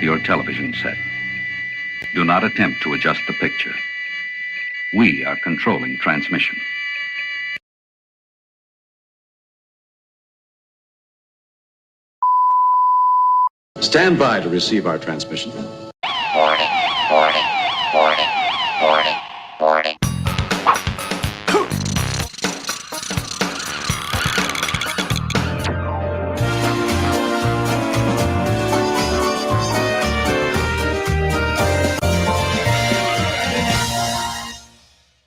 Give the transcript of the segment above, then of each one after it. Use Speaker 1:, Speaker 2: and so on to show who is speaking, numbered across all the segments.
Speaker 1: your television set. Do not attempt to adjust the picture. We are controlling transmission.
Speaker 2: Stand by to receive our transmission.
Speaker 3: Boarding.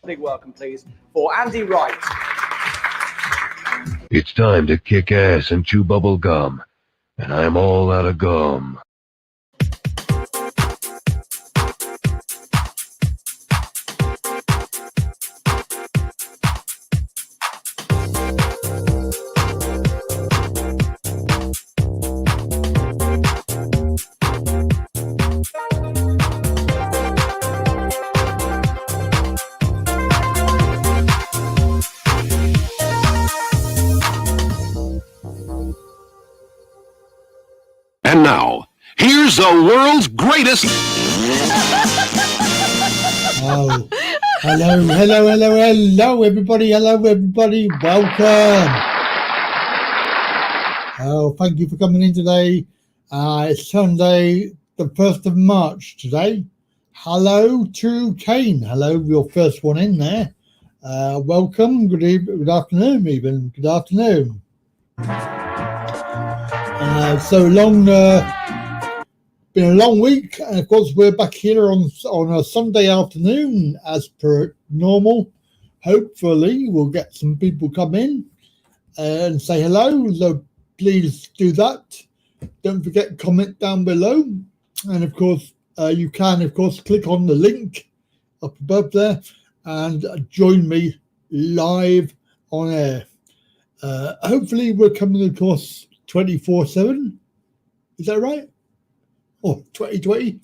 Speaker 4: Big welcome, please, for Andy Wright.
Speaker 5: It's time to kick ass and chew bubble gum, and I'm all out of gum.
Speaker 6: And now, here's the world's greatest...
Speaker 7: Oh, hello, everybody. Welcome. Oh, thank you for coming in today. It's Sunday, the 1st of March today. Hello to Kane. Hello, your first one in there. Welcome. Good evening, good afternoon, even. Good afternoon. So long, been a long week, and of course we're back here on a Sunday afternoon as per normal. Hopefully we'll get some people come in and say hello, so please do that. Don't forget, comment down below, and of course you can of course click on the link up above there and join me live on air. Hopefully we're coming of course 24/7, is that right? Or 2020,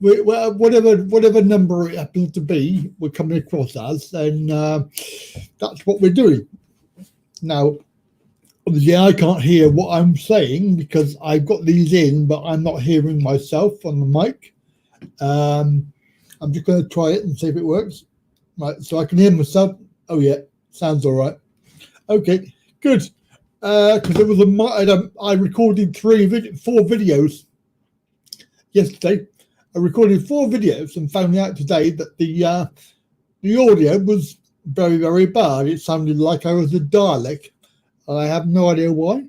Speaker 7: whatever number it happens to be, we're coming across as, and that's what we're doing. Now, obviously, I can't hear what I'm saying because I've got these in, but I'm not hearing myself on the mic. I'm just going to try it and see if it works. Right, so I can hear myself. Oh yeah, sounds all right. Okay, good. Because there was I recorded 4 videos yesterday. I recorded 4 videos and found out today that the audio was very, very bad. It sounded like I was a Dalek. I have no idea why,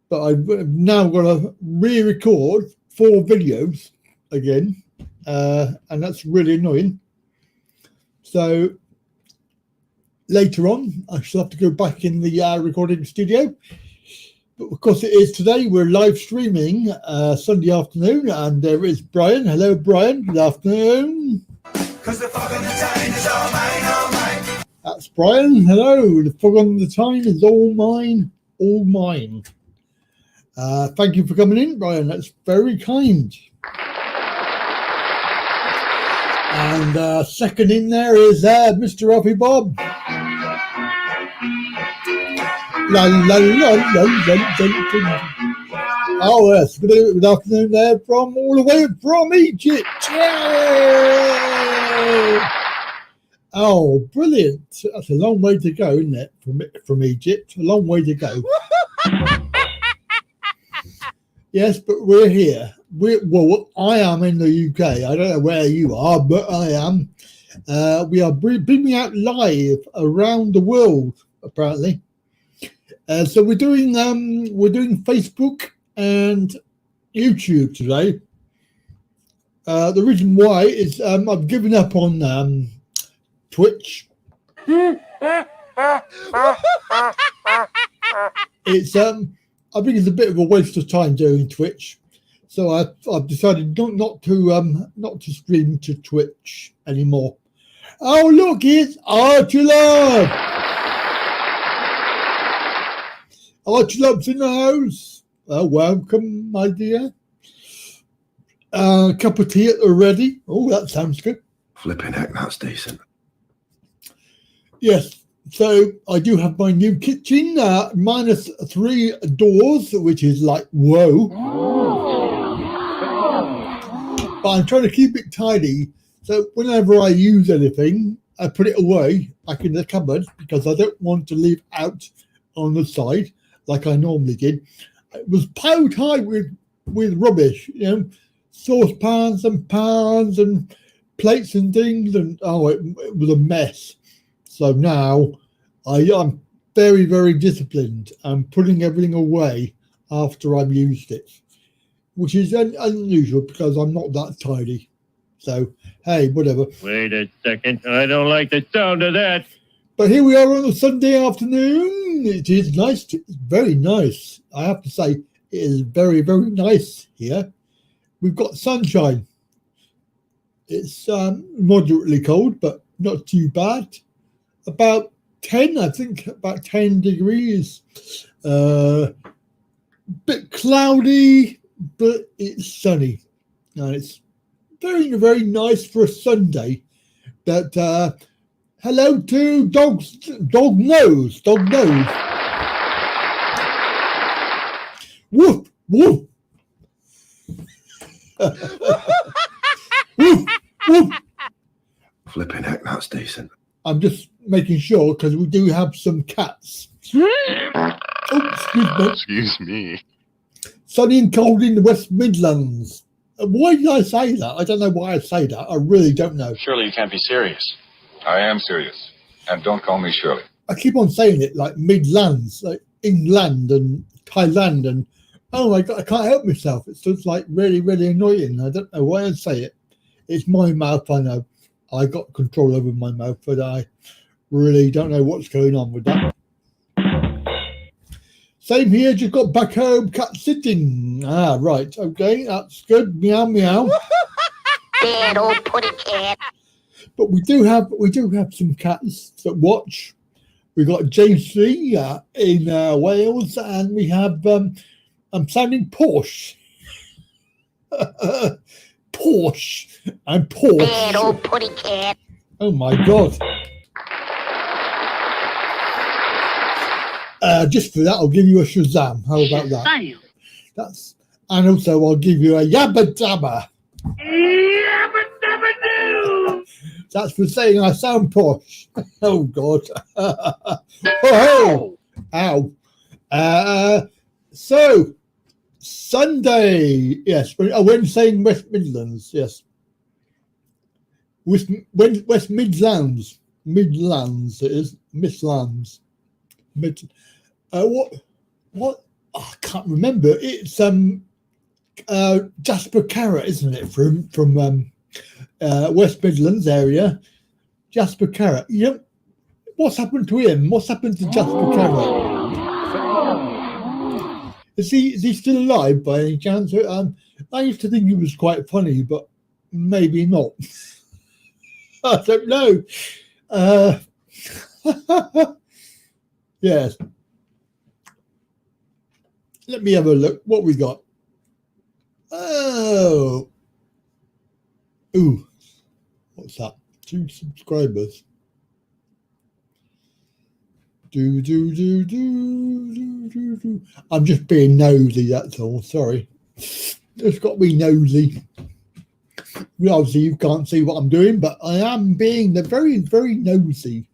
Speaker 7: but I've now got to re-record 4 videos again, and that's really annoying. So later on, I shall have to go back in the recording studio. But of course it is today. We're live streaming Sunday afternoon, and there is Brian. Hello, Brian. Good afternoon. Because the fog on the time is all mine, all mine. That's Brian. Hello. The fog on the time is all mine, all mine. Thank you for coming in, Brian. That's very kind. And second in there is Mr. Alfie Bob. La, la, la, la, la, la. Oh, yes. Good afternoon there from all the way from Egypt. Yay! Oh, brilliant. That's a long way to go, isn't it, from Egypt? A long way to go. Yes, but we're here. Well, I am in the UK. I don't know where you are, but I am. We are beaming out live around the world, apparently. So we're doing Facebook and YouTube today. The reason why is I've given up on Twitch. It's I think it's a bit of a waste of time doing Twitch, so I've decided not to stream to Twitch anymore. Oh look, it's Archulov. Archulov's in the house. Welcome, my dear. Cup of tea already. Oh, that sounds good.
Speaker 5: Flipping heck, that's decent.
Speaker 7: Yes. So I do have my new kitchen, -3 doors, which is like, whoa. but I'm trying to keep it tidy. So whenever I use anything, I put it away back in the cupboard because I don't want to leave out on the side like I normally did. It was piled high with rubbish, saucepans and pans and plates and things, and it was a mess. So now I'm very, very disciplined. I'm putting everything away after I've used it, which is unusual because I'm not that tidy. So, hey, whatever.
Speaker 5: Wait a second. I don't like the sound of that.
Speaker 7: But here we are on a Sunday afternoon. It is nice. It's very nice. I have to say, it is very, very nice here. We've got sunshine. It's moderately cold, but not too bad. About 10, I think, about 10 degrees. Bit cloudy, but it's sunny. And it's very, very nice for a Sunday. But hello to Dog Nose. Woof, woof. Woof, woof.
Speaker 5: Flipping heck, that's decent.
Speaker 7: I'm just making sure because we do have some cats.
Speaker 5: Excuse me.
Speaker 7: Sunny and cold in the West Midlands. Why did I say that? I don't know why I say that. I really don't know.
Speaker 3: Surely you can't be serious.
Speaker 8: I am serious. And don't call me Shirley.
Speaker 7: I keep on saying it like Midlands, like England and Thailand, and oh my God, I can't help myself. It's just like really, really annoying. I don't know why I say it. It's my mouth, I know. I got control over my mouth, but I really don't know what's going on with that. Same here, just got back home, cat sitting. Ah, right, okay, that's good. Meow, meow.
Speaker 9: Bad old putty cat.
Speaker 7: But we do have some cats that watch. We got James Lee in Wales, and we have I'm sounding Porsche. Porsche. I'm Porsche.
Speaker 9: Bad old putty cat.
Speaker 7: Oh my God. Just for that, I'll give you a Shazam. How about that? And also I'll give you a Yabba Dabba. Yabba Dabba Doo. That's for saying I sound posh. Oh God. Oh, ow. So Sunday, yes. When saying West Midlands, yes. West Midlands. Midlands it is. Midlands. What? Oh, I can't remember. It's Jasper Carrot, isn't it? From West Midlands area. Jasper Carrot. Yep. What's happened to him? What's happened to Jasper Carrot? Is he still alive by any chance? I used to think he was quite funny, but maybe not. I don't know. Yes. Let me have a look. What we got? Oh. Ooh. What's that? 2 subscribers. Do. I'm just being nosy, that's all. Sorry. Just got to be nosy. Well, obviously, you can't see what I'm doing, but I am being very, very nosy.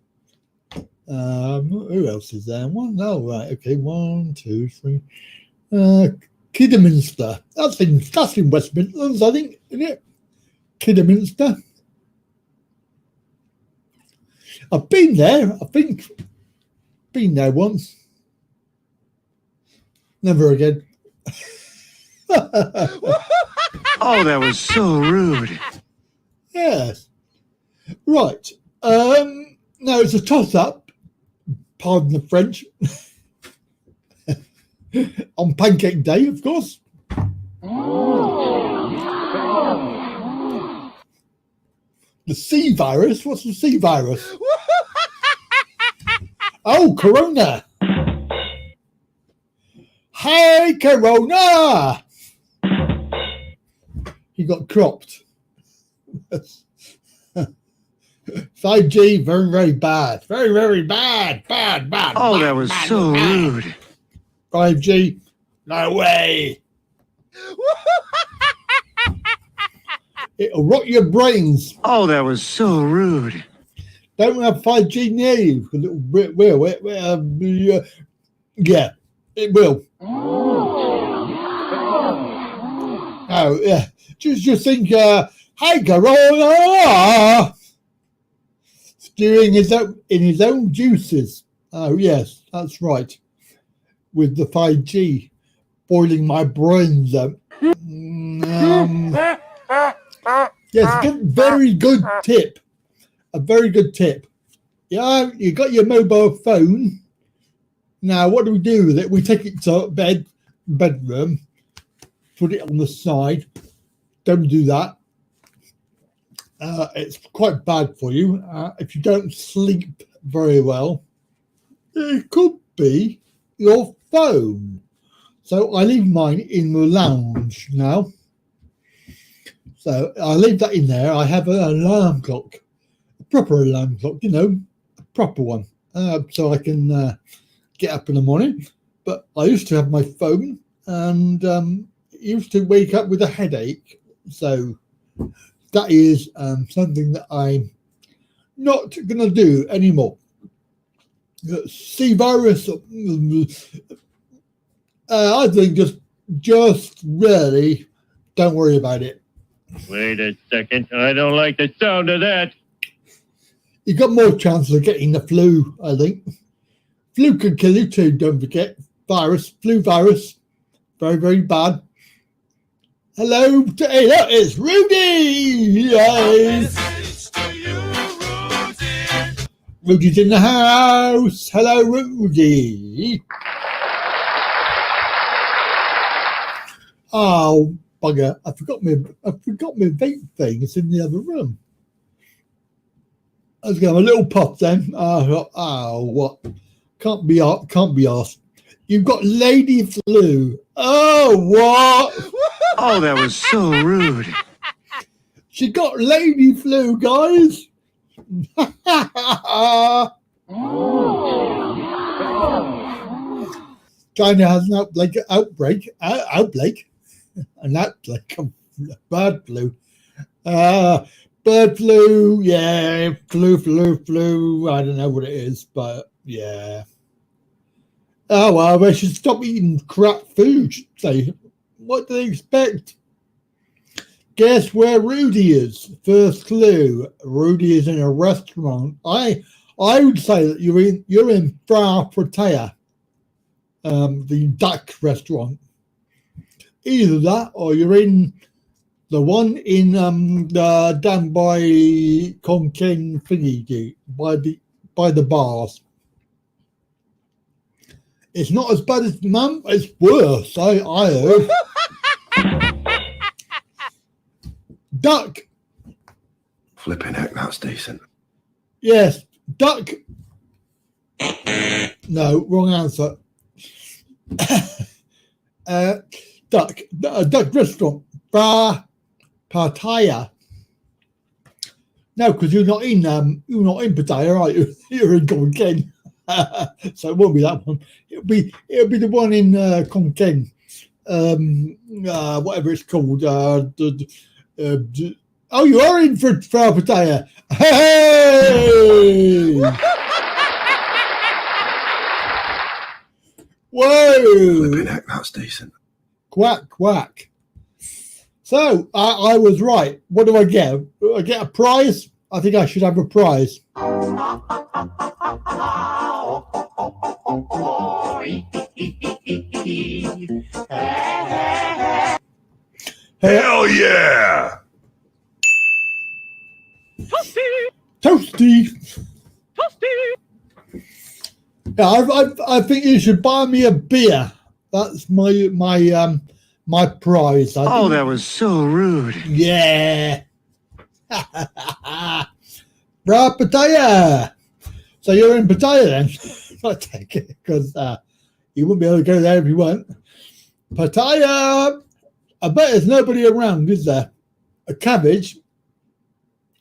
Speaker 7: Who else is there? One. Oh, right. Okay. 1, 2, 3. Kidderminster. That's in West Midlands, I think, isn't it? Kidderminster. I've been there. I think. Been there once. Never again.
Speaker 6: Oh, that was so rude.
Speaker 7: Yes. Right. Now it's a toss-up. Pardon the French. On Pancake Day, of course. The C virus? What's the C virus? Oh, Corona. Hey, Corona. He got cropped. 5G, very, very bad. Very, very bad. Bad.
Speaker 6: Oh, that was so rude.
Speaker 7: 5G, no way. It'll rot your brains.
Speaker 3: Oh, that was so rude.
Speaker 7: Don't have 5G near you because it will. Yeah, it will. Oh, yeah. Just think, hey, Corona! Steering in his own juices. Oh, yes, that's right. With the 5G boiling my brains up. Yes, very good tip. A very good tip. Yeah, you got your mobile phone. Now, what do we do with it? We take it to bedroom, put it on the side. Don't do that. It's quite bad for you. If you don't sleep very well, it could be your phone. So I leave mine in the lounge now. So I leave that in there. I have an alarm clock, a proper alarm clock, a proper one. So I can get up in the morning. But I used to have my phone and used to wake up with a headache. So that is something that I'm not going to do anymore. C-virus, I think just really don't worry about it.
Speaker 5: Wait a second. I don't like the sound of that.
Speaker 7: You got more chance of getting the flu, I think. Flu can kill you too, don't forget. Flu virus. Very, very bad. Hello, it's Rudy! Yes! Rudy's in the house. Hello, Rudy. Oh, bugger. I forgot my vape thing. It's in the other room. I was going to have a little puff then. What? Can't be asked. You've got lady flu. Oh, what?
Speaker 3: Oh, that was so rude.
Speaker 7: She got lady flu, guys. China has an outbreak of bird flu. Bird flu, yeah, flu. I don't know what it is, but yeah. Oh, well, they should stop eating crap food. Say, what do they expect? Guess where Rudy is? First clue. Rudy is in a restaurant. I would say that you're in Fra Pratea, the duck restaurant. Either that, or you're in the one in down by Conken thingy, by the bars. It's not as bad as Mum. It's worse. I heard. Duck.
Speaker 5: Flipping heck, that's decent.
Speaker 7: Yes, duck. No, wrong answer. Duck. Duck restaurant. Bra Pattaya. No, because you're not in Pattaya, are you? You're in Conken. So it won't be that one. It'll be the one in Conken. Whatever it's called. Oh, you are in for Pattaya. Hey! Whoa!
Speaker 5: Flipping heck, that's decent.
Speaker 7: Quack, quack. So, I was right. What do I get? I get a prize? I think I should have a prize.
Speaker 5: Hell yeah!
Speaker 7: Toasty. Yeah, I think you should buy me a beer. That's my prize.
Speaker 3: Oh, that was so rude.
Speaker 7: Yeah. Right, Pattaya. So you're in Pattaya then? I take it because you wouldn't be able to go there if you weren't. Pattaya. I bet there's nobody around, is there? A cabbage.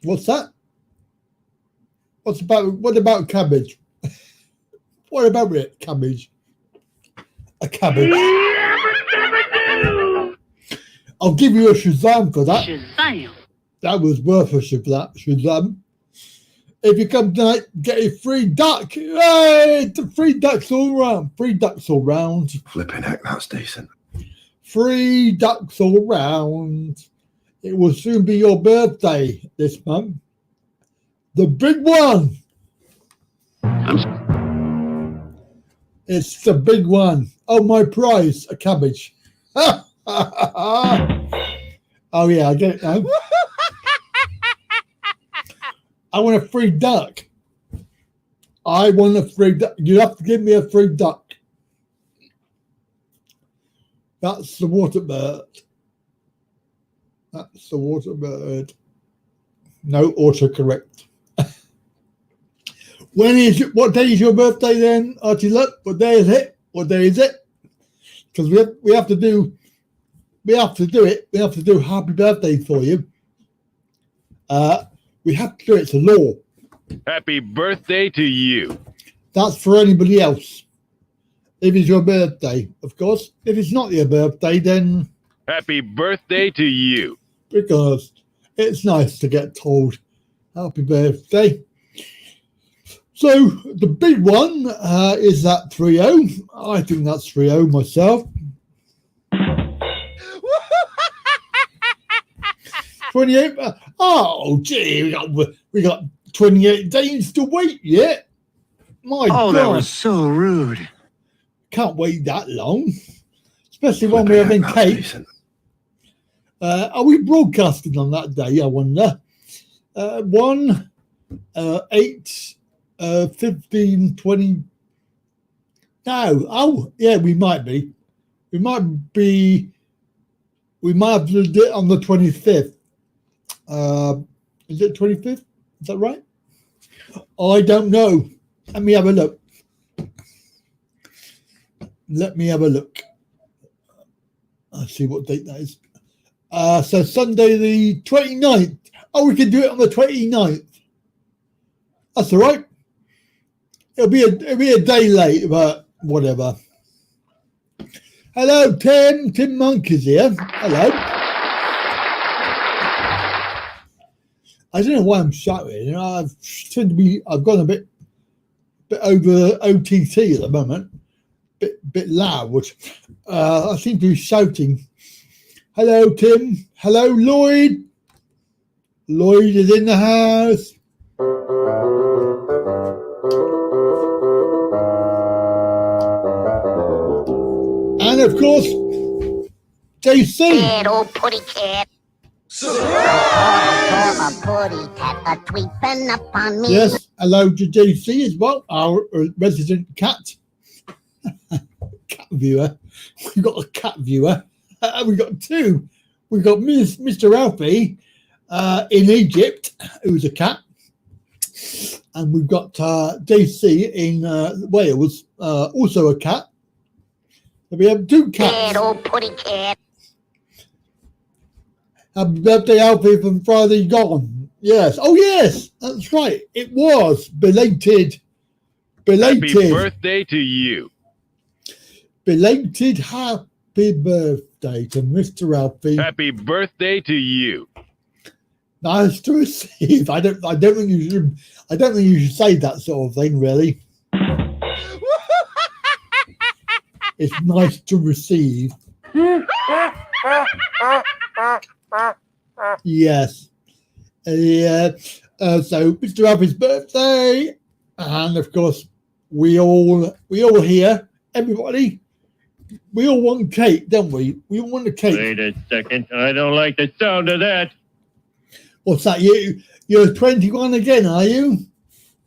Speaker 7: What's that? What about cabbage? What about it? Cabbage. A cabbage. I'll give you a Shazam for that.
Speaker 10: Shazam.
Speaker 7: That was worth a Shazam. If you come tonight, get a free duck. Hey, it's a free ducks all round. Free ducks all round.
Speaker 5: Flipping heck, that's decent.
Speaker 7: Free ducks all round. It will soon be your birthday this month. The big one. It's the big one. Oh, my prize, a cabbage. Oh, yeah, I get it now. I want a free duck. I want a free duck. You have to give me a free duck. That's the water bird. That's the water bird. No autocorrect. What day is your birthday then, Archie? Look, what day is it? What day is it? Because we have to do it. We have to do happy birthday for you. We have to do it. It's a law.
Speaker 5: Happy birthday to you.
Speaker 7: That's for anybody else. If it's your birthday, of course. If it's not your birthday, then
Speaker 5: Happy birthday to you.
Speaker 7: Because it's nice to get told happy birthday. So the big one is that 3-0. I think that's 3-0 myself. 28. Oh, gee, we got 28 days to wait yet. My God.
Speaker 3: That was so rude.
Speaker 7: Can't wait that long, especially when we're having cake. Are we broadcasting on that day, I wonder? 1, 8, 15, 20. No. Oh, yeah, we might be. We might have to do it on the 25th. Is it 25th? Is that right? I don't know. Let me have a look. I'll see what date that is. So Sunday the 29th. Oh, we can do it on the 29th. That's all right. It'll be a day late, but whatever. Hello, Tim. Tim Monk is here. Hello. I don't know why I'm shouting. You know, I've gone a bit over OTT at the moment. Bit loud. I seem to be shouting. Hello, Tim. Hello, Lloyd. Lloyd is in the house. And of course, JC.
Speaker 9: Cat, old putty cat. I saw a putty cat a creeping up on me.
Speaker 7: Yes, hello to JC as well, our resident cat. Cat viewer. We've got a cat viewer. We've got two. We've got Mr. Alfie in Egypt, who's a cat. And we've got JC in Wales, also a cat. So we have two cats.
Speaker 9: Cat, old putty cat.
Speaker 7: Happy birthday, Alfie, from Friday gone. Yes. Oh, yes. That's right. It was belated.
Speaker 5: Happy birthday to you.
Speaker 7: Belated happy birthday to Mr. Alfie.
Speaker 5: Happy birthday to you.
Speaker 7: Nice to receive. I don't think you should say that sort of thing, really. It's nice to receive. Yes. So Mr. Alfie's birthday, and of course we all here, everybody. We all want cake, don't we? We all want a cake.
Speaker 5: Wait a second. I don't like the sound of that.
Speaker 7: What's that? You're 21 again, are you?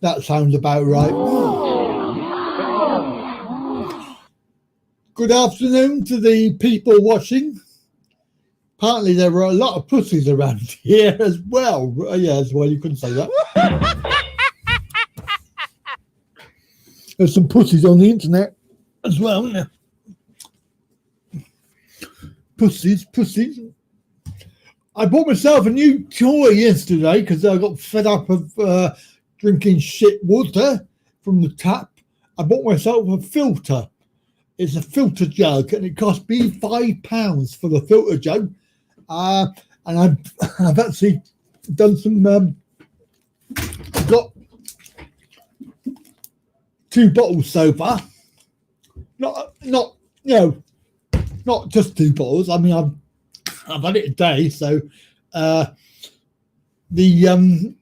Speaker 7: That sounds about right. Good afternoon to the people watching. Apparently there were a lot of pussies around here as well. Yes, well, you couldn't say that. There's some pussies on the internet as well, isn't there? Pussies. I bought myself a new toy yesterday because I got fed up of drinking shit water from the tap. I bought myself a filter. It's a filter jug, and it cost me £5 for the filter jug. And I've actually done some. Got 2 bottles so far. Not not just 2 bottles. I mean, I've had it a day, so it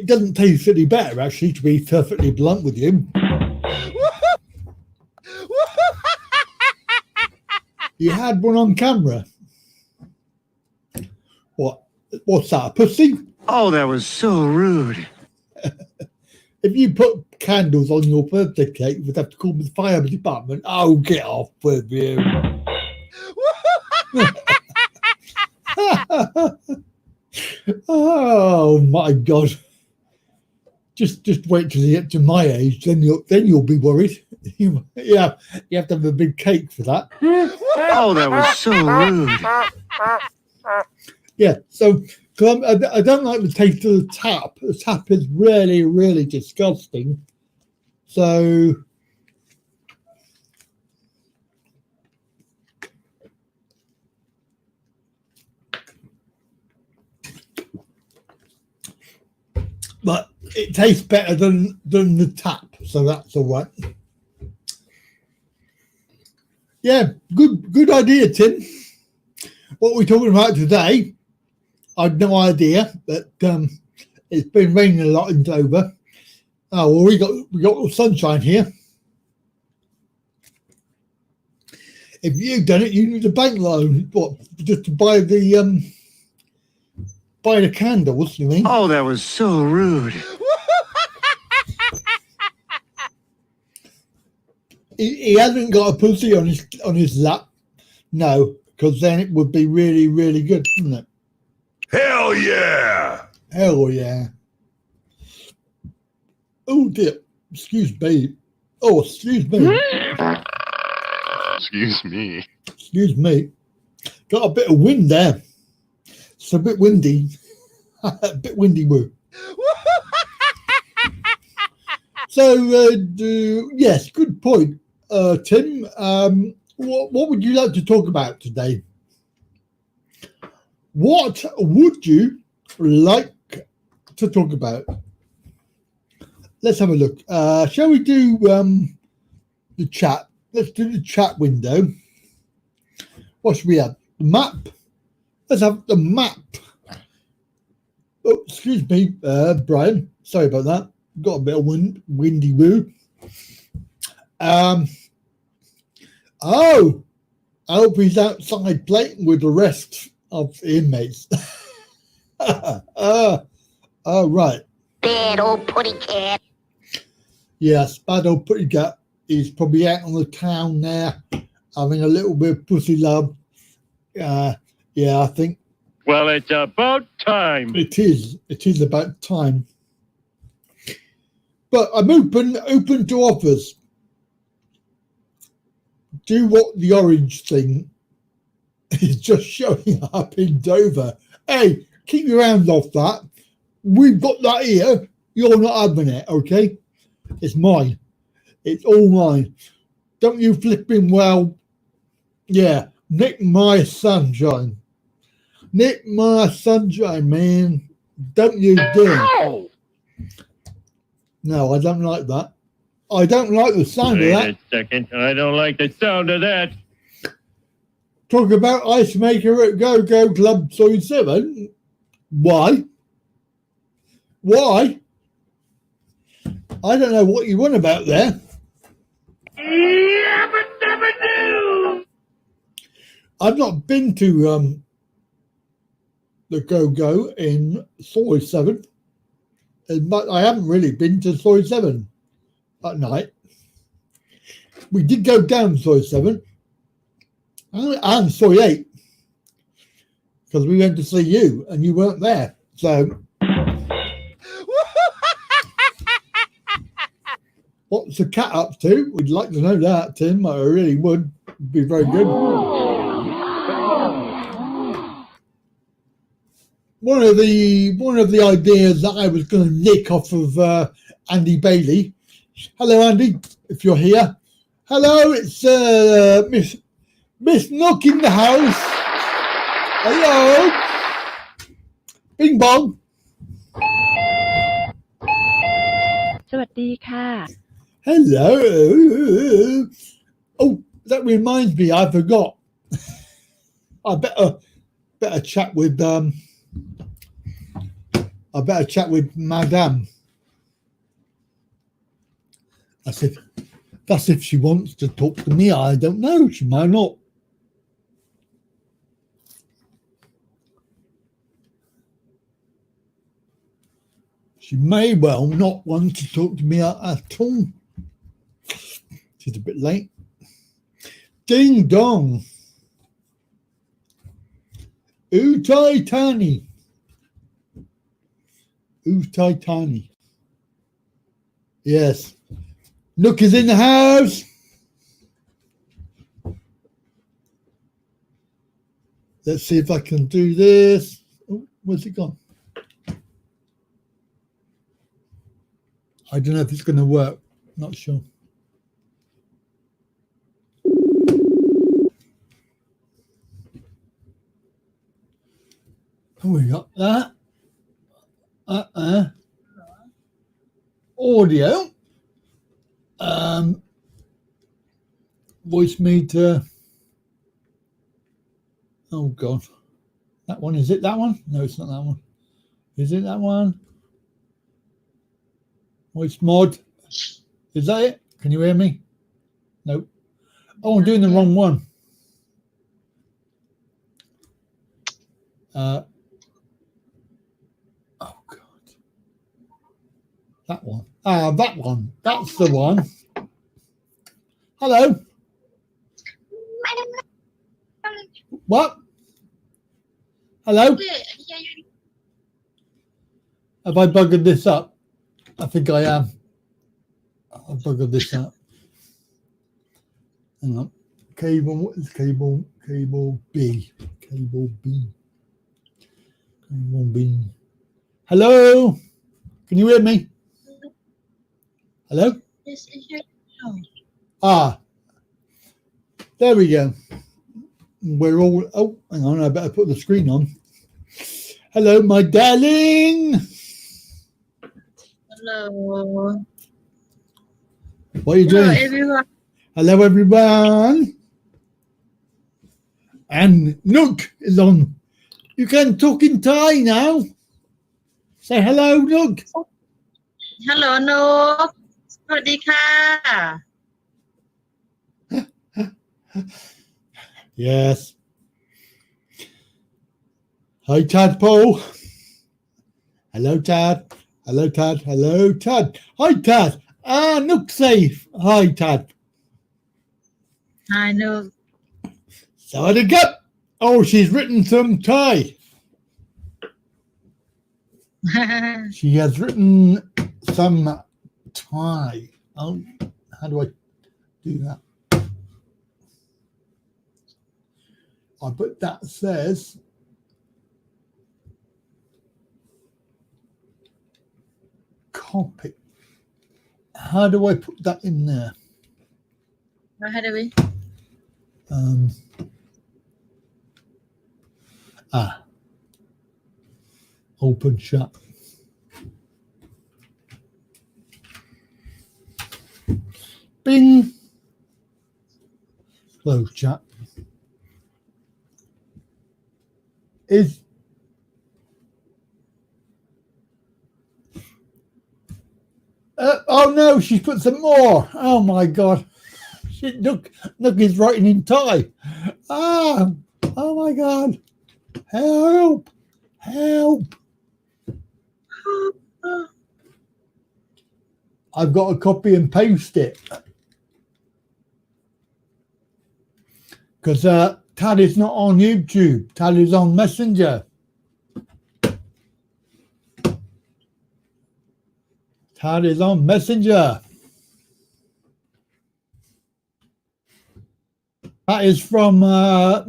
Speaker 7: doesn't taste any better, actually, to be perfectly blunt with you. You had one on camera. What's that, a pussy?
Speaker 3: Oh, that was so rude.
Speaker 7: If you put candles on your birthday cake, you would have to call the fire department. Oh, get off with you. Oh my God! Just wait till you get to my age, then you'll be worried. You have to have a big cake for that.
Speaker 3: Oh, that was so rude.
Speaker 7: Yeah, so I don't like the taste of the tap. The tap is really, really disgusting. So but it tastes better than the tap, so that's all right. Yeah, good idea, Tim. What we're talking about today, I've no idea, but it's been raining a lot in Dover. Oh well, we got sunshine here. If you've done it, you need a bank loan. What, just to buy the candles? You mean?
Speaker 3: Oh, that was so rude.
Speaker 7: He hasn't got a pussy on his lap. No, because then it would be really, really good, wouldn't it?
Speaker 6: Hell yeah!
Speaker 7: Hell yeah. Oh dear. Excuse me. Oh, excuse me.
Speaker 8: Excuse me.
Speaker 7: Excuse me. Got a bit of wind there. It's a bit windy. A bit windy woo. So, yes, good point, Tim. What would you like to talk about today? What would you like to talk about? Let's have a look. Shall we do the chat? Let's do the chat window. What should we have? The map. Let's have the map. Oh, excuse me, Brian. Sorry about that. Got a bit of windy woo. Oh, I hope he's outside playing with the rest of the inmates. Oh, right.
Speaker 9: Bad old putty cat.
Speaker 7: Yes, bad old putty cat. He's probably out on the town there, having a little bit of pussy love. Yeah, I think.
Speaker 5: Well, it's about time.
Speaker 7: It is about time. But I'm open to offers. Do what the orange thing is just showing up in Dover. Hey, keep your hands off that. We've got that here. You're not having it, okay? It's mine. It's all mine. Don't you flipping well. Yeah, nick my sunshine. Nick my sunshine, man. Don't you dare.
Speaker 5: Ow!
Speaker 7: No, I don't like that. I don't like the sound of that.
Speaker 5: Wait a second. I don't like the sound of that.
Speaker 7: Talk about Ice Maker at Go Club 7. Why? Why? I don't know what you want about there. I've not been to the Go in Soy 7. But I haven't really been to Soy 7 at night. We did go down Soy 7 and Soy 8 because we went to see you and you weren't there. So, what's the cat up to? We'd like to know that, Tim. I really would. It'd be very good. One of the ideas that I was going to nick off of Andy Bailey. Hello, Andy, if you're here. Hello, it's Miss Nook in the house. Hello. Bing bong.
Speaker 10: สวัสดีค่ะ
Speaker 7: Hello. Oh, that reminds me, I forgot. I better chat with Madame. That's if she wants to talk to me. I don't know. She might not. She may well not want to talk to me at all. She's a bit late. Ding dong. Utai Tani. Utai Tani. Yes. Nook is in the house. Let's see if I can do this. Oh, where's it gone? I don't know if it's going to work. Not sure. Oh, we got that. Audio. Voice meter. Oh God. That one, is it that one? No, it's not that one. Is it that one? Voice mod. Is that it? Can you hear me? Nope. Oh, I'm doing the wrong one. Oh God. That one. That one. That's the one. Hello. What? Hello? Have I buggered this up? I think I am. I've buggered this up. Hang on. Cable, what is cable? Cable B. Cable B. Cable B. Hello? Can you hear me? Hello? There we go. We're all, oh, hang on, I better put the screen on. Hello, my darling.
Speaker 11: Hello.
Speaker 7: What are you doing?
Speaker 11: Everyone.
Speaker 7: Hello, everyone. And Nook is on. You can talk in Thai now. Say hello, Nook.
Speaker 11: Hello, Nook. สวัสดีค่ะ
Speaker 7: Yes. Hi, Tadpole. Hello, Tad. Hello, Tad. Hello, Tad. Hi, Tad. Nook safe. Hi, Tad.
Speaker 11: Hi, Nook.
Speaker 7: Sawadee Cup. Oh, she's written some Thai. She has written some Thai. Oh, how do I do that? But that says copy. How do I put that in there?
Speaker 11: How do we?
Speaker 7: Open shut. Bing. Close chat. Is oh no, she's put some more. Oh my God. Look is writing in Thai. Oh my God. Help. Help. I've got to copy and paste it. Because Tad is not on YouTube. Tad is on Messenger. Tad is on Messenger. That is from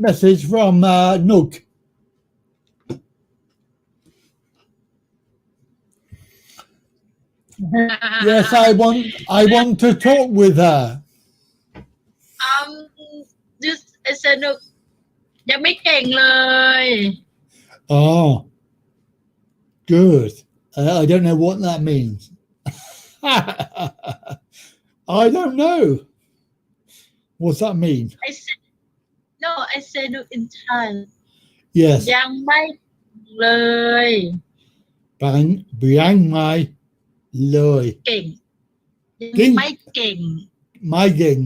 Speaker 7: message from Nook. Yes, I want to talk with her.
Speaker 11: This is a Nook ยังไม่เก่งเลย
Speaker 7: Oh. Good. I don't know what that means. I don't know. What's that mean?
Speaker 11: I said no. I said no in Thai.
Speaker 7: Yes.
Speaker 11: ยังไม่เลย
Speaker 7: Bang my loy.
Speaker 11: เก่งยัง
Speaker 7: เก่ง
Speaker 11: ไม่เก่ง
Speaker 7: My gang.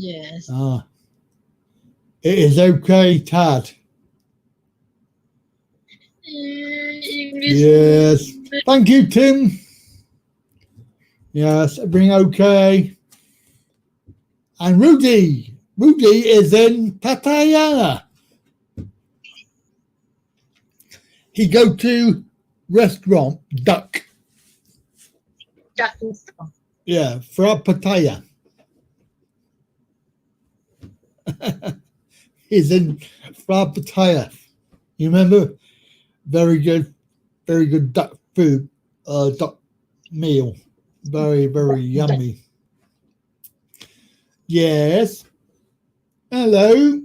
Speaker 11: yes
Speaker 7: It is okay, Tad.
Speaker 11: English
Speaker 7: Yes. Thank you, Tim. Yes, everything okay. And Rudy. Rudy is in Pattaya. He go to restaurant Duck.
Speaker 11: Duck.
Speaker 7: Yeah, for Pattaya. He's in Pattaya. You remember? Very good duck food, duck meal. Very, very yummy. Yes. Hello.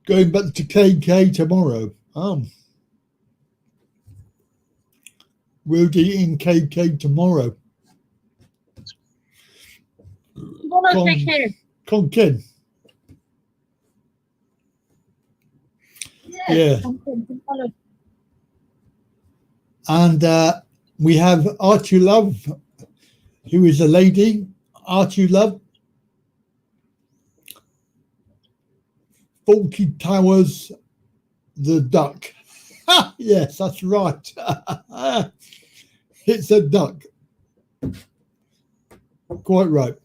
Speaker 7: Going back to KK tomorrow. Rudy in KK tomorrow.
Speaker 11: Follow KK.
Speaker 7: Conkin. Yeah.
Speaker 11: Follow.
Speaker 7: And we have Archie Love, who is a lady. Archie Love. 40 Towers, the duck. Yes, that's right. It's a duck. Quite right.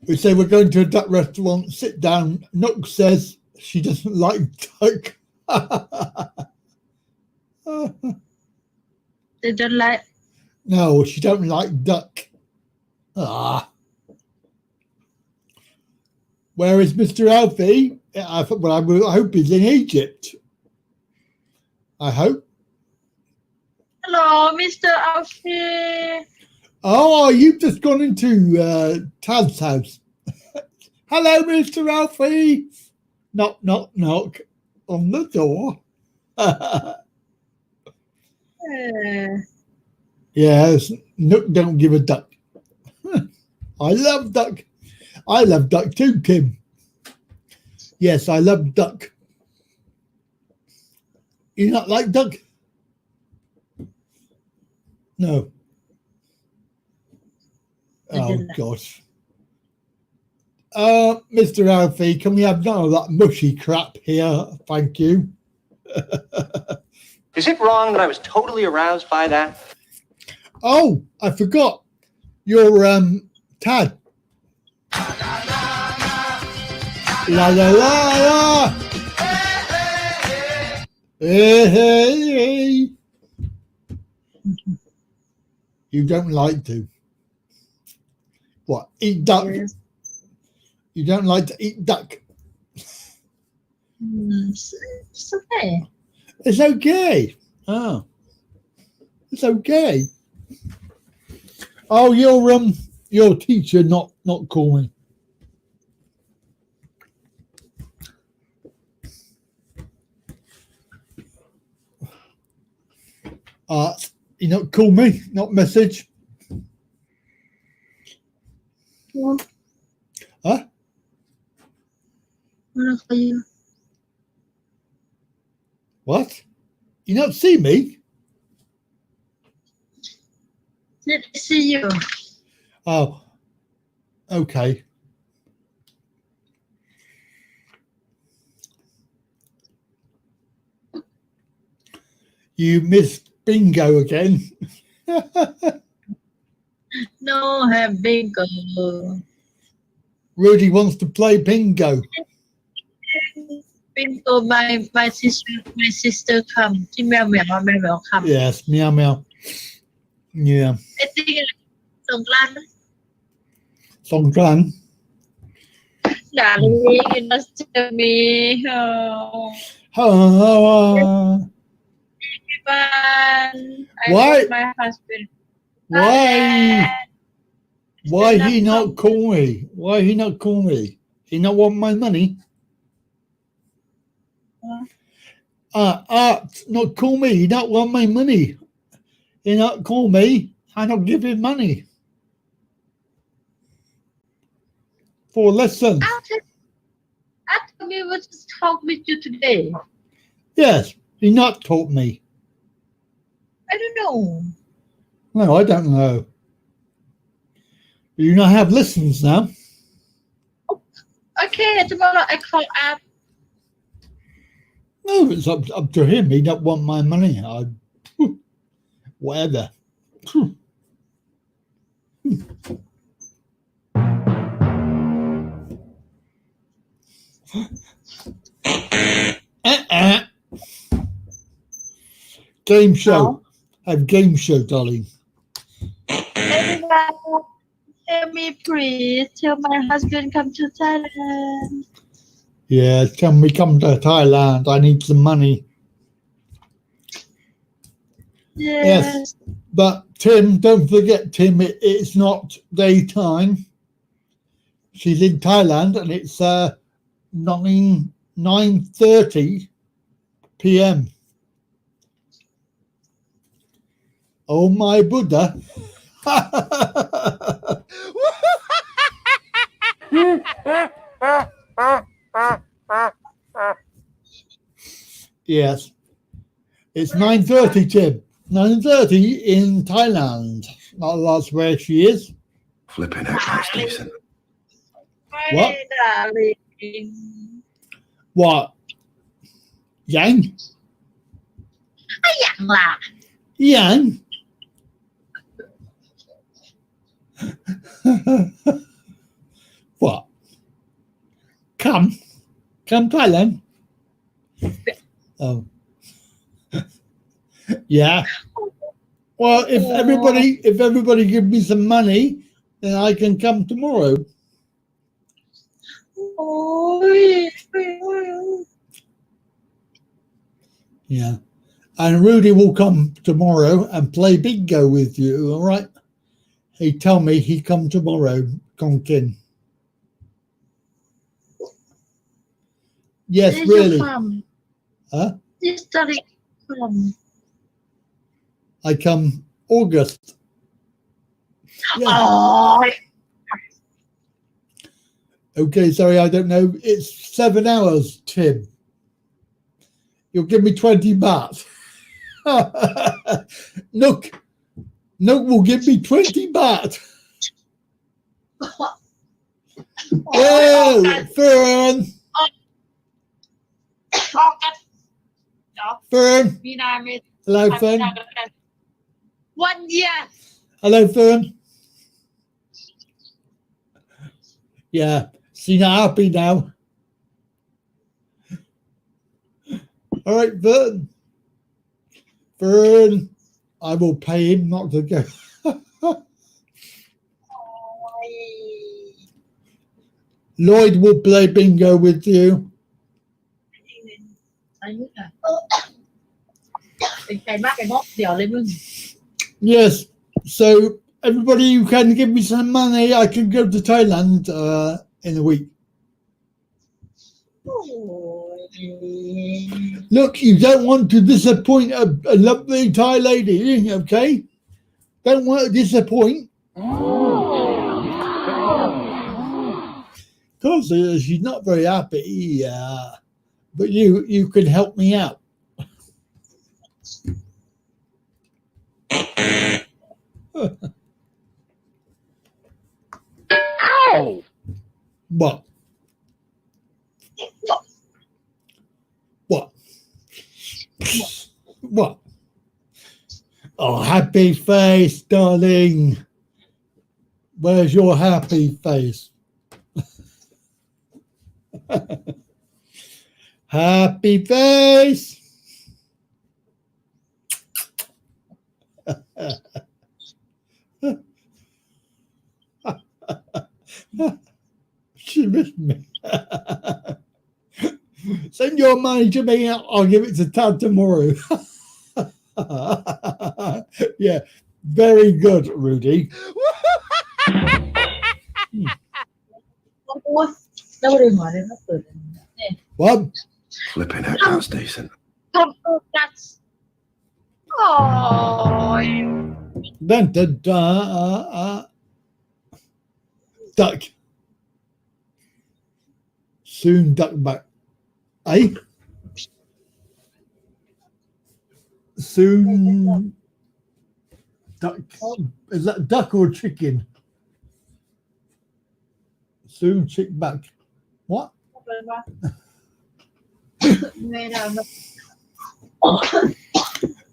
Speaker 7: We say we're going to a duck restaurant, sit down. Nook says she doesn't like duck.
Speaker 11: They don't like.
Speaker 7: No, she don't like duck. Where is Mr. Alfie? I hope he's in Egypt. I hope.
Speaker 11: Hello, Mr. Alfie.
Speaker 7: Oh, you've just gone into Tad's house. Hello, Mr. Alfie. Knock, knock, knock on the door. Yes, Nook don't give a duck. I love duck. I love duck too, Kim. Yes, I love duck. You not like duck? No. Oh, gosh. Mr. Alfie, can we have none of that mushy crap here? Thank you.
Speaker 12: Is it wrong that I was totally aroused by that?
Speaker 7: Oh, I forgot. Your Tad. La la la la. Hey, hey, hey. You don't like to. What? Eat duck?
Speaker 11: Yes.
Speaker 7: You don't like to eat duck?
Speaker 11: It's okay.
Speaker 7: It's okay. Oh. It's okay. Oh, your teacher not calling. You not call me, not message.
Speaker 11: Yeah.
Speaker 7: Huh? What? You not see me?
Speaker 11: Did I see you?
Speaker 7: Oh, okay. You missed bingo again.
Speaker 11: No, have bingo.
Speaker 7: Rudy wants to play bingo.
Speaker 11: Bingo, my sister come. ที่แมวแมว come.
Speaker 7: Yes, meow meow. Yeah.
Speaker 11: I think สงกรานต์
Speaker 7: Songkran.
Speaker 11: Darling, you must tell me.
Speaker 7: Why?
Speaker 11: My husband.
Speaker 7: Why he not call me? Why he not call me? You not want my money? Art, not call me. You don't want my money. You not call me. I not give you money. For lesson.
Speaker 11: After me was just talk with you today.
Speaker 7: Yes, you not taught me.
Speaker 11: I don't know.
Speaker 7: No, I don't know. You not have lessons now.
Speaker 11: Okay, tomorrow I call up.
Speaker 7: No, it's up to him. He don't want my money. Whatever. Game show. Have game show, darling.
Speaker 11: Everybody, tell me please. Tell my husband come to Thailand.
Speaker 7: Yeah, can we come to Thailand? I need some money.
Speaker 11: Yes.
Speaker 7: But Tim, don't forget, Tim, it's not daytime. She's in Thailand and it's 9:30 p.m. Oh my Buddha. Yes. It's 9:30, Tim. 9:30 in Thailand. That's where she is.
Speaker 5: Flipping out, that's decent.
Speaker 7: What?
Speaker 11: Darling.
Speaker 7: What? Yang?
Speaker 11: Yang là.
Speaker 7: Yang? What? Come Thailand. Oh. Yeah. Well, if everybody give me some money, then I can come tomorrow. Yeah. And Rudy will come tomorrow and play bingo with you, all right? He tell me he come tomorrow, Conkin. Yes,
Speaker 11: Where's
Speaker 7: really.
Speaker 11: you from?
Speaker 7: Huh?
Speaker 11: This study from.
Speaker 7: I come August. Yeah.
Speaker 11: Oh.
Speaker 7: Okay, sorry, I don't know. It's 7 hours, Tim. You'll give me 20 baht. Nook will give me 20 baht. Well, Fern. Fern. Hello, Fern.
Speaker 11: 1 year.
Speaker 7: Hello, Fern. Yeah, she's not happy now. All right, Fern. Fern, I will pay him not to go. Lloyd will play bingo with you. Yes, so everybody who can give me some money, I can go to Thailand in a week. Look, you don't want to disappoint a lovely Thai lady, okay? Don't want to disappoint. Because she's not very happy, but you can help me out.
Speaker 11: Ow!
Speaker 7: What? What? What? Oh, happy face, darling. Where's your happy face? Happy face. She missed me. Send your money to me. I'll give it to Tad tomorrow. Yeah, very good, Rudy.
Speaker 11: แล้วบริหารเลยมาเปิดเนี่ย
Speaker 7: What?
Speaker 5: Flipping heck, that was decent.
Speaker 11: ทำโฟกัสโอ้ย
Speaker 7: Then duck. Soon duck back. Eh? Soon duck. Is that duck or chicken? Soon chick back. What?
Speaker 11: ไม่ได้มา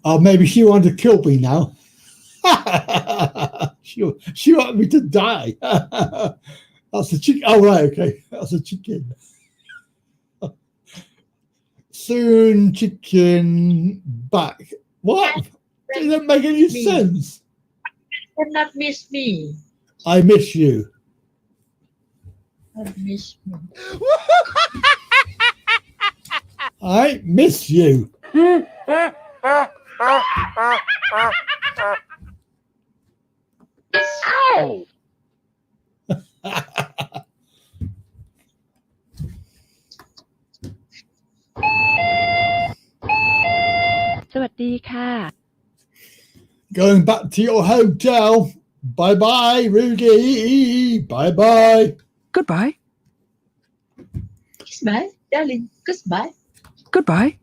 Speaker 7: Oh, maybe she wanted to kill me now. she wanted me to die. That's a chicken. Oh, right, okay. That's a chicken. Soon chicken back. What? Doesn't make any sense.
Speaker 11: cannot miss me
Speaker 7: I miss you.
Speaker 11: not miss me
Speaker 7: I miss you.
Speaker 9: Ow!
Speaker 10: สวัสดีค่ะ
Speaker 7: Going back to your hotel. Bye bye, Rudy. Bye bye.
Speaker 13: Goodbye.
Speaker 11: goodbye darling goodbye
Speaker 13: Goodbye.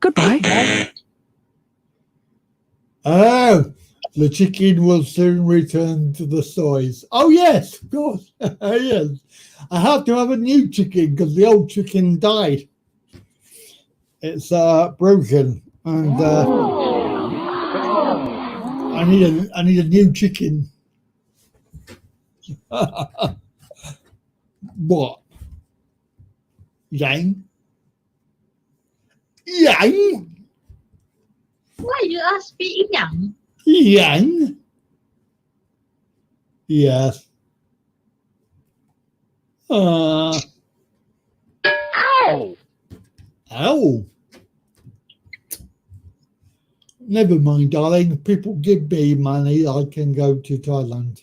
Speaker 13: Goodbye.
Speaker 7: Oh, the chicken will soon return to the soys. Oh, yes, of course. Yes. I have to have a new chicken because the old chicken died. It's broken and I need a new chicken. What? Yang? Yang?
Speaker 11: why you ask me อีหยัง
Speaker 7: Yang? Yes.
Speaker 9: Ow!
Speaker 7: Ow. Never mind, darling. People give me money. I can go to Thailand.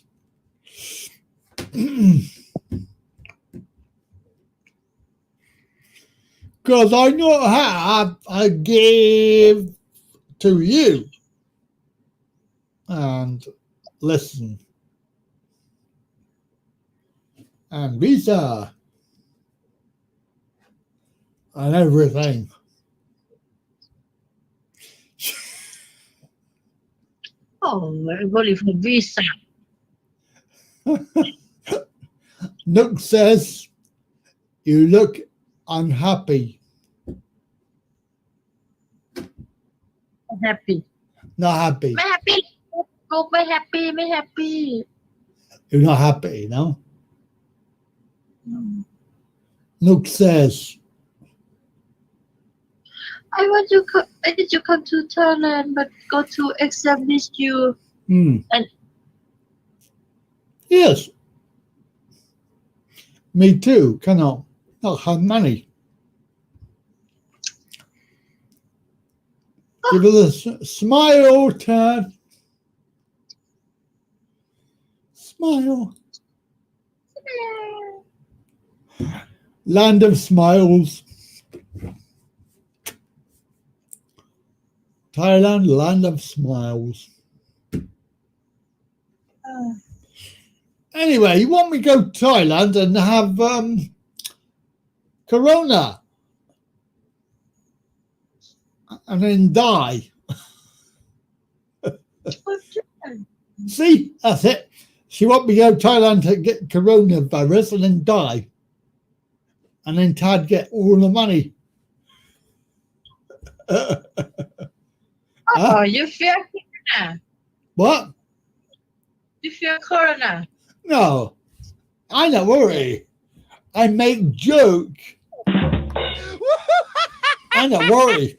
Speaker 7: Because I know how I give to you. And listen. And visa. And everything.
Speaker 11: oh everybody for visa
Speaker 7: Nook says, you look unhappy.
Speaker 11: happy
Speaker 7: Not happy.
Speaker 11: ไม่ happy ลูกไม่ happy ไม่ happy
Speaker 7: You're not happy, no? Nook says,
Speaker 11: I want to I need to come to Thailand but go to establish you And
Speaker 7: yes. Me too, cannot. Not have money. Give us a smile, Tad. Smile. Land of smiles. Thailand, land of smiles. Anyway, you want me to go to Thailand and have Corona and then die? See, that's it. She want me to go to Thailand to get coronavirus and then die. And then Tad get all the money.
Speaker 11: oh you fear corona
Speaker 7: What?
Speaker 11: you fear corona
Speaker 7: No, I don't worry. I make joke. I don't worry.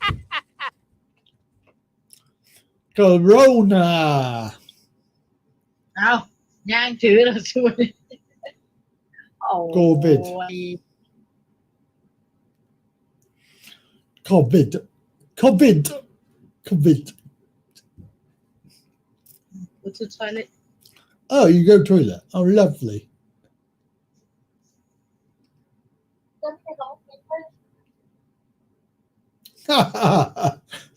Speaker 7: Corona.
Speaker 11: เอาย่างถือแล้วช่วยโอ้
Speaker 7: COVID. COVID. COVID. COVID.
Speaker 11: go to toilet
Speaker 7: Oh, you go toilet. Oh, lovely.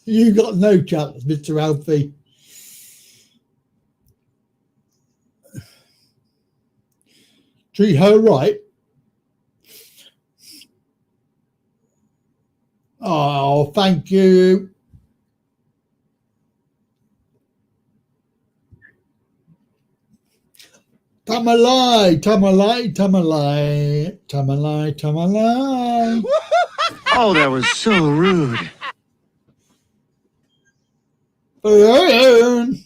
Speaker 7: You got no chance, Mr. Alfie. Treat her right. Oh, thank you. Tamalai, Tamalai, Tamalai, Tamalai, Tamalai.
Speaker 3: Oh, that was so rude.
Speaker 7: Fern.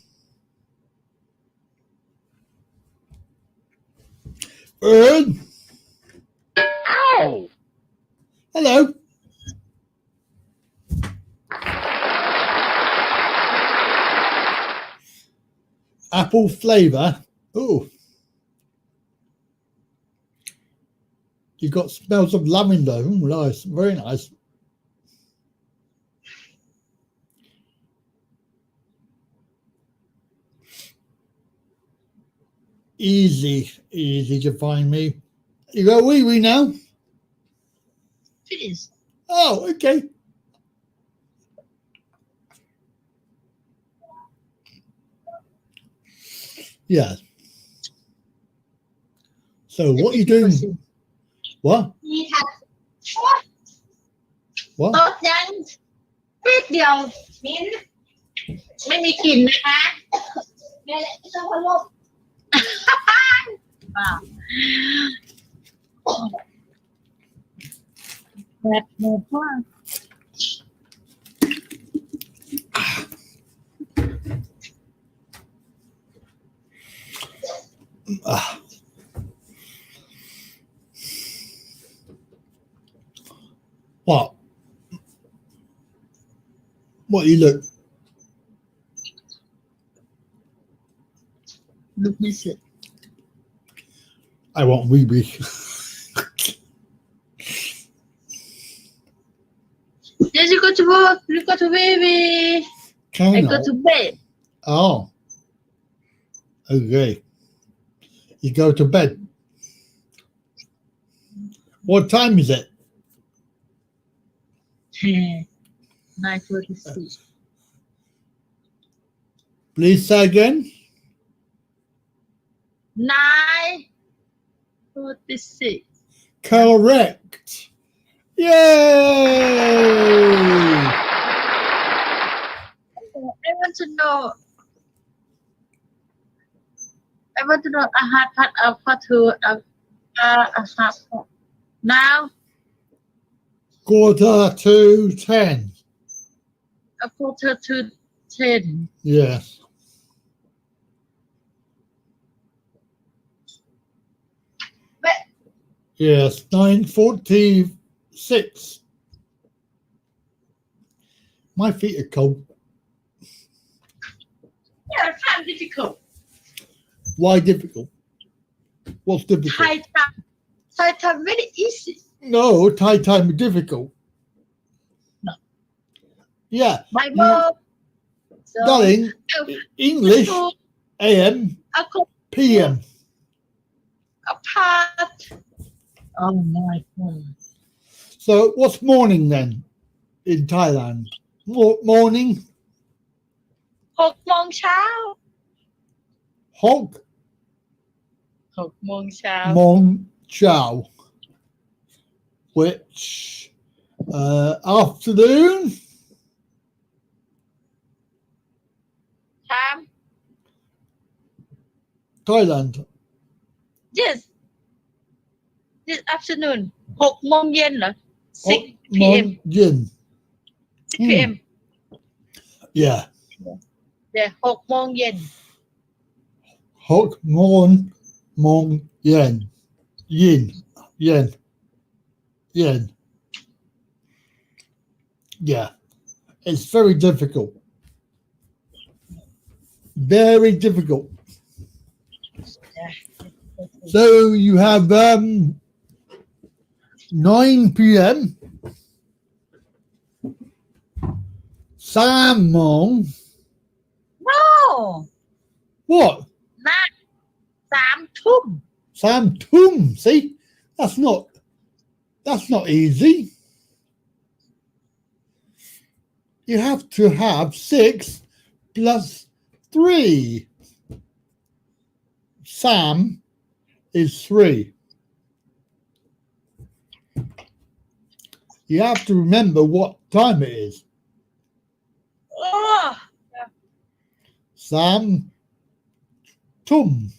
Speaker 7: Fern.
Speaker 9: Ow!
Speaker 7: Hello. Apple flavor. Oh. You got smells of lavender. Ooh, nice. Very nice. Easy to find me. You go wee now?
Speaker 11: Please.
Speaker 7: Oh, okay. Yeah. So what are you doing? What?
Speaker 11: นี่ค่ะ
Speaker 7: What?
Speaker 11: โต๊ะยังนิดเดียวมิ้นไม่มีกลิ่นนะคะเนี่ยแหละเจ้าพัดลมว้าวแบบหมูพ่วง
Speaker 7: What? What you look?
Speaker 11: Look, miss it.
Speaker 7: I want wee wee.
Speaker 11: Yes, you go to work. You go to baby. I go to bed.
Speaker 7: Oh. Okay. You go to bed. What time is it?
Speaker 11: 9:46.
Speaker 7: Please say again.
Speaker 11: 9:46.
Speaker 7: Correct. Yay!
Speaker 11: I want to know. I had part of part two of half now.
Speaker 7: 9:45.
Speaker 11: A quarter to 10.
Speaker 7: Yes.
Speaker 11: But
Speaker 7: Yes. 9:46. My feet are cold.
Speaker 11: yeah, it's kind of difficult.
Speaker 7: Why difficult? What's difficult?
Speaker 11: Thai time very easy.
Speaker 7: No, Thai time is difficult.
Speaker 11: No.
Speaker 7: Yeah.
Speaker 11: My mom. So,
Speaker 7: Darling, English, AM, PM.
Speaker 11: Apart. Oh my God.
Speaker 7: So what's morning then in Thailand? Morning?
Speaker 11: 6 โมงเช้า
Speaker 7: Hog?
Speaker 11: 6 โมงเช้า
Speaker 7: Mong Chow. Which afternoon?
Speaker 11: Time?
Speaker 7: Thailand.
Speaker 11: Yes. This afternoon. 6 โมงเย็นเหรอ 6 p.m.
Speaker 7: Yin.
Speaker 11: 6 p.m.
Speaker 7: Yeah.
Speaker 11: Yeah, 6 โมงเย็น
Speaker 7: Hog Mong Yen. Yin. Yen. Yen. Yeah. It's very difficult. Very difficult. So you have 9 p.m. Samong.
Speaker 11: No.
Speaker 7: What?
Speaker 11: 3 ทุ่ม
Speaker 7: Sam Tum. See? That's not That's not easy. You have to have 6 plus 3. Sam is 3. You have to remember what time it is.
Speaker 11: Oh,
Speaker 7: Sam Tum.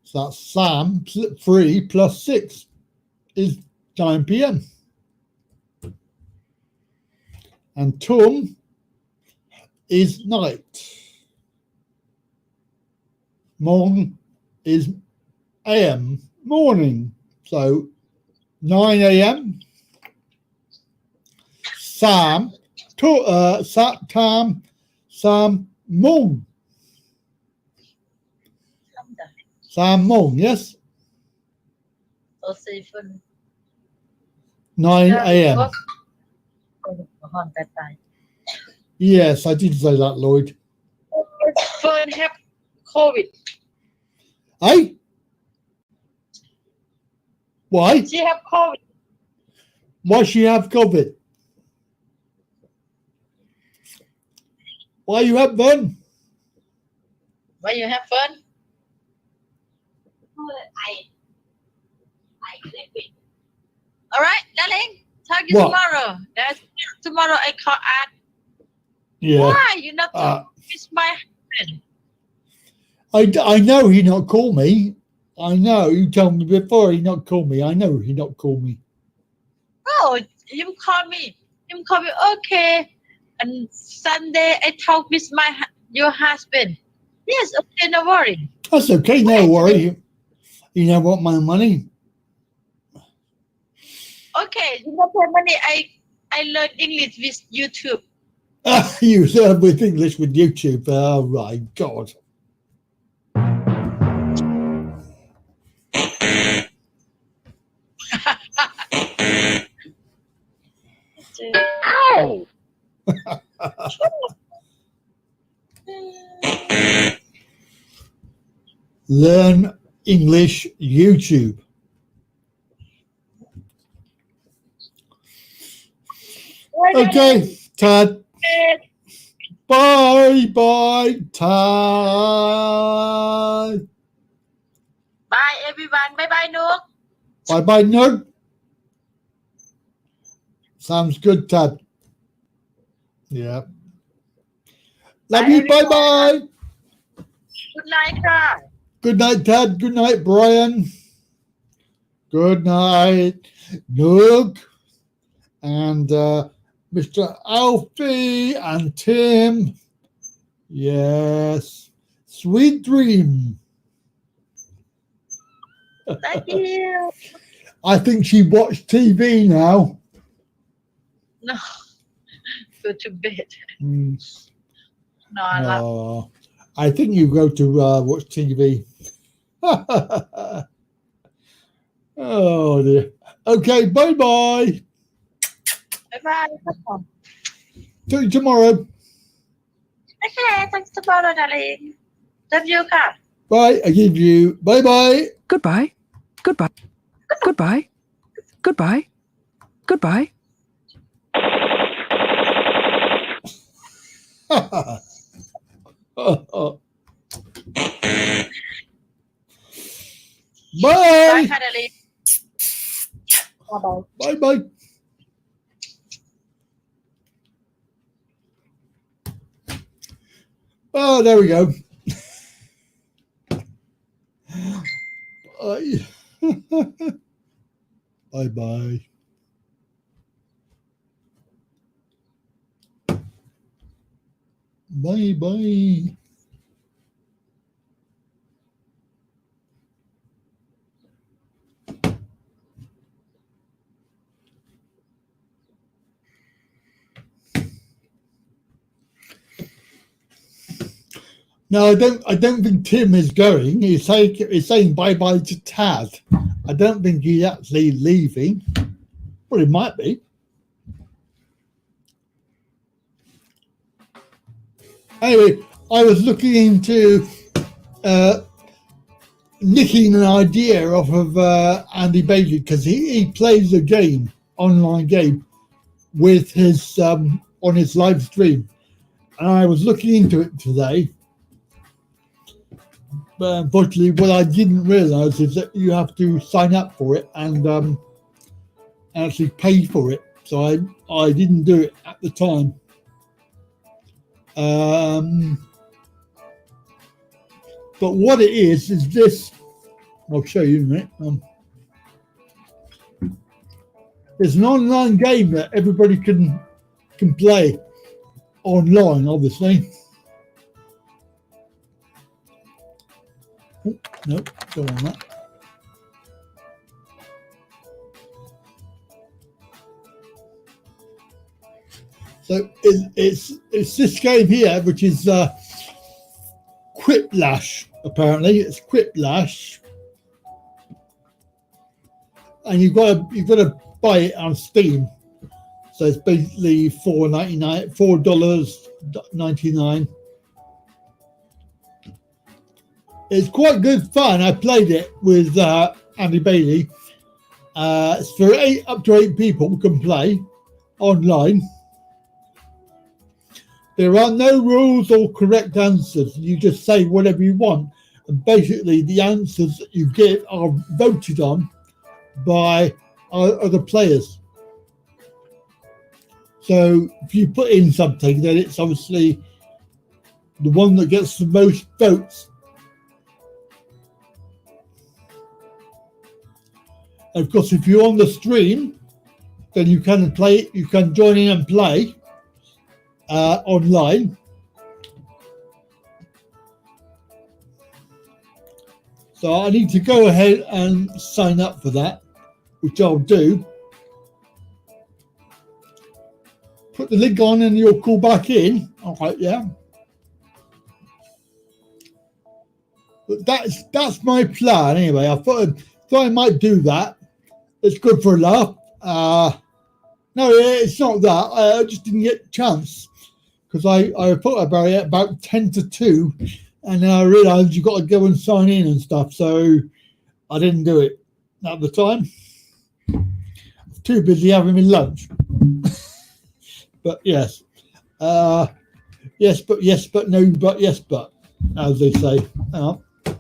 Speaker 7: So that's Sam 3 plus 6 is 9 p.m. And Tum is night. Morn is AM, morning. So 9 a.m. Sam Moon. Sam Moon, yes. 9 a.m. Yes, I did say that, Lloyd.
Speaker 11: Fern have COVID.
Speaker 7: Hey? Why?
Speaker 11: She have COVID.
Speaker 7: Why she have COVID? Why you have fun?
Speaker 11: Why you have fun? All right, darling. Talk you
Speaker 7: What?
Speaker 11: tomorrow. Tomorrow I call at.
Speaker 7: Yeah.
Speaker 11: Why you not miss my husband?
Speaker 7: I know he not call me. I know you told me before he not call me. I know he not call me.
Speaker 11: Oh, you call me. You call me. Okay. And Sunday I talk with your husband. Yes. Okay. No worry.
Speaker 7: That's okay. No worry. You don't want my money.
Speaker 11: Okay. You don't pay money. I learn English with YouTube.
Speaker 7: You learn with English with YouTube. Oh my God.
Speaker 9: Ow!
Speaker 7: Learn English YouTube. Okay, Tad. Bye, Tad.
Speaker 11: Bye, everyone. Bye, Nook.
Speaker 7: Bye, Nook. Sounds good, Tad. Yeah. Love you. Bye.
Speaker 11: Good night, guys.
Speaker 7: Good night, Tad. Good night, Brian. Good night, Nook. And Mr. Alfie and Tim. Yes. Sweet dream.
Speaker 11: Thank you.
Speaker 7: I think she watched TV now.
Speaker 11: No. Go to bed.
Speaker 7: Mm.
Speaker 11: No, I love.
Speaker 7: I think you go to watch TV. Oh dear. Okay, bye.
Speaker 11: Bye.
Speaker 7: See you tomorrow.
Speaker 11: Okay, thanks tomorrow, darling. Love you, Ka.
Speaker 7: Bye. I give you bye.
Speaker 13: Goodbye. Goodbye. Goodbye. Goodbye. Goodbye.
Speaker 7: Bye.
Speaker 11: Bye, darling. Bye-bye.
Speaker 7: Bye. Oh, there we go. Bye. Bye. Bye. No, I don't think Tim is going. He's saying bye to Tad. I don't think he's actually leaving. Well, it might be. Anyway, I was looking into nicking an idea off of Andy Bailey, because he plays a game, online game, with his on his live stream, and I was looking into it today. But unfortunately, what I didn't realise is that you have to sign up for it and actually pay for it. So I didn't do it at the time. But what it is this. I'll show you in a minute. It's an online game that everybody can play online, obviously. Oh, no, go on that. So it's this game here, which is Quiplash. Apparently, it's Quiplash, and you've got to buy it on Steam. So it's basically $4.99. It's quite good fun. I played it with Andy Bailey. It's for up to 8 people can play online. There are no rules or correct answers. You just say whatever you want. And basically the answers that you give are voted on by other players. So if you put in something, then it's obviously the one that gets the most votes. And of course, if you're on the stream, then you can play. You can join in and play online. So I need to go ahead and sign up for that, which I'll do. Put the link on and you'll call back in. All right, yeah. But that's my plan anyway. I thought I might do that. It's good for a laugh. No, it's not that. I just didn't get a chance because I thought about it about 10 to 2, and then I realised you've got to go and sign in and stuff. So I didn't do it at the time. I was too busy having my lunch. But yes. Yes, but yes, but no, but yes, but, as they say.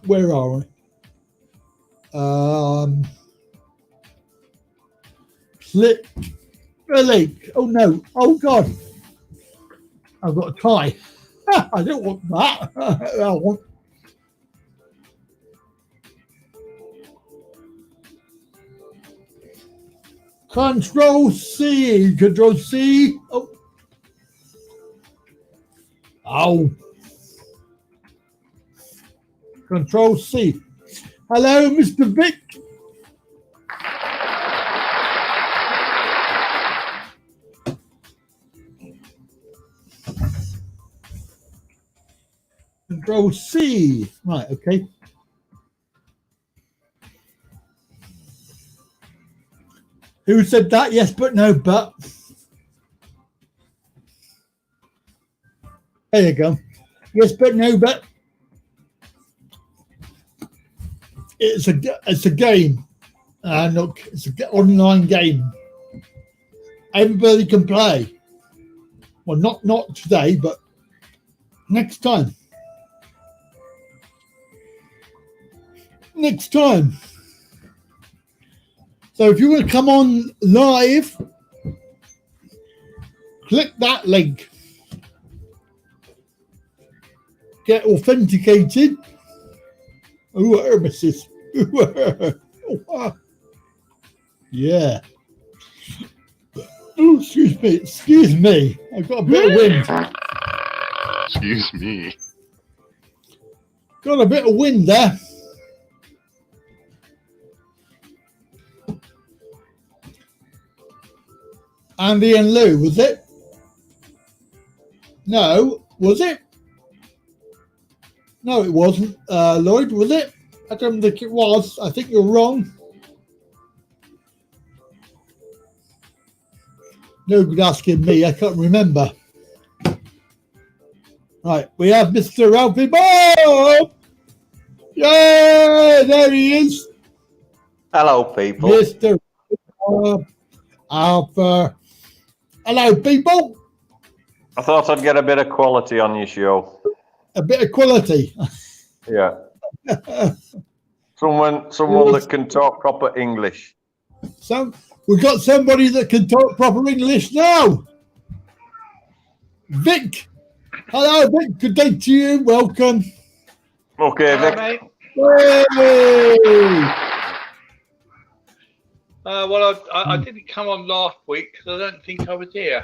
Speaker 7: Where are we? Click the link. Oh no. Oh God. I've got a tie. I don't want that. I want. Control C. Control C. Oh. Ow. Control C. Hello, Mr. Vic. Control C. Right, okay. Who said that? Yes, but no, but. There you go. Yes, but no, but. It's a game. Look, it's an online game. Everybody can play. Well, not today, but next time. Next time. So if you want to come on live, click that link. Get authenticated. Ooh, missus. Yeah. Oh, excuse me. I've got a bit of wind.
Speaker 8: Excuse me.
Speaker 7: Got a bit of wind there. Andy and Lou, was it? No, was it? No, it wasn't. Lloyd, was it? I don't think it was. I think you're wrong. No good asking me. I can't remember. Right, we have Mr. Alfie Bob. Yeah, there he is,
Speaker 14: Hello, people.
Speaker 7: Mr. Alpha. Hello, people.
Speaker 14: I thought I'd get a bit of quality on your show.
Speaker 7: A bit of quality.
Speaker 14: Yeah. Someone that can talk proper English.
Speaker 7: So we've got somebody that can talk proper English now. Vic. Hello, Vic. Good day to you. Welcome.
Speaker 14: Okay,
Speaker 15: Hello,
Speaker 14: Vic.
Speaker 15: mate.
Speaker 7: Hey.
Speaker 15: Well, I didn't come on last week because I don't think I was here.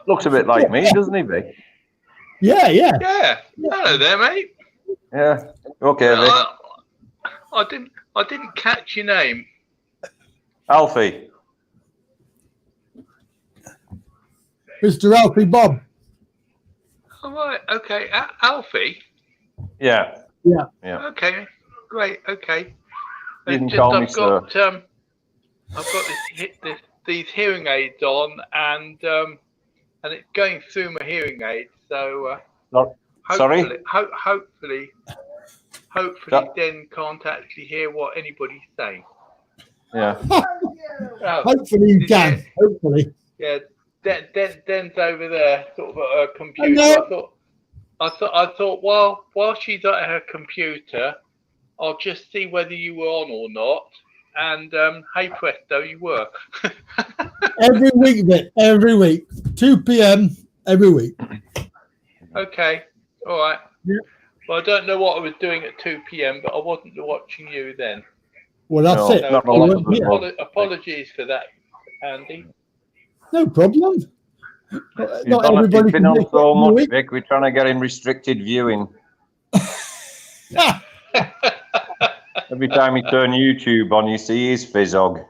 Speaker 14: Looks a bit like me, doesn't he, Vic?
Speaker 7: Yeah.
Speaker 15: Yeah. Hello there, mate.
Speaker 14: Yeah. Okay, Vic.
Speaker 15: I didn't catch your name.
Speaker 14: Alfie.
Speaker 7: Mr. Alfie Bob.
Speaker 15: All right. Okay. Alfie.
Speaker 14: Yeah.
Speaker 15: Okay. Great. Okay.
Speaker 14: You can call me sir.
Speaker 15: I've got these hearing aids on, and it's going through my hearing aids. So
Speaker 14: Sorry?
Speaker 15: hopefully, Den can't actually hear what anybody's saying.
Speaker 14: Yeah.
Speaker 15: Oh,
Speaker 7: Hopefully you can. Hopefully.
Speaker 15: yeah, Den's over there, sort of at her computer. I thought, while she's at her computer, I'll just see whether you were on or not. And hey presto, you were.
Speaker 7: Every week, Vic. Every week. 2 p.m. every week.
Speaker 15: Okay. All right.
Speaker 7: Yeah.
Speaker 15: Well, I don't know what I was doing at 2 p.m., but I wasn't watching you then.
Speaker 7: Well, that's it.
Speaker 15: So apologies for that, Andy.
Speaker 7: No problem. Not
Speaker 14: He's
Speaker 7: everybody
Speaker 14: been
Speaker 7: can
Speaker 14: on
Speaker 7: make
Speaker 14: so
Speaker 7: it
Speaker 14: much,
Speaker 7: week.
Speaker 14: Vic. We're trying to get him restricted viewing. Every time you turn YouTube on, you see his fizzog.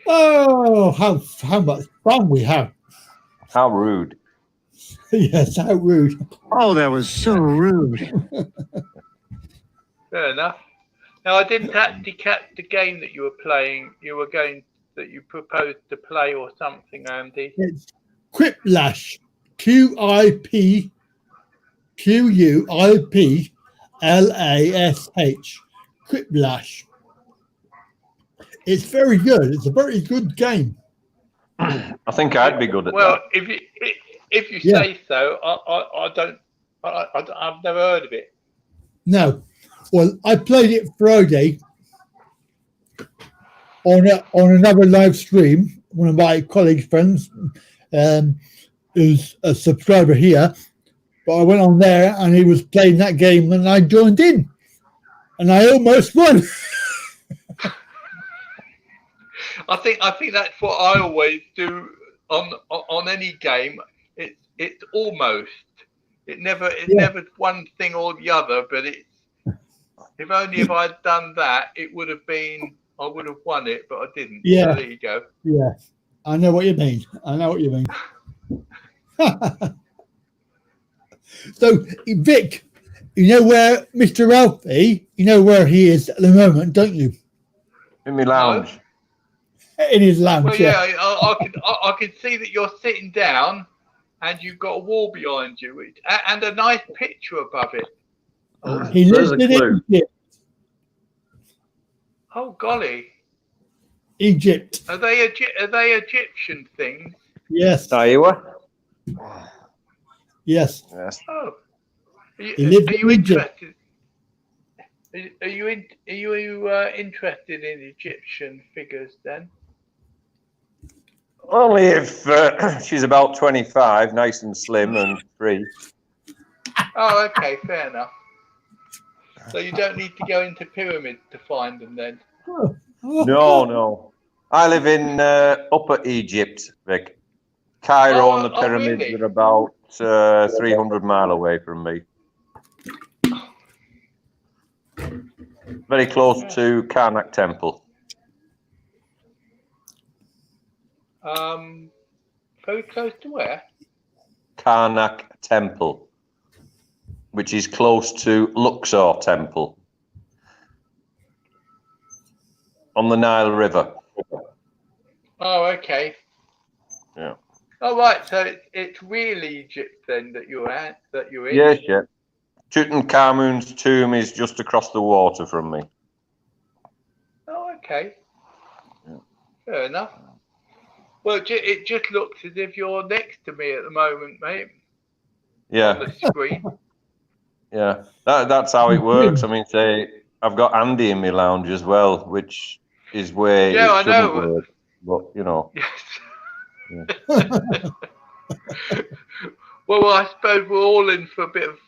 Speaker 7: Oh, how much fun we have.
Speaker 14: How rude.
Speaker 7: Yes, how rude.
Speaker 3: Oh, that was so rude.
Speaker 15: Fair enough. Now, I didn't actually catch the game that you were playing. That you proposed to play or something, Andy.
Speaker 7: It's Quiplash. QIPQUIPLASH. Quiplash. It's very good. It's a very good game.
Speaker 14: I think I'd be good at that.
Speaker 15: Well, if you say so, I've never heard of it.
Speaker 7: No. Well, I played it Friday on another live stream. One of my colleagues' friends, who's a subscriber here, but I went on there and he was playing that game and I joined in, and I almost won.
Speaker 15: I think that's what I always do on any game. It's almost. It never one thing or the other, but it's. If only if I'd done that, I would have won it, but I didn't.
Speaker 7: Yeah.
Speaker 15: So there you go.
Speaker 7: Yeah, I know what you mean. So, Vic, you know where Mr. Alfie, you know where he is at the moment, don't you?
Speaker 14: In my lounge.
Speaker 7: In his lounge.
Speaker 15: Well, yeah, I can see that you're sitting down, and you've got a wall behind you, and a nice picture above it.
Speaker 7: He lives in Egypt.
Speaker 15: Oh golly!
Speaker 7: Egypt.
Speaker 15: Are they Egyptian things?
Speaker 7: Yes.
Speaker 14: Are you?
Speaker 7: Yes.
Speaker 14: Yes.
Speaker 15: Oh. Are you
Speaker 7: Egypt.
Speaker 15: interested? Are you interested in Egyptian figures then?
Speaker 14: Only if she's about 25, nice and slim and free.
Speaker 15: Oh, okay, fair enough. So you don't need to go into pyramids to find them then?
Speaker 14: No. I live in Upper Egypt, Vic. Cairo and the pyramids
Speaker 15: really?
Speaker 14: are about 300 miles away from me. Very close to Karnak Temple.
Speaker 15: Very close to where?
Speaker 14: Karnak Temple, which is close to Luxor Temple on the Nile River.
Speaker 15: Oh, okay.
Speaker 14: Yeah.
Speaker 15: Oh right, so it's real Egypt then that you're in.
Speaker 14: Yes, yeah. Tutankhamun's tomb is just across the water from me.
Speaker 15: Oh, okay. Fair enough. Well, it just looks as if you're next to me at the moment, mate.
Speaker 14: Yeah.
Speaker 15: On the screen.
Speaker 14: Yeah. That's how it works. I mean, say I've got Andy in my lounge as well, which is where
Speaker 15: Yeah, I
Speaker 14: it shouldn't
Speaker 15: know.
Speaker 14: work. But you know.
Speaker 15: Yes. Well, I suppose we're all in for a bit of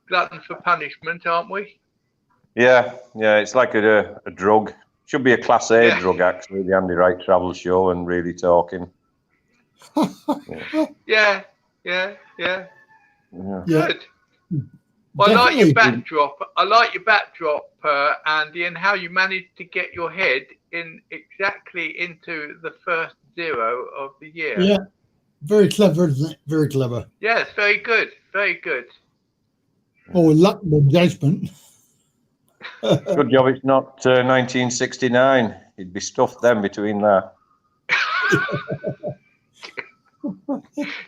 Speaker 15: glutton for punishment, aren't we?
Speaker 14: Yeah, yeah. It's like a drug. Should be a Class A drug, actually. The Andy Wright Travel Show and Really Talking.
Speaker 15: Yeah. Good. Well,
Speaker 7: Definitely.
Speaker 15: I like your backdrop, Andy, and how you managed to get your head in exactly into the first 0 of the year.
Speaker 7: Yeah, very clever, isn't it? Very clever.
Speaker 15: Yes, very good, very good.
Speaker 7: Oh, luck and judgment.
Speaker 14: Good job it's not 1969. You'd be stuffed then between that.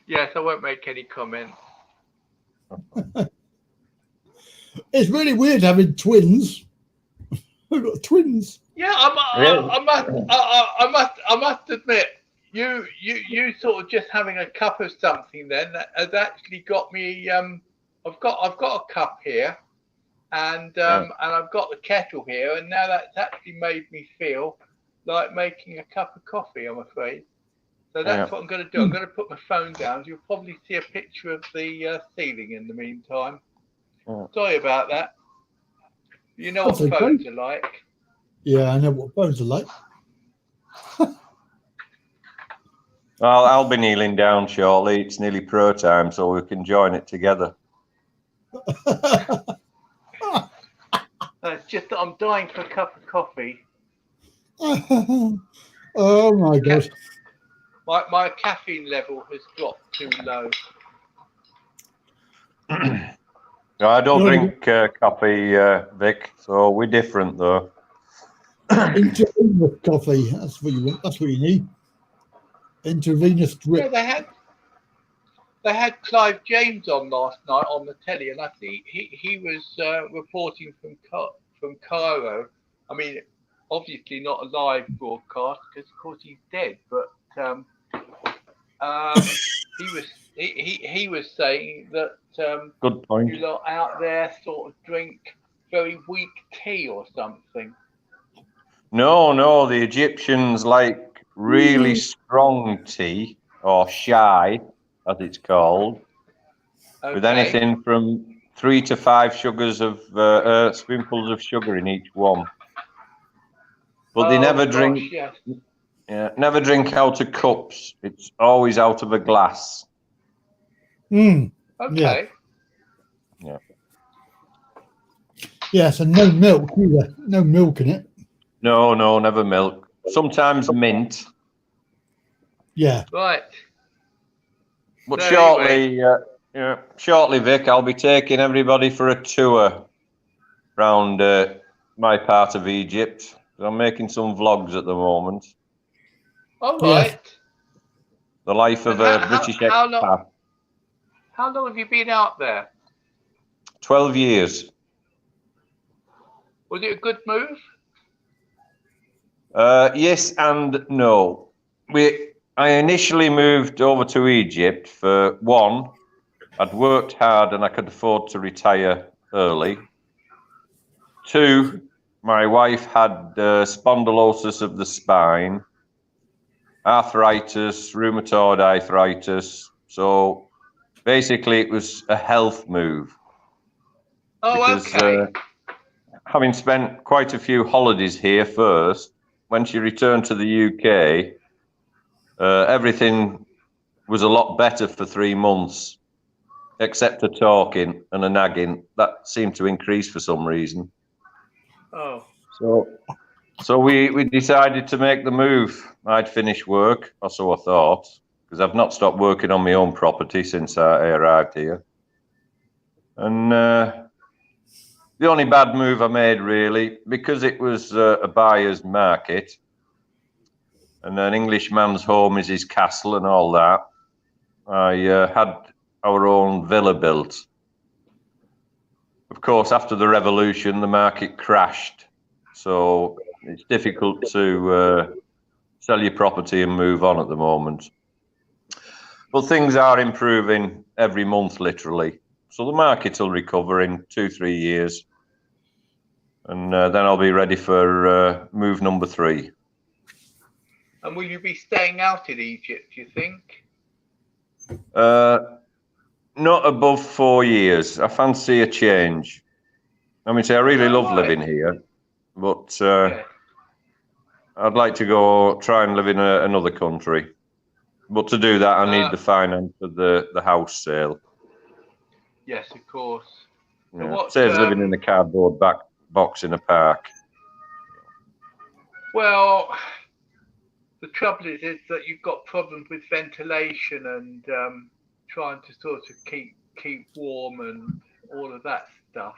Speaker 15: Yes, I won't make any comments.
Speaker 7: It's really weird having twins. I've got twins.
Speaker 15: Yeah, I must admit, you sort of just having a cup of something then has actually got me. I've got a cup here, and I've got the kettle here, and now that's actually made me feel like making a cup of coffee. I'm afraid. So that's what I'm going to do. I'm going to put my phone down. You'll probably see a picture of the ceiling in the meantime. Sorry about that. You know what phones are like.
Speaker 7: Yeah, I know what phones are like.
Speaker 14: I'll be kneeling down shortly. It's nearly pro time, so we can join it together.
Speaker 15: It's just that I'm dying for a cup of coffee.
Speaker 7: Oh my gosh.
Speaker 15: My caffeine level has dropped too low.
Speaker 14: No, I don't drink coffee, Vic, so we're different though.
Speaker 7: Intravenous coffee. That's what you want. That's what you need. Intravenous drip.
Speaker 15: Yeah, they had Clive James on last night on the telly, and I think he was reporting from Cairo. I mean, obviously not a live broadcast because of course he's dead, but he was saying that
Speaker 14: good point.
Speaker 15: You lot out there sort of drink very weak tea or something.
Speaker 14: No, the Egyptians like really strong tea, or shy, as it's called, with anything from 3 to 5 sugars of spoonfuls of sugar in each one. But they never drink. Yeah, never drink out of cups. It's always out of a glass.
Speaker 15: Okay.
Speaker 14: Yeah.
Speaker 7: Yes, and no milk either. No milk in it.
Speaker 14: No, never milk. Sometimes mint.
Speaker 7: Yeah.
Speaker 15: Right.
Speaker 14: But shortly, shortly, Vic, I'll be taking everybody for a tour around my part of Egypt. I'm making some vlogs at the moment.
Speaker 15: All right.
Speaker 14: The life of a British expat.
Speaker 15: How long have you been out there?
Speaker 14: 12 years.
Speaker 15: Was it a good move?
Speaker 14: Yes and no. I initially moved over to Egypt for one, I'd worked hard and I could afford to retire early. 2, my wife had spondylosis of the spine, arthritis, rheumatoid arthritis. So basically it was a health move.
Speaker 15: Oh, okay.
Speaker 14: Having spent quite a few holidays here first, when she returned to the UK, everything was a lot better for 3 months, except a talking and a nagging. That seemed to increase for some reason.
Speaker 15: Oh.
Speaker 14: So we decided to make the move. I'd finished work, or so I thought, because I've not stopped working on my own property since I arrived here. And the only bad move I made, really, because it was a buyer's market, and an Englishman's home is his castle and all that. I had our own villa built. Of course, after the revolution, the market crashed, so it's difficult to sell your property and move on at the moment. But things are improving every month, literally. So the market will recover in 2-3 years. And then I'll be ready for move number 3.
Speaker 15: And will you be staying out in Egypt, do you think?
Speaker 14: Not above 4 years. I fancy a change. I mean, I really love living here, but I'd like to go try and live in another country. But to do that, I need the finance of the house sale.
Speaker 15: Yes, of course.
Speaker 14: Yeah. Saves living in a cardboard box in a park.
Speaker 15: Well, the trouble is that you've got problems with ventilation and trying to sort of keep warm and all of that stuff.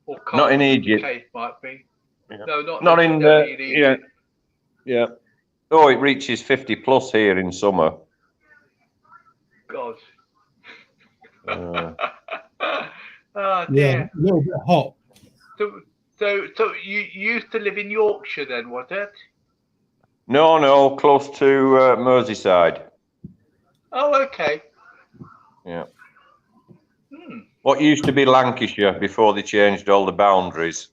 Speaker 15: Or cold,
Speaker 14: not in Egypt.
Speaker 15: The case might be.
Speaker 14: Yeah.
Speaker 15: No,
Speaker 14: not in
Speaker 15: Egypt.
Speaker 14: Yeah. Oh, it reaches 50 plus here in summer.
Speaker 15: God.
Speaker 7: Yeah,
Speaker 15: dear.
Speaker 7: a little bit hot.
Speaker 15: So you used to live in Yorkshire then, was it?
Speaker 14: No, close to Merseyside.
Speaker 15: Oh, okay.
Speaker 14: Yeah. What used to be Lancashire before they changed all the boundaries.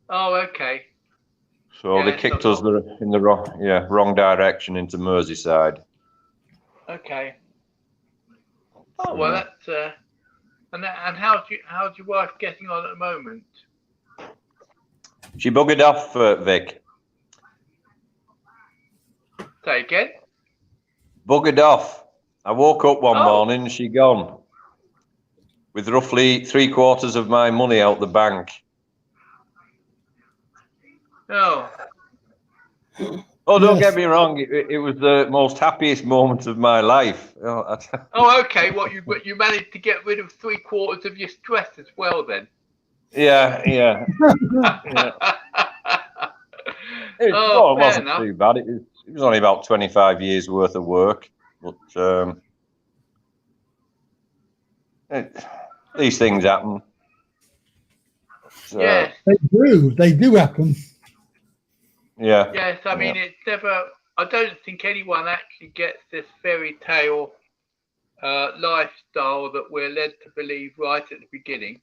Speaker 15: Oh, okay.
Speaker 14: So they kicked us in the wrong direction into Merseyside.
Speaker 15: Okay. Oh well, that's and how's your wife getting on at the moment?
Speaker 14: She buggered off, Vic.
Speaker 15: Say again.
Speaker 14: Buggered off. I woke up one morning and she gone, with roughly 3/4 of my money out the bank.
Speaker 15: Oh.
Speaker 14: Oh, don't get me wrong. It was the most happiest moment of my life.
Speaker 15: Oh, okay. What you managed to get rid of 3/4 of your stress as well, then?
Speaker 14: Yeah. It wasn't too bad. It was only about 25 years worth of work, but these things happen. So,
Speaker 15: yes,
Speaker 7: they do happen.
Speaker 14: Yeah.
Speaker 15: Yes, I mean it's never. I don't think anyone actually gets this fairy tale lifestyle that we're led to believe right at the beginning.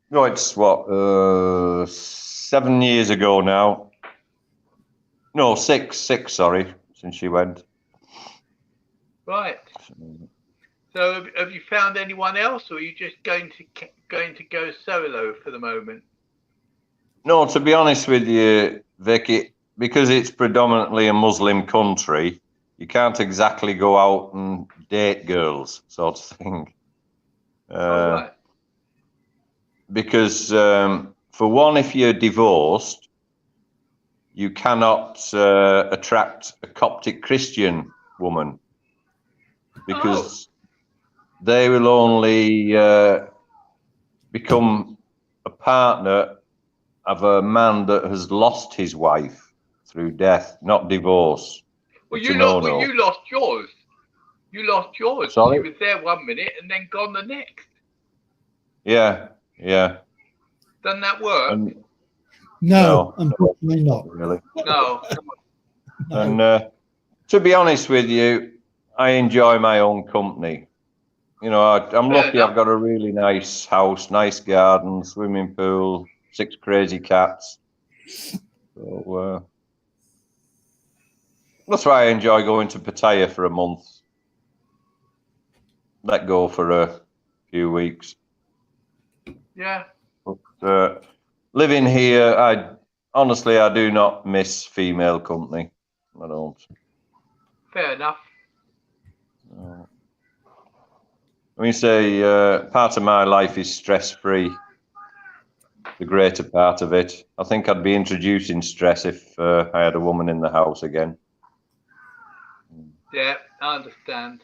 Speaker 14: No, it's what 7 years ago now. No, six. Sorry, since she went.
Speaker 15: Right. So have you found anyone else, or are you just going to go solo for the moment?
Speaker 14: No, to be honest with you, Vicky, because it's predominantly a Muslim country, you can't exactly go out and date girls, sort of thing.
Speaker 15: Right.
Speaker 14: Because, for one, if you're divorced, you cannot attract a Coptic Christian woman, because they will only become a partner of a man that has lost his wife through death, not divorce.
Speaker 15: Well, you lost yours. You lost yours.
Speaker 14: Sorry?
Speaker 15: She was there 1 minute and then gone the next.
Speaker 14: Yeah.
Speaker 15: Doesn't that work?
Speaker 7: No, unfortunately not.
Speaker 14: Really.
Speaker 15: No.
Speaker 14: And to be honest with you, I enjoy my own company. You know, I'm lucky. I've got a really nice house, nice garden, swimming pool, 6 crazy cats. So that's why I enjoy going to Pattaya for a month. Let go for a few weeks.
Speaker 15: Yeah.
Speaker 14: But living here, honestly, I do not miss female company. I don't.
Speaker 15: Fair enough.
Speaker 14: I mean, say part of my life is stress-free. The greater part of it. I think I'd be introducing stress if I had a woman in the house again.
Speaker 15: Yeah, I understand.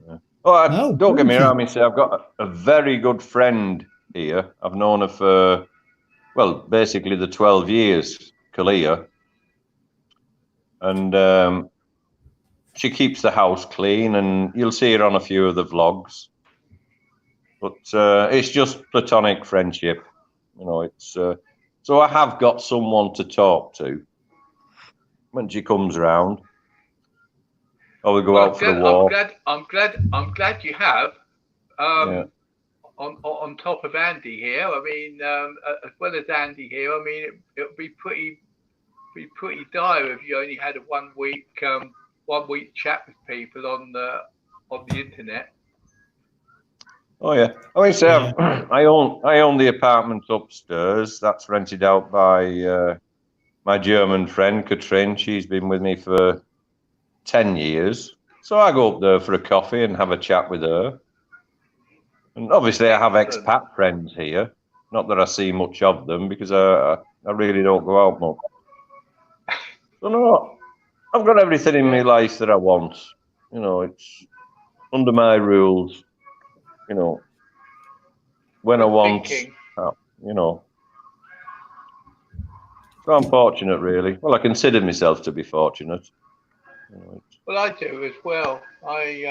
Speaker 14: Yeah. Oh, don't get me wrong. I mean, say I've got a very good friend here. I've known her for, well, basically the 12 years, Kalia. and she keeps the house clean, and you'll see her on a few of the vlogs. But it's just platonic friendship, you know. It's so I have got someone to talk to when she comes round. Or we go out for a walk.
Speaker 15: I'm glad you have.
Speaker 14: Yeah.
Speaker 15: On top of Andy here, I mean, as well as Andy here, I mean, it would be pretty dire if you only had a 1 week chat with people on the internet.
Speaker 14: Oh yeah. Oh, I say I own the apartment upstairs. That's rented out by my German friend Katrin. She's been with me for 10 years. So I go up there for a coffee and have a chat with her. And obviously I have expat friends here. Not that I see much of them because I really don't go out much. So no, I've got everything in my life that I want. You know, it's under my rules. You know, when I want, you know. So I'm fortunate, really. Well, I consider myself to be fortunate. You know,
Speaker 15: well, I do as well. I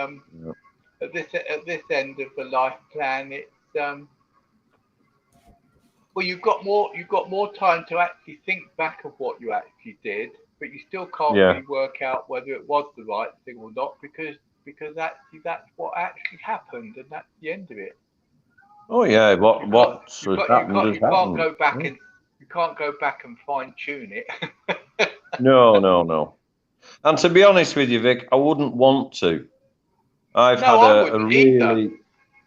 Speaker 15: at this end of the life plan, it's well, you've got more time to actually think back of what you actually did, but you still can't really work out whether it was the right thing or not because that's what actually happened, and that's the end of it.
Speaker 14: Oh yeah, what happened?
Speaker 15: You can't go back and you can't go back and fine tune it.
Speaker 14: No. And to be honest with you, Vic, I wouldn't want to. I've had a really,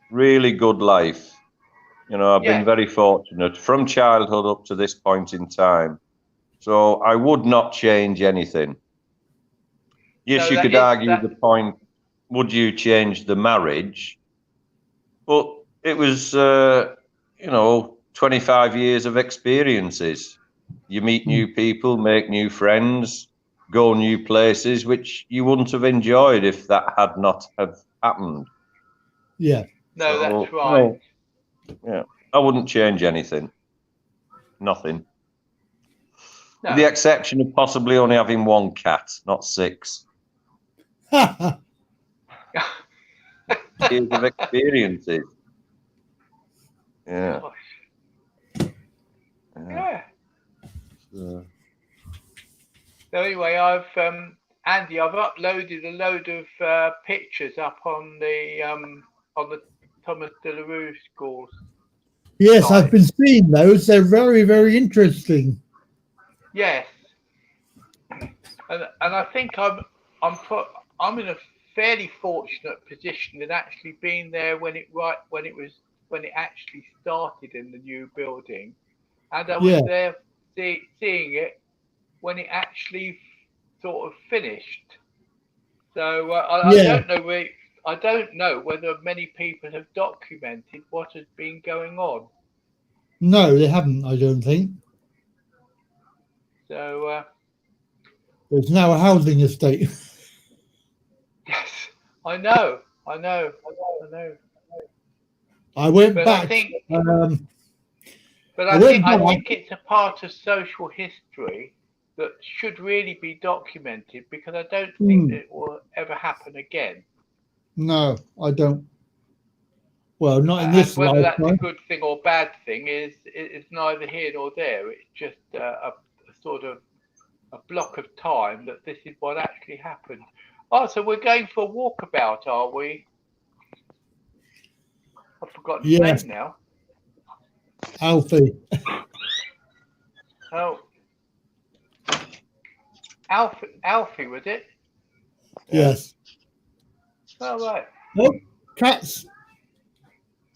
Speaker 14: really good life. You know, I've been very fortunate from childhood up to this point in time. So I would not change anything. Yes, you could argue the point, would you change the marriage? But it was, you know, 25 years of experiences. You meet new people, make new friends, go new places, which you wouldn't have enjoyed if that had not have happened.
Speaker 7: Yeah.
Speaker 15: No, that's right.
Speaker 14: Yeah, I wouldn't change anything. Nothing. No. With the exception of possibly only having one cat, not 6. Years of experiences. Yeah.
Speaker 15: Yeah. So anyway, Andy, I've uploaded a load of pictures up on the Thomas DeLaRue schools.
Speaker 7: Yes, I've been seeing those. They're very, very interesting.
Speaker 15: Yes, and I think I'm in a fairly fortunate position in actually being there when it actually started in the new building, and I was there seeing it when it actually sort of finished. So I don't know whether many people have documented what has been going on.
Speaker 7: No, they haven't, I don't think.
Speaker 15: So
Speaker 7: there's now a housing estate.
Speaker 15: Yes, I know.
Speaker 7: I went back.
Speaker 15: I think it's a part of social history that should really be documented because I don't think that it will ever happen again.
Speaker 7: No, I don't. Well, not in this
Speaker 15: whether
Speaker 7: lifetime.
Speaker 15: That's a good thing or bad thing is neither here nor there. It's just a sort of a block of time that this is what actually happened. Oh, so we're going for a walkabout, are we? I've forgotten his name now.
Speaker 7: Alfie.
Speaker 15: Oh. Alfie, was it?
Speaker 7: Yes.
Speaker 15: Oh, right.
Speaker 7: Oh, cats.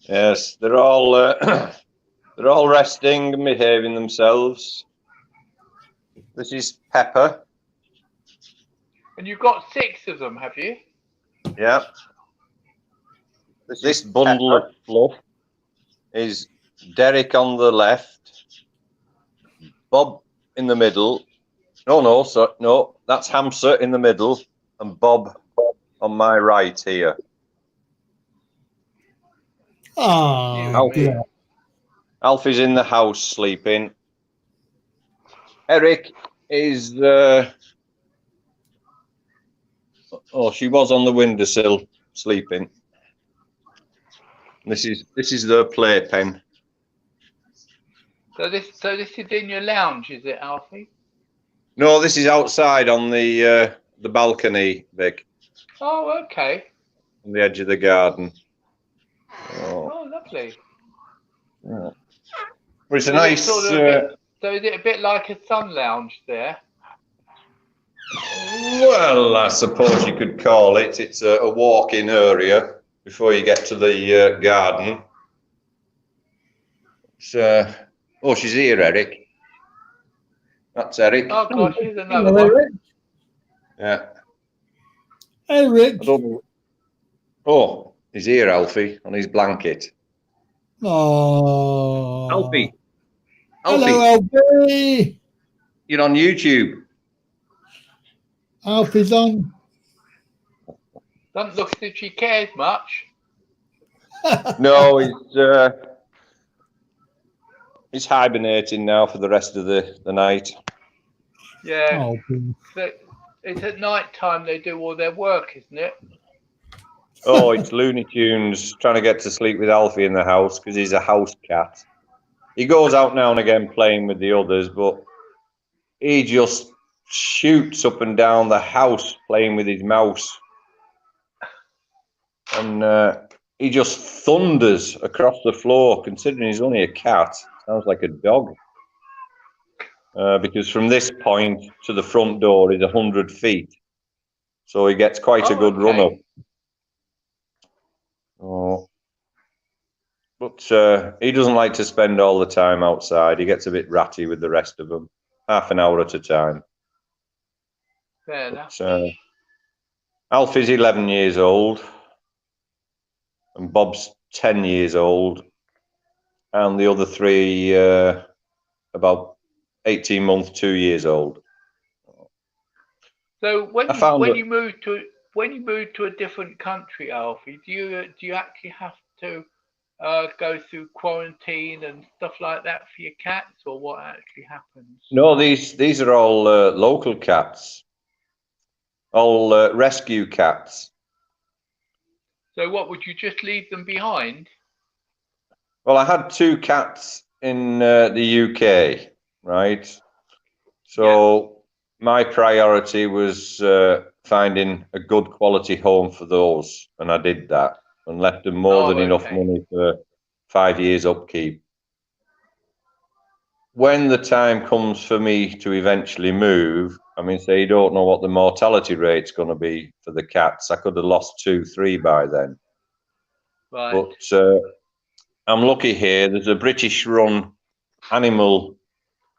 Speaker 14: Yes, they're all resting and behaving themselves. This is Pepper.
Speaker 15: And you've got 6 of them, have you?
Speaker 14: Yeah. This bundle of fluff is Derek on the left, Bob in the middle. No, that's Hamster in the middle, and Bob on my right here.
Speaker 7: Oh, yeah.
Speaker 14: Alfie's in the house sleeping. Eric is Oh, she was on the windowsill sleeping. This is the playpen.
Speaker 15: So this is in your lounge, is it, Alfie?
Speaker 14: No, this is outside on the balcony, Vic,
Speaker 15: Oh, okay.
Speaker 14: on the edge of the garden.
Speaker 15: Oh, lovely.
Speaker 14: Yeah. Well, it's a
Speaker 15: Is
Speaker 14: nice.
Speaker 15: so is it a bit like a sun lounge there?
Speaker 14: Well, I suppose you could call it. It's a walk-in area before you get to the garden. It's, oh, she's here, Eric. That's Eric.
Speaker 15: Oh gosh, here's another
Speaker 7: Hello,
Speaker 15: one.
Speaker 7: Eric.
Speaker 14: Yeah.
Speaker 7: Hey, Rick.
Speaker 14: I don't know. Oh, he's here, Alfie, on his blanket.
Speaker 7: Oh.
Speaker 14: Alfie.
Speaker 7: Hello, Alfie.
Speaker 14: You're on YouTube.
Speaker 7: Alfie's on.
Speaker 15: Doesn't look as if she cares much.
Speaker 14: No, he's hibernating now for the rest of the night.
Speaker 15: Yeah.
Speaker 7: Oh,
Speaker 15: So it's at night time they do all their work, isn't it?
Speaker 14: Oh, it's Looney Tunes trying to get to sleep with Alfie in the house because he's a house cat. He goes out now and again playing with the others, but he just shoots up and down the house playing with his mouse. And he just thunders across the floor, considering he's only a cat. Sounds like a dog. Because from this point to the front door is 100 feet. So he gets quite a good run up. Oh. But he doesn't like to spend all the time outside. He gets a bit ratty with the rest of them. Half an hour at a time.
Speaker 15: Fair enough.
Speaker 14: Alfie's 11 years old. And Bob's 10 years old. And the other three about 18 months, 2 years old.
Speaker 15: So when you move to a different country, Alfie, do you actually have to go through quarantine and stuff like that for your cats, or what actually happens?
Speaker 14: No, these are all local cats, all rescue cats.
Speaker 15: So what, would you just leave them behind?
Speaker 14: Well, I had 2 cats in the UK, right? So my priority was finding a good quality home for those, and I did that and left them more than enough money for 5 years upkeep. When the time comes for me to eventually move, I mean, say you don't know what the mortality rate's going to be for the cats. I could have lost 2, 3 by then.
Speaker 15: Right.
Speaker 14: But I'm lucky here. There's a British-run animal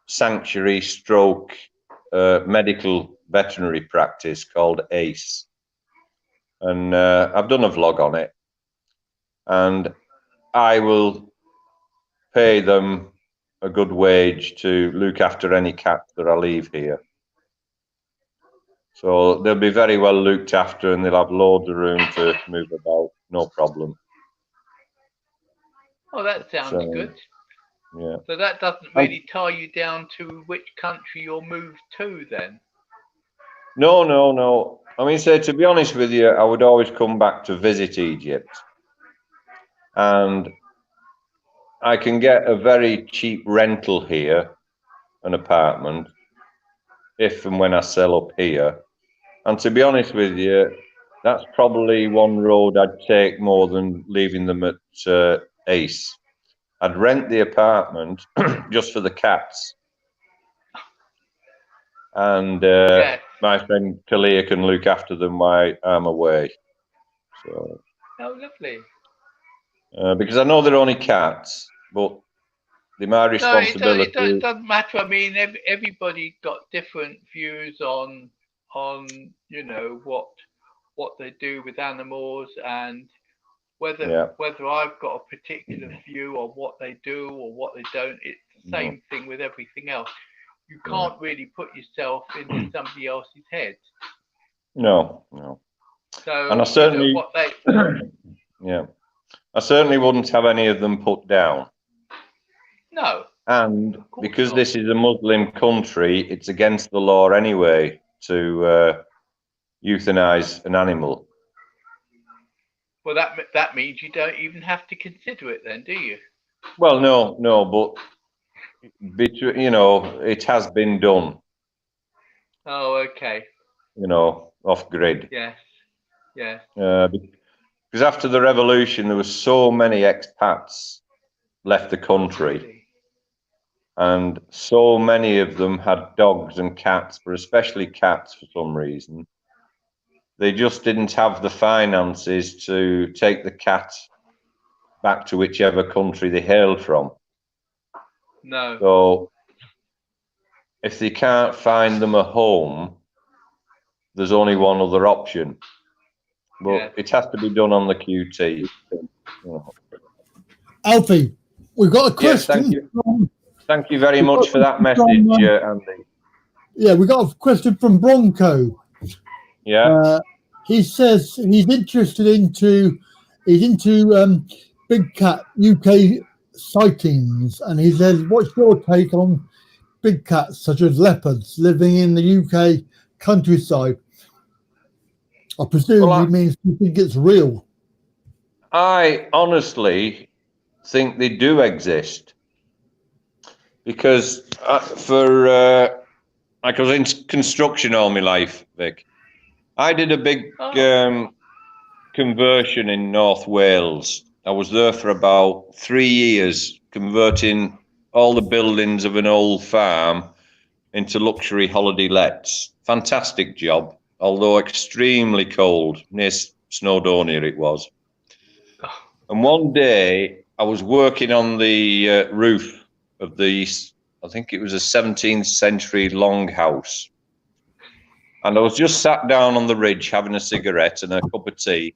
Speaker 14: sanctuary stroke medical veterinary practice called ACE. And I've done a vlog on it. And I will pay them a good wage to look after any cats that I leave here. So they'll be very well looked after and they'll have loads of room to move about, no problem.
Speaker 15: Oh, that sounds good.
Speaker 14: Yeah.
Speaker 15: So that doesn't really tie you down to which country you'll move to then?
Speaker 14: No. I mean, say, to be honest with you, I would always come back to visit Egypt. And I can get a very cheap rental here, an apartment, if and when I sell up here. And to be honest with you, that's probably one road I'd take more than leaving them at ACE. I'd rent the apartment just for the cats. And my friend Kalia can look after them while I'm away. So,
Speaker 15: oh, lovely.
Speaker 14: Because I know they're only cats, but they're my responsibility.
Speaker 15: No, it doesn't matter. I mean, everybody got different views on you know what they do with animals, and whether I've got a particular view on what they do or what they don't. It's the same thing with everything else. You can't really put yourself into somebody else's head.
Speaker 14: No.
Speaker 15: So,
Speaker 14: and I certainly,
Speaker 15: you know, what they,
Speaker 14: I certainly wouldn't have any of them put down.
Speaker 15: No.
Speaker 14: And because this is a Muslim country, it's against the law anyway to euthanize an animal.
Speaker 15: Well, that means you don't even have to consider it then, do you?
Speaker 14: Well, no, but it has been done.
Speaker 15: Oh, okay.
Speaker 14: Off grid.
Speaker 15: Yes. Yeah.
Speaker 14: Because after the revolution, there were so many expats left the country, and so many of them had dogs and cats, but especially cats for some reason. They just didn't have the finances to take the cat back to whichever country they hailed from.
Speaker 15: No.
Speaker 14: So if they can't find them a home, there's only one other option. But it has to be done on the QT.
Speaker 7: Alfie, we've got a question.
Speaker 14: Yes, thank you very much for that message, Andy.
Speaker 7: Yeah, we got a question from Bronco.
Speaker 14: Yeah.
Speaker 7: He says he's into big cat UK sightings, and he says, "What's your take on big cats such as leopards living in the UK countryside?" I presume he means you think it's real.
Speaker 14: I honestly think they do exist, because I was in construction all my life, Vic. I did a big conversion in North Wales. I was there for about 3 years, converting all the buildings of an old farm into luxury holiday lets. Fantastic job, although extremely cold. Near Snowdonia it was. And one day I was working on the roof of I think it was a 17th century longhouse. And I was just sat down on the ridge having a cigarette and a cup of tea.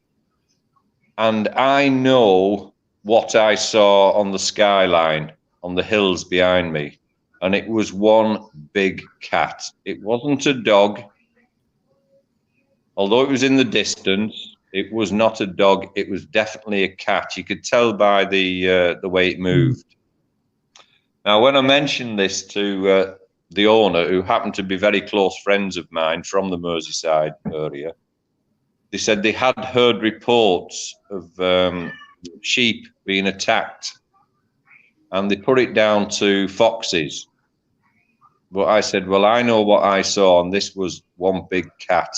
Speaker 14: And I know what I saw on the skyline, on the hills behind me. And it was one big cat. It wasn't a dog. Although it was in the distance, it was not a dog. It was definitely a cat. You could tell by the way it moved. Now, when I mentioned this to the owner, who happened to be very close friends of mine from the Merseyside area, they said they had heard reports of sheep being attacked, and they put it down to foxes. But I said, well, I know what I saw, and this was one big cat.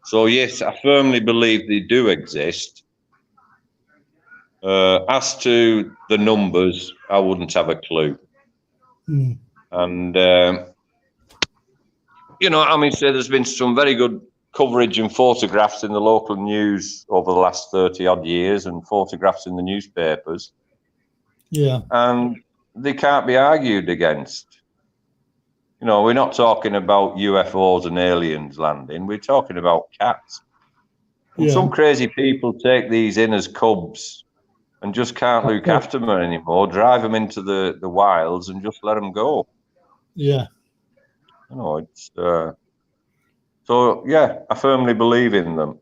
Speaker 14: So yes, I firmly believe they do exist. As to the numbers, I wouldn't have a clue. And say there's been some very good coverage and photographs in the local news over the last 30 odd years, and photographs in the newspapers.
Speaker 7: Yeah.
Speaker 14: And they can't be argued against. We're not talking about UFOs and aliens landing. We're talking about cats. And some crazy people take these in as cubs and just can't look after them anymore, drive them into the wilds and just let them go.
Speaker 7: Yeah.
Speaker 14: It's so yeah, I firmly believe in them.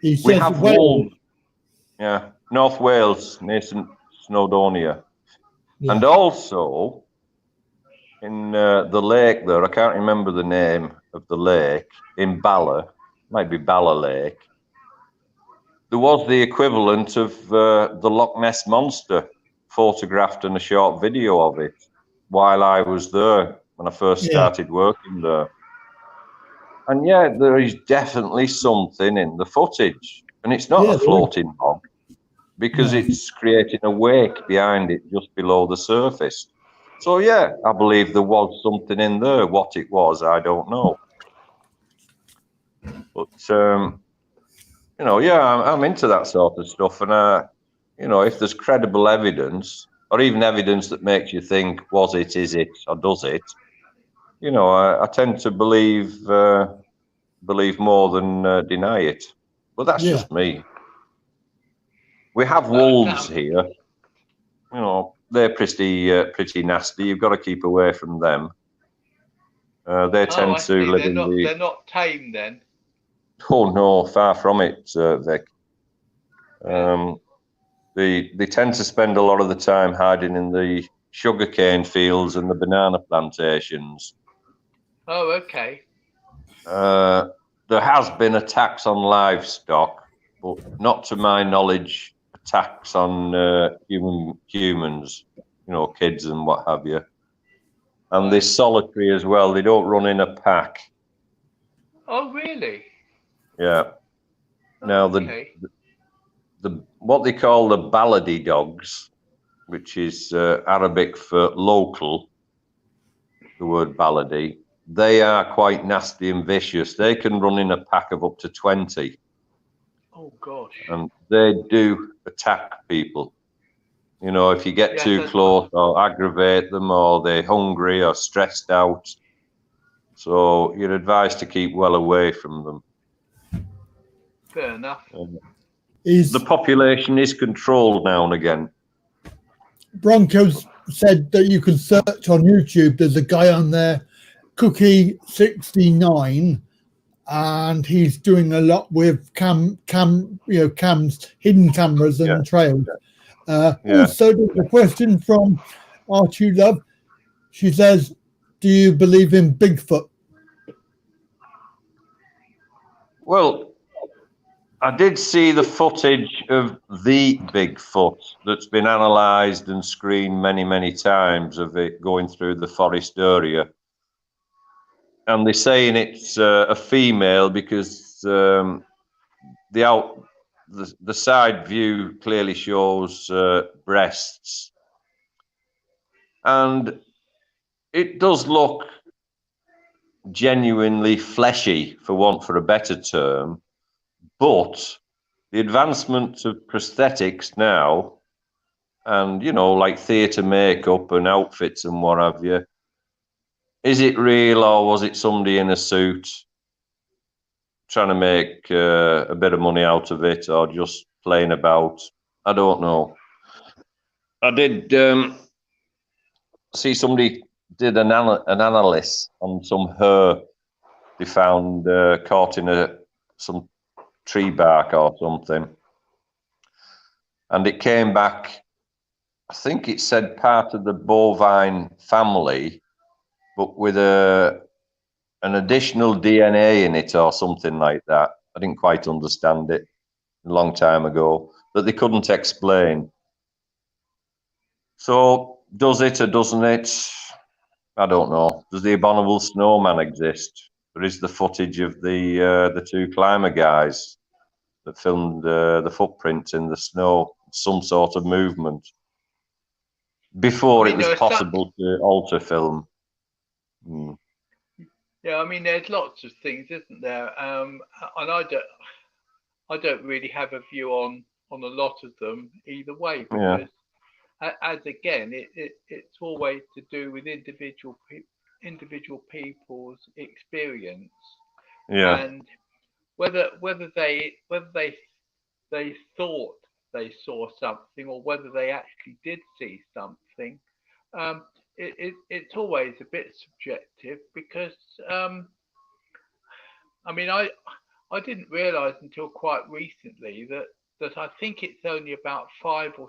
Speaker 14: We have wolves. Yeah, North Wales, near Snowdonia. Yeah. And also in the lake there, I can't remember the name of the lake, in Bala, might be Bala Lake, there was the equivalent of the Loch Ness Monster, photographed and a short video of it while I was there, when I first started working there. And yeah, there is definitely something in the footage. And it's not a floating bog, because it's creating a wake behind it just below the surface. So yeah, I believe there was something in there. What it was, I don't know. But I'm into that sort of stuff. And if there's credible evidence, or even evidence that makes you think, was it, is it, or does it? I tend to believe more than deny it. But that's just me. We have wolves here. They're pretty nasty. You've got to keep away from them. They tend to live in the...
Speaker 15: They're not tame then?
Speaker 14: Oh no, far from it, Vic. They tend to spend a lot of the time hiding in the sugarcane fields and the banana plantations.
Speaker 15: Oh, okay.
Speaker 14: There has been attacks on livestock, but not to my knowledge attacks on humans, kids and what have you. And they're solitary as well. They don't run in a pack.
Speaker 15: Oh, really?
Speaker 14: Yeah. Now
Speaker 15: Okay.
Speaker 14: the what they call the ballady dogs, which is Arabic for local, the word ballady, they are quite nasty and vicious. They can run in a pack of up to 20.
Speaker 15: Oh, gosh.
Speaker 14: And they do attack people. If you get too close or aggravate them, or they're hungry or stressed out. So you're advised to keep well away from them.
Speaker 15: Fair enough.
Speaker 14: The population is controlled now and again.
Speaker 7: Broncos said that you can search on YouTube. There's a guy on there, Cookie69, and he's doing a lot with cams, hidden cameras and trails. Also, there's a question from Archie Love. She says, "Do you believe in Bigfoot?"
Speaker 14: Well, I did see the footage of the Bigfoot that's been analysed and screened many, many times of it going through the forest area. And they're saying it's a female because the side view clearly shows breasts. And it does look genuinely fleshy, for want for a better term. But the advancement of prosthetics now, and like theatre makeup and outfits and what have you, is it real or was it somebody in a suit trying to make a bit of money out of it, or just playing about? I don't know. I did see somebody did an analysis on some hair they found caught in some tree bark or something, and it came back, I think it said part of the bovine family, but with an additional DNA in it or something like that. I didn't quite understand it a long time ago, that they couldn't explain. So does it or doesn't it? I don't know. Does the abominable snowman exist? There is the footage of the two climber guys that filmed the footprints in the snow, some sort of movement, before it was possible to alter film.
Speaker 15: Yeah, I mean, there's lots of things, isn't there? And I don't really have a view on a lot of them either way, because as again, it's always to do with individual people's experience, and whether they thought they saw something or whether they actually did see something. It's always a bit subjective, because I mean, I didn't realise until quite recently that I think it's only about 5 or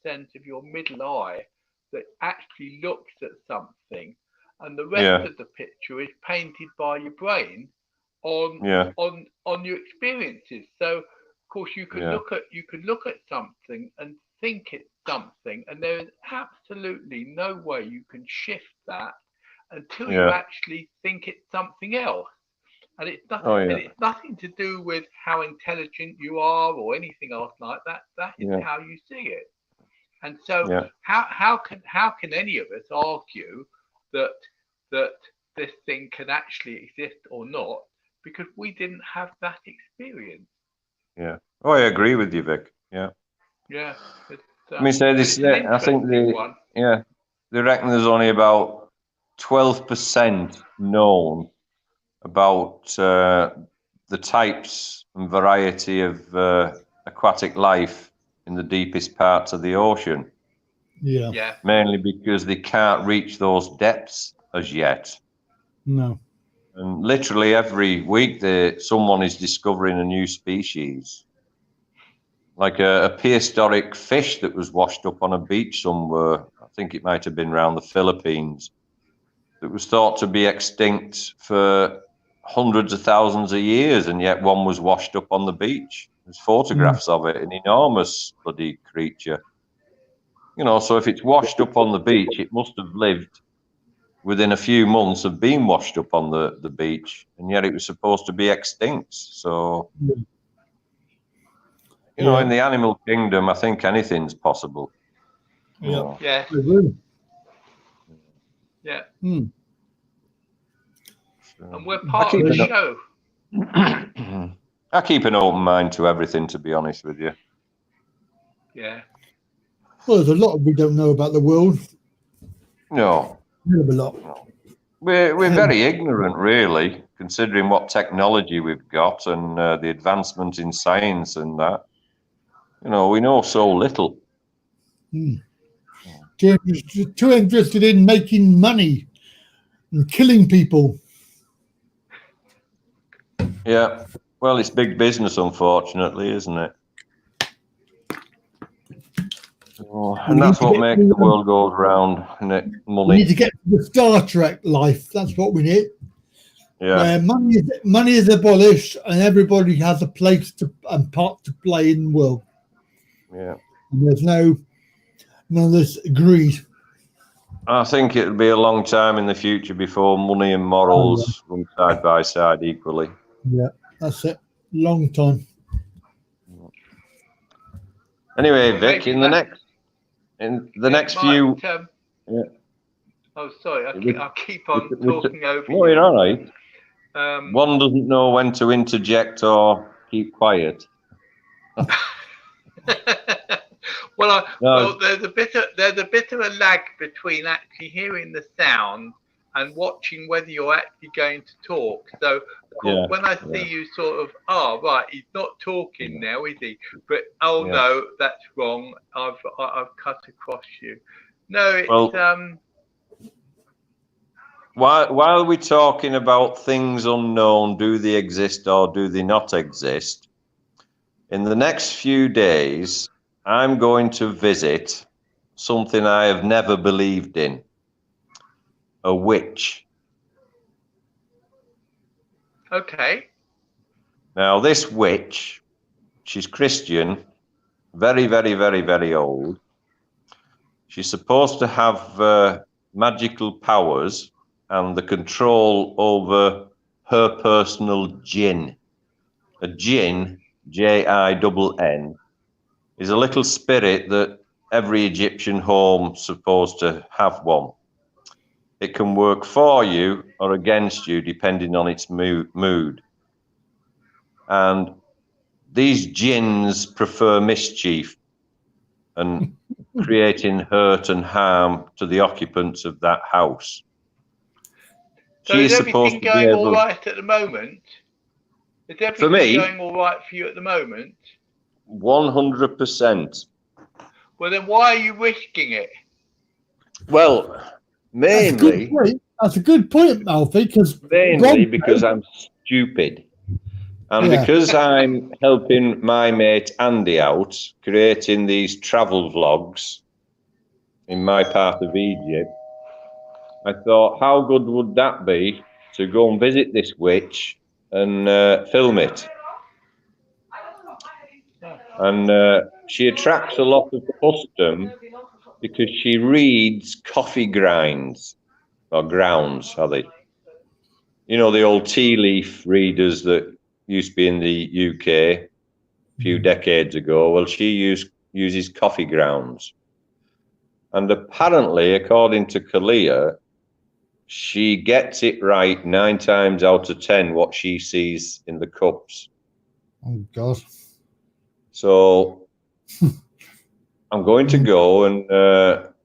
Speaker 15: 6% of your middle eye that actually looks at something, and the rest of the picture is painted by your brain on your experiences. So of course you can look at something and think it's something, and there is absolutely no way you can shift that until you actually think it's something else. And it's nothing, and it's nothing to do with how intelligent you are or anything else like that. That is how you see it. And so how can any of us argue that this thing can actually exist or not, because we didn't have that experience?
Speaker 14: Yeah. Oh, I agree with you, Vic. Yeah.
Speaker 15: Yeah.
Speaker 14: Let me say this. I think they reckon there's only about 12% known about the types and variety of aquatic life in the deepest parts of the ocean.
Speaker 7: Yeah.
Speaker 14: Mainly because they can't reach those depths as yet.
Speaker 7: No.
Speaker 14: And literally every week someone is discovering a new species. Like a prehistoric fish that was washed up on a beach somewhere. I think it might have been around the Philippines. That was thought to be extinct for hundreds of thousands of years, and yet one was washed up on the beach. There's photographs of it, an enormous bloody creature. You know, so if it's washed up on the beach, it must have lived within a few months of being washed up on the beach, and yet it was supposed to be extinct. So, you know, in the animal kingdom, I think anything's possible.
Speaker 7: Yeah.
Speaker 15: Yeah.
Speaker 7: I agree.
Speaker 15: Yeah.
Speaker 7: Mm.
Speaker 15: And we're part of the show.
Speaker 14: I keep an open mind to everything, to be honest with you.
Speaker 15: Yeah.
Speaker 7: Well, there's a lot we don't know about the world.
Speaker 14: No.
Speaker 7: A lot.
Speaker 14: We're very ignorant, really, considering what technology we've got and the advancement in science and that. You know, we know so little.
Speaker 7: Mm. Too interested in making money and killing people.
Speaker 14: Yeah. Well, it's big business, unfortunately, isn't it? And that's what makes the world go round, isn't it? Money.
Speaker 7: We need to get to the Star Trek life. That's what we need.
Speaker 14: Yeah.
Speaker 7: Where money is abolished and everybody has a place and part to play in the world.
Speaker 14: Yeah.
Speaker 7: And there's none of this greed.
Speaker 14: I think it'll be a long time in the future before money and morals run side by side equally.
Speaker 7: Yeah, that's it. Long time.
Speaker 14: Anyway, Vic, in the next few.
Speaker 15: Yeah. Oh, sorry. I keep on talking over you.
Speaker 14: No, you're all right. One doesn't know when to interject or keep quiet.
Speaker 15: Well, there's a bit of a lag between actually hearing the sound and watching whether you're actually going to talk. So, of course, when I see you sort of, right, he's not talking now, is he? But no, that's wrong. I've cut across you. No, it's
Speaker 14: While we're talking about things unknown, do they exist or do they not exist? In the next few days, I'm going to visit something I have never believed in. A witch.
Speaker 15: Okay.
Speaker 14: Now, this witch, she's Christian, very, very, very, very old. She's supposed to have magical powers and the control over her personal jinn. A jinn, Jinn, is a little spirit that every Egyptian home's supposed to have one. It can work for you or against you depending on its mood. And these jinns prefer mischief and creating hurt and harm to the occupants of that house.
Speaker 15: So is everything going all right at the moment? Is everything going all right for you at the moment?
Speaker 14: 100%.
Speaker 15: Well, then why are you risking it?
Speaker 14: Well, mainly...
Speaker 7: That's a good point, Alfie,
Speaker 14: because I'm stupid. And because I'm helping my mate Andy out, creating these travel vlogs in my part of Egypt, I thought, how good would that be to go and visit this witch and film it? And she attracts a lot of custom because she reads coffee grinds, or grounds, are they? You know, the old tea leaf readers that used to be in the UK a few decades ago. Well, she uses coffee grounds. And apparently, according to Kalia, she gets it right 9 times out of 10 what she sees in the cups.
Speaker 7: Oh, God.
Speaker 14: So I'm going to go and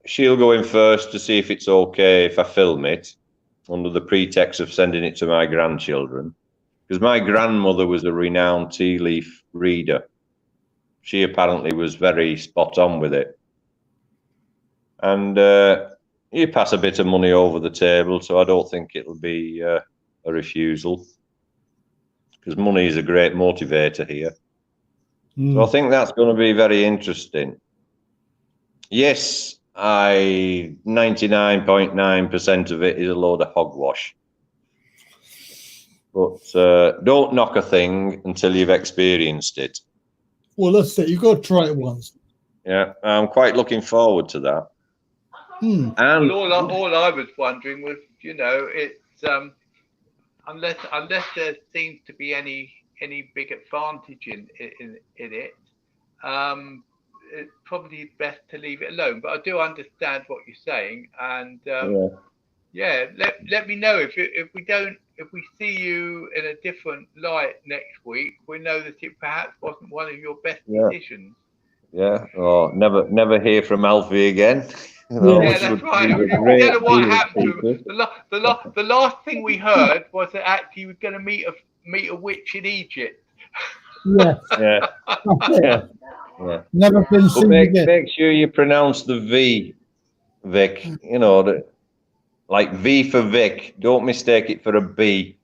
Speaker 14: she'll go in first to see if it's okay if I film it under the pretext of sending it to my grandchildren. Because my grandmother was a renowned tea leaf reader. She apparently was very spot on with it. And you pass a bit of money over the table, so I don't think it'll be a refusal. Because money is a great motivator here. So I think that's going to be very interesting. Yes, 99.9% of it is a load of hogwash. But don't knock a thing until you've experienced it.
Speaker 7: Well, that's it. You've got to try it once.
Speaker 14: Yeah, I'm quite looking forward to that. And
Speaker 15: well, all I was wondering was, it's unless there seems to be any big advantage in it, it's probably best to leave it alone. But I do understand what you're saying, and let me know if we see you in a different light next week. We know that it perhaps wasn't one of your best decisions.
Speaker 14: Yeah, or never hear from Alfie again.
Speaker 15: Yeah, that's right. I don't know what happened to him. The last thing we heard was that actually he was going to meet a witch in Egypt.
Speaker 7: Yeah.
Speaker 14: Yeah.
Speaker 7: Never been seen again.
Speaker 14: Make sure you pronounce the V, Vic. Like V for Vic. Don't mistake it for a B,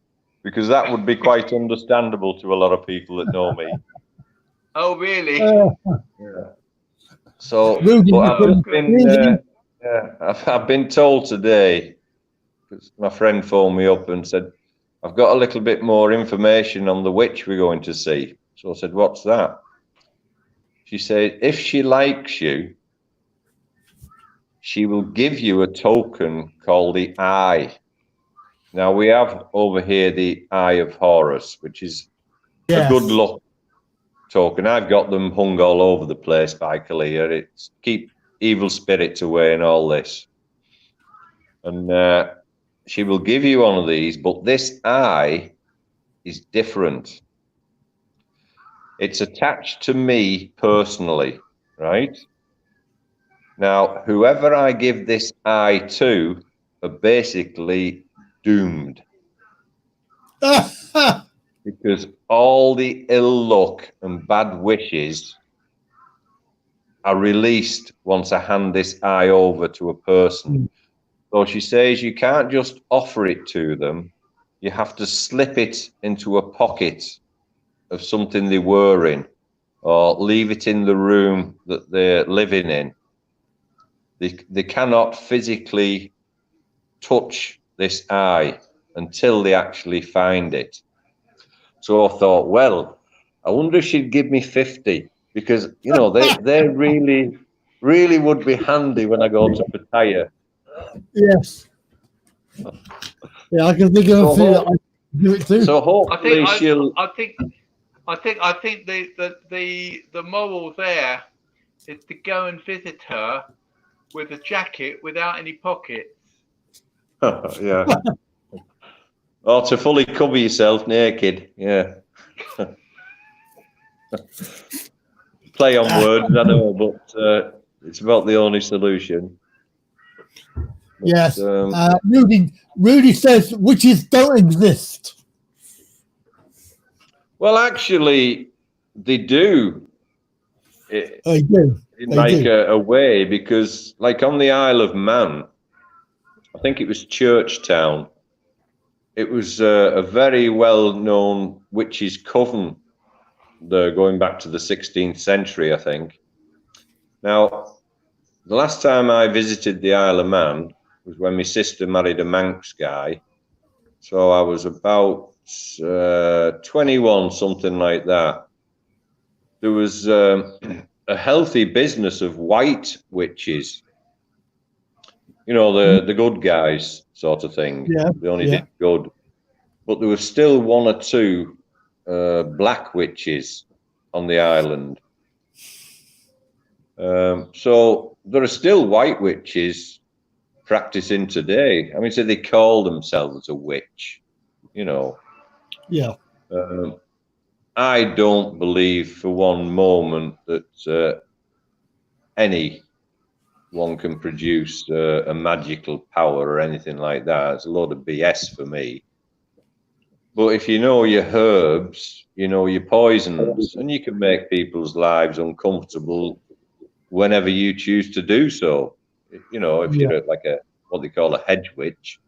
Speaker 14: because that would be quite understandable to a lot of people that know me.
Speaker 15: Oh, really?
Speaker 14: Yeah. So, I've been told today, because my friend phoned me up and said, I've got a little bit more information on the witch we're going to see. So I said, what's that? She said, if she likes you, she will give you a token called the Eye. Now, we have over here the Eye of Horus, which is a good luck token. I've got them hung all over the place by Kalia. It's keep evil spirits away and all this. And she will give you one of these, but this eye is different. It's attached to me personally, right? Now, whoever I give this eye to are basically doomed. Because all the ill luck and bad wishes are released once I hand this eye over to a person. So she says you can't just offer it to them. You have to slip it into a pocket of something they were in, or leave it in the room that they're living in. They cannot physically touch this eye until they actually find it. So I thought, well, I wonder if she'd give me 50, because, they really, really would be handy when I go to Pattaya.
Speaker 7: Yes. Yeah, I can think of a few that I can do it too.
Speaker 14: So hopefully she'll.
Speaker 15: I think the moral there is to go and visit her with a jacket without any pockets.
Speaker 14: Yeah. Or to fully cover yourself naked. Yeah. Play on words, I know, but it's about the only solution. But,
Speaker 7: yes. Rudy says witches don't exist.
Speaker 14: Well, actually, they do.
Speaker 7: They do.
Speaker 14: In a way, because like on the Isle of Man, I think it was Churchtown, it was a very well-known witches' coven there going back to the 16th century, I think. Now, the last time I visited the Isle of Man was when my sister married a Manx guy. So I was about 21, something like that. There was a healthy business of white witches. The good guys sort of thing.
Speaker 7: Yeah.
Speaker 14: They only did good. But there were still one or two black witches on the island. So there are still white witches practicing today. I mean, so they call themselves a witch,
Speaker 7: Yeah.
Speaker 14: I don't believe for one moment that anyone can produce a magical power or anything like that. It's a load of BS for me. But if you know your herbs, you know your poisons, and you can make people's lives uncomfortable whenever you choose to do so. If you're like what they call a hedge witch.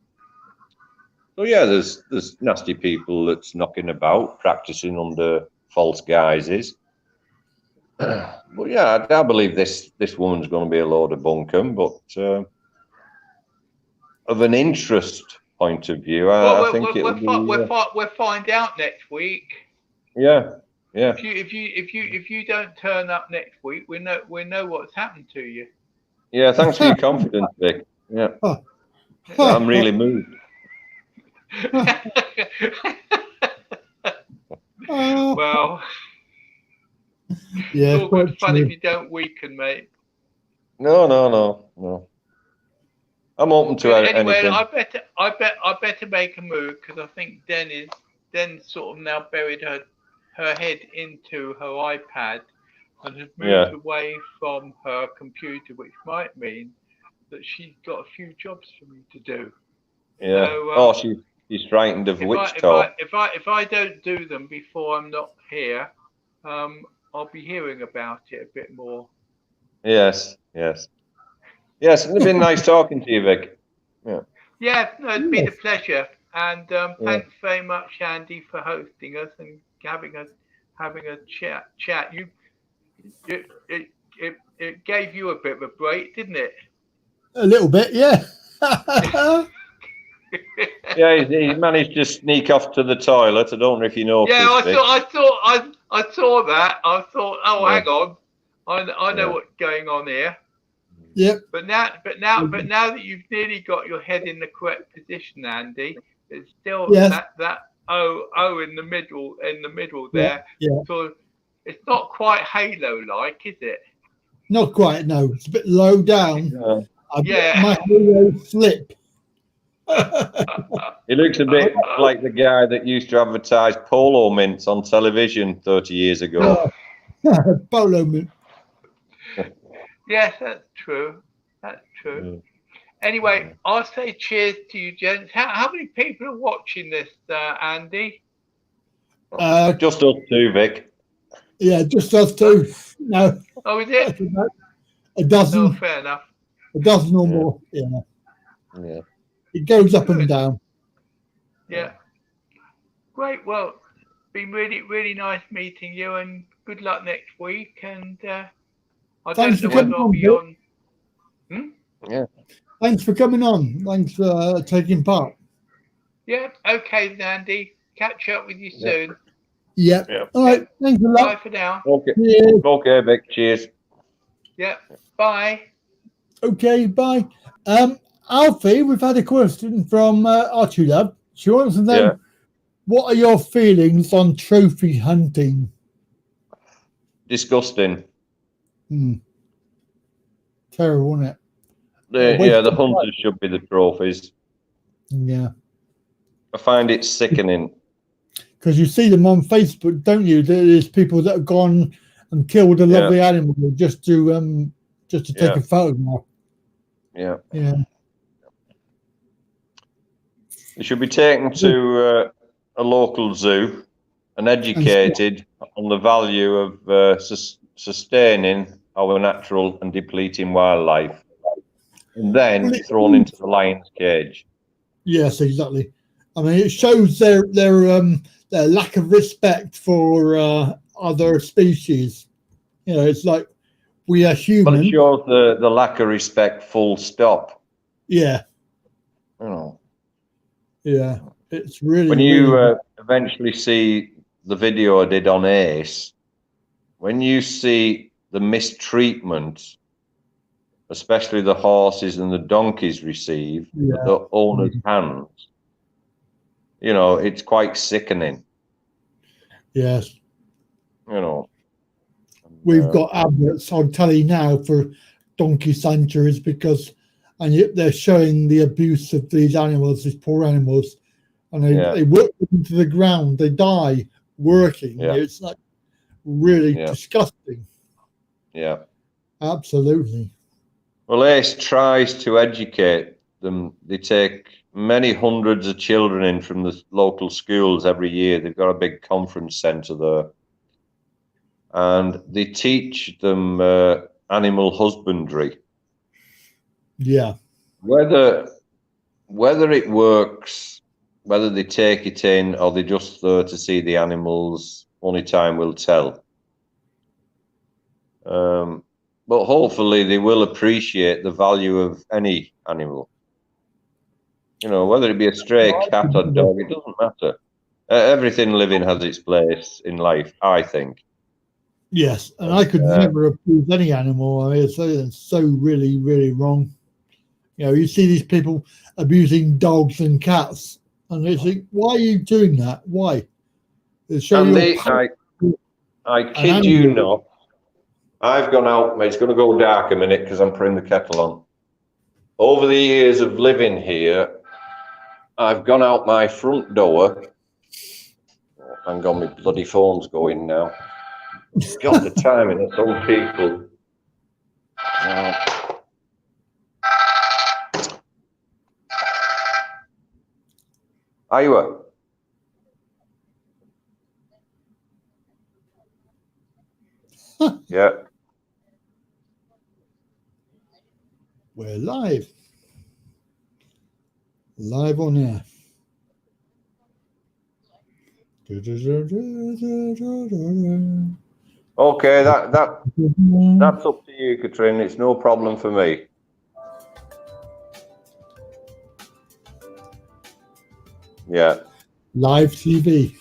Speaker 14: So yeah, there's nasty people that's knocking about, practicing under false guises. But yeah, I believe this woman's going to be a load of bunkum, but of an interest point of view.
Speaker 15: Well,
Speaker 14: I think
Speaker 15: we'll find out next week.
Speaker 14: Yeah.
Speaker 15: If you don't turn up next week, we know what's happened to you.
Speaker 14: Yeah, thanks for your confidence, Vic. Yeah. I'm really moved.
Speaker 15: Well,
Speaker 7: yeah,
Speaker 15: it's all good fun if you don't weaken, mate.
Speaker 14: No. I'm open to
Speaker 15: Anyway,
Speaker 14: anything.
Speaker 15: I better make a move because I think Den sort of now buried her head into her iPad and has moved away from her computer, which might mean that she's got a few jobs for me to do.
Speaker 14: Yeah.
Speaker 15: So,
Speaker 14: she's frightened of witch talk.
Speaker 15: If I don't do them before I'm not here, I'll be hearing about it a bit more.
Speaker 14: Yes. It's been nice talking to you, Vic.
Speaker 15: Yeah, no, it's been a pleasure, and thanks very much, Andy, for hosting us and having a chat. It gave you a bit of a break, didn't it?
Speaker 7: A little bit, yeah.
Speaker 14: Yeah, he managed to sneak off to the toilet. I don't know if you noticed.
Speaker 15: Yeah, I saw that. I thought, hang on, I know what's going on here.
Speaker 7: Yep.
Speaker 15: But now that you've nearly got your head in the correct position, Andy, it's still that O in the middle there.
Speaker 7: Yeah.
Speaker 15: So it's not quite Halo-like, is it?
Speaker 7: Not quite. No, it's a bit low down. My Halo flip.
Speaker 14: He looks a bit like the guy that used to advertise polo mints on television 30 years ago.
Speaker 7: Polo mint.
Speaker 15: Yes, that's true. Anyway, I'll say cheers to you, gents. How many people are watching this, Andy?
Speaker 14: Just us two, Vic.
Speaker 7: Yeah, just us two. No.
Speaker 15: Oh, is it?
Speaker 7: A dozen.
Speaker 15: No, fair enough.
Speaker 7: A dozen or more. Yeah. It goes up and down.
Speaker 15: Yeah. Great. Well, been really, really nice meeting you, and good luck next week. And
Speaker 7: Thanks for coming on.
Speaker 14: Yeah.
Speaker 7: Thanks for coming on. Thanks for taking part.
Speaker 15: Yeah. Okay, Andy. Catch up with you soon.
Speaker 7: Yeah. All right. Thanks a lot.
Speaker 15: Bye for now.
Speaker 14: Okay.
Speaker 7: Cheers.
Speaker 14: Okay, Vic. Cheers.
Speaker 15: Yeah. Bye.
Speaker 7: Okay. Bye. Alfie, we've had a question from Archie Love. She wants to know, what are your feelings on trophy hunting?
Speaker 14: Disgusting.
Speaker 7: Terrible, isn't it?
Speaker 14: The hunters should be the trophies.
Speaker 7: Yeah.
Speaker 14: I find it sickening.
Speaker 7: Because you see them on Facebook, don't you? There's people that have gone and killed a lovely animal just to take a photograph.
Speaker 14: Yeah.
Speaker 7: Yeah.
Speaker 14: They should be taken to a local zoo and educated on the value of sustaining our natural and depleting wildlife, and then thrown into the lion's cage.
Speaker 7: Yes, exactly. I mean, it shows their lack of respect for other species. You know, it's like we are human.
Speaker 14: But it shows the lack of respect. Full stop.
Speaker 7: Yeah.
Speaker 14: You know.
Speaker 7: Yeah, it's really.
Speaker 14: When you eventually see the video I did on Ace, when you see the mistreatment, especially the horses and the donkeys receive at the owner's hands, you know, it's quite sickening.
Speaker 7: Yes.
Speaker 14: You know.
Speaker 7: We've got adverts on telly now for donkey sanctuaries because, and yet they're showing the abuse of these animals, these poor animals, and they work into the ground. They die working.
Speaker 14: Yeah.
Speaker 7: It's like really disgusting.
Speaker 14: Yeah.
Speaker 7: Absolutely.
Speaker 14: Well, Ace tries to educate them. They take many hundreds of children in from the local schools every year. They've got a big conference centre there. And they teach them animal husbandry.
Speaker 7: Yeah.
Speaker 14: Whether it works, whether they take it in or they're just there to see the animals, only time will tell. But hopefully they will appreciate the value of any animal. You know, whether it be a stray cat or dog, it doesn't matter. Everything living has its place in life, I think.
Speaker 7: Yes, and I could never abuse any animal. I mean, it's so really, really wrong. You know, you see these people abusing dogs and cats, and they think, why are you doing that? Why?
Speaker 14: Andy, I kid you not. I've gone out, mate. It's going to go dark a minute because I'm putting the kettle on. Over the years of living here, I've gone out my front door. Oh, hang on, my bloody phone's going now. Got the timing of some people. Iowa. Yeah.
Speaker 7: We're live. Live on air.
Speaker 14: Okay, that's up to you, Katrin. It's no problem for me. Yeah.
Speaker 7: Live TV.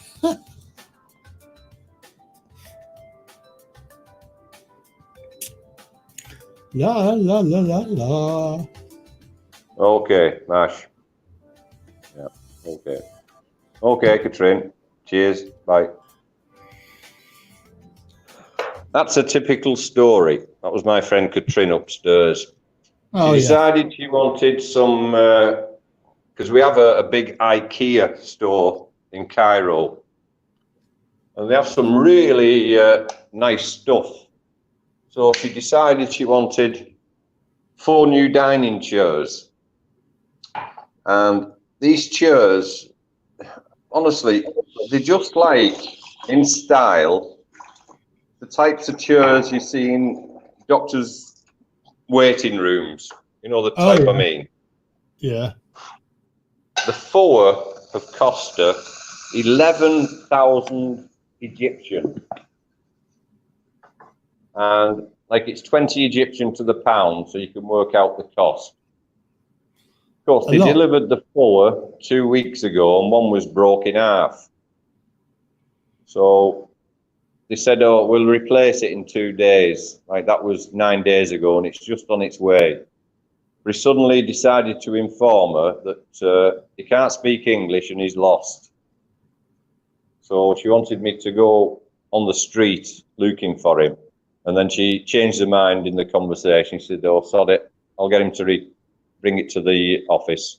Speaker 7: La la la la la.
Speaker 14: Okay, Mash. Yeah. Okay. Okay, Katrin. Cheers. Bye. That's a typical story. That was my friend Katrin upstairs. She decided she wanted some, because we have a big IKEA store in Cairo. And they have some really nice stuff. So she decided she wanted 4 new dining chairs. And these chairs, honestly, they're just like, in style, the types of chairs you see in doctors' waiting rooms. You know the type I mean?
Speaker 7: Yeah.
Speaker 14: The 4 have cost her 11,000 Egyptian. And like it's 20 Egyptian to the pound, so you can work out the cost. Of course, they delivered the 4 2 weeks ago, and one was broke in half. So they said, oh, we'll replace it in 2 days. Like that was 9 days ago, and it's just on its way. But he suddenly decided to inform her that he can't speak English and he's lost. So she wanted me to go on the street looking for him. And then she changed her mind in the conversation. She said, oh, sod it. I'll get him to bring it to the office.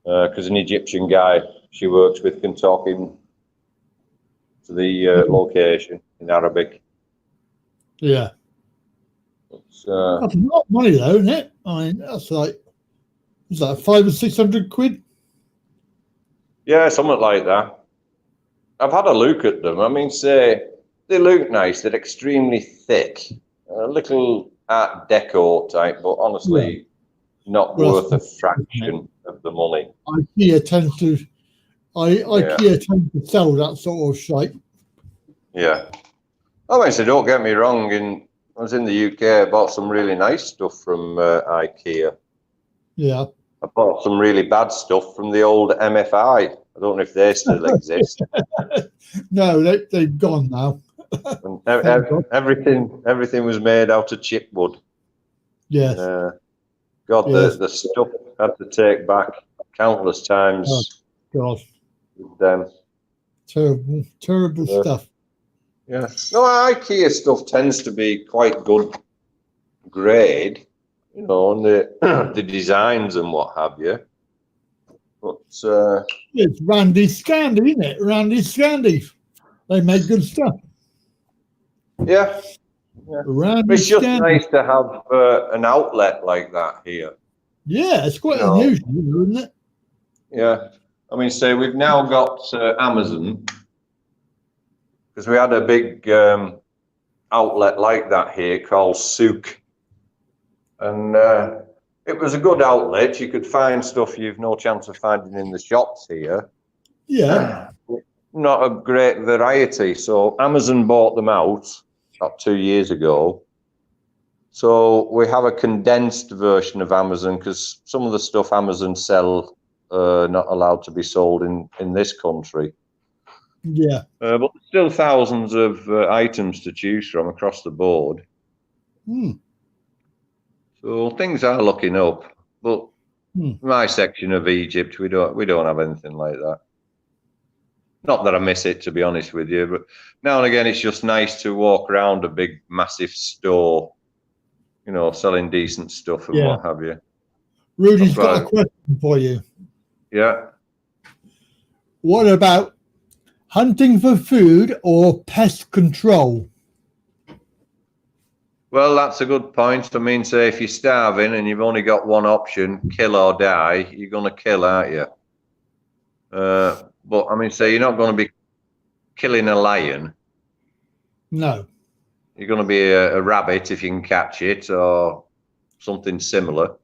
Speaker 14: Because an Egyptian guy she works with can talk him to the location in Arabic.
Speaker 7: Yeah.
Speaker 14: That's
Speaker 7: a lot of money, though, isn't it? I mean, that's like, is that 500 or 600 quid?
Speaker 14: Yeah, something like that. I've had a look at them. I mean, say, they look nice. They're extremely thick. A little Art Deco type, but honestly, not worth a fraction of the money.
Speaker 7: IKEA tends to sell that sort of shape.
Speaker 14: Yeah. I mean, so don't get me wrong. I was in the UK. I bought some really nice stuff from IKEA.
Speaker 7: Yeah.
Speaker 14: I bought some really bad stuff from the old MFI. I don't know if they still exist.
Speaker 7: No, they've gone now.
Speaker 14: Everything was made out of chipwood.
Speaker 7: Yes.
Speaker 14: God, yes. The stuff I had to take back countless times.
Speaker 7: Oh, God.
Speaker 14: With them.
Speaker 7: Terrible stuff.
Speaker 14: Yeah. No, IKEA stuff tends to be quite good grade, you know, and the designs and what have you. But
Speaker 7: it's Randy Scandi, isn't it? Randy Scandi. They make good stuff.
Speaker 14: Yeah. It's just nice to have an outlet like that here.
Speaker 7: Yeah, it's quite unusual, isn't it?
Speaker 14: Yeah. I mean, say we've now got Amazon, because we had a big outlet like that here called Souk. And it was a good outlet. You could find stuff you've no chance of finding in the shops here.
Speaker 7: Yeah.
Speaker 14: Not a great variety. So Amazon bought them out about 2 years ago. So we have a condensed version of Amazon because some of the stuff Amazon sell not allowed to be sold in this country.
Speaker 7: Yeah.
Speaker 14: But there's still thousands of items to choose from across the board. So things are looking up. But my section of Egypt, we don't have anything like that. Not that I miss it, to be honest with you, but now and again it's just nice to walk around a big, massive store, you know, selling decent stuff and what have you.
Speaker 7: Rudy's got a question for you.
Speaker 14: Yeah.
Speaker 7: What about hunting for food or pest control?
Speaker 14: Well, that's a good point. I mean, say if you're starving and you've only got one option, kill or die, you're going to kill, aren't you? But I mean, say you're not going to be killing a lion.
Speaker 7: No.
Speaker 14: You're going to be a rabbit if you can catch it, or something similar.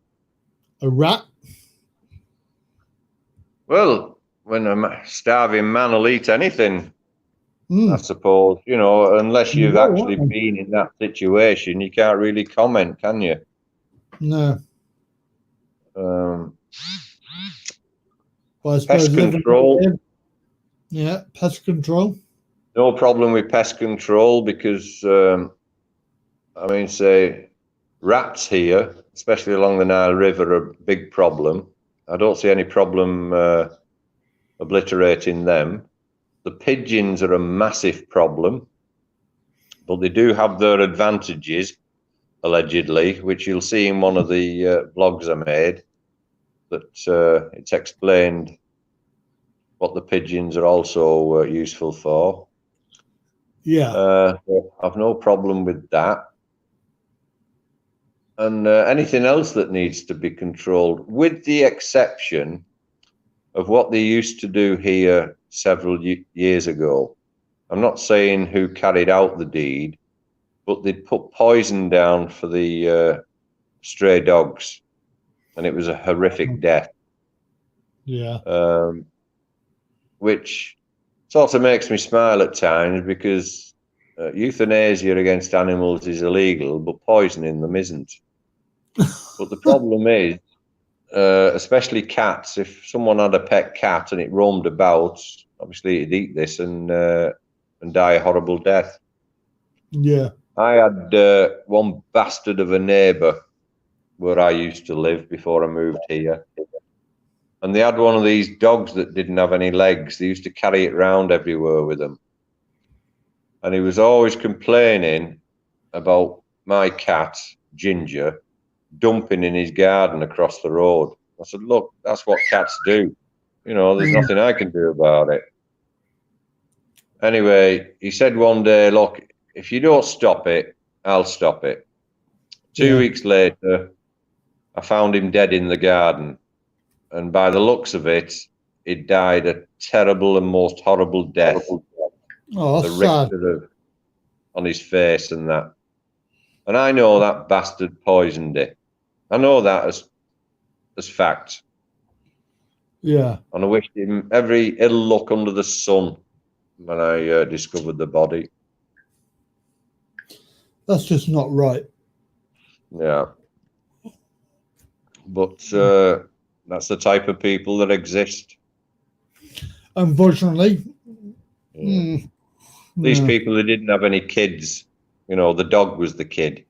Speaker 7: A rat?
Speaker 14: Well, when a starving man will eat anything, I suppose, you know, unless you've actually been in that situation, you can't really comment, can you?
Speaker 7: No.
Speaker 14: Well,
Speaker 7: I suppose
Speaker 14: pest control.
Speaker 7: Yeah, pest control.
Speaker 14: No problem with pest control because, I mean, say, rats here, especially along the Nile River, are a big problem. I don't see any problem obliterating them. The pigeons are a massive problem, but they do have their advantages, allegedly, which you'll see in one of the blogs I made, that it's explained what the pigeons are also useful for.
Speaker 7: Yeah.
Speaker 14: I've no problem with that. And anything else that needs to be controlled, with the exception of what they used to do here several years ago. I'm not saying who carried out the deed, but they'd put poison down for the stray dogs, and it was a horrific death.
Speaker 7: Yeah.
Speaker 14: Which sort of makes me smile at times because euthanasia against animals is illegal, but poisoning them isn't. But the problem is, especially cats, if someone had a pet cat and it roamed about, obviously it'd eat this and die a horrible death.
Speaker 7: Yeah.
Speaker 14: I had one bastard of a neighbour where I used to live before I moved here. And they had one of these dogs that didn't have any legs. They used to carry it around everywhere with them. And he was always complaining about my cat, Ginger, dumping in his garden across the road. I said, look, that's what cats do. You know, there's nothing I can do about it. Anyway, he said one day, look, if you don't stop it, I'll stop it. 2 weeks later, I found him dead in the garden. And by the looks of it, he died a terrible and most horrible death.
Speaker 7: Oh,
Speaker 14: the
Speaker 7: sad.
Speaker 14: richter on his face and that. And I know that bastard poisoned it. I know that as fact.
Speaker 7: Yeah.
Speaker 14: And I wished him every ill luck under the sun when I discovered the body.
Speaker 7: That's just not right.
Speaker 14: Yeah. But that's the type of people that exist.
Speaker 7: Unfortunately.
Speaker 14: Yeah. These people who didn't have any kids, you know, the dog was the kid.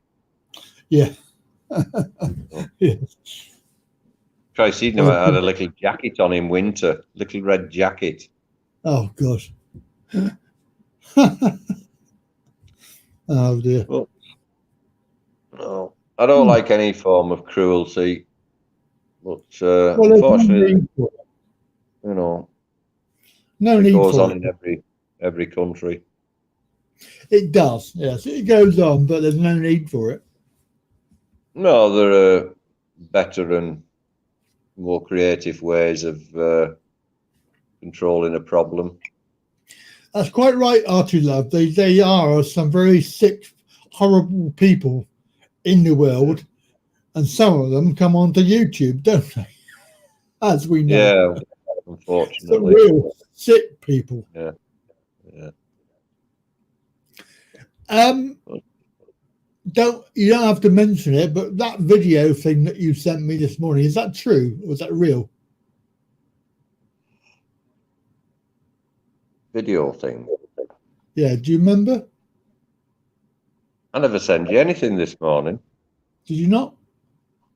Speaker 7: Yeah. Yeah.
Speaker 14: Christ, he'd never had a little jacket on in winter, little red jacket.
Speaker 7: Oh, gosh. Oh, dear.
Speaker 14: Well, no, I don't like any form of cruelty, but unfortunately, you know, it goes on in every country.
Speaker 7: It does, yes. It goes on, but there's no need for it.
Speaker 14: No, there are better and more creative ways of controlling a problem.
Speaker 7: That's quite right, Archie Love. They are some very sick, horrible people in the world, and some of them come onto YouTube, don't they? As we know.
Speaker 14: Yeah, unfortunately.
Speaker 7: Some real sick people.
Speaker 14: Yeah. Yeah.
Speaker 7: you don't have to mention it, but that video thing that you sent me this morning, is that true? Or is that real?
Speaker 14: Video thing.
Speaker 7: Yeah, do you remember?
Speaker 14: I never sent you anything this morning.
Speaker 7: Did you not?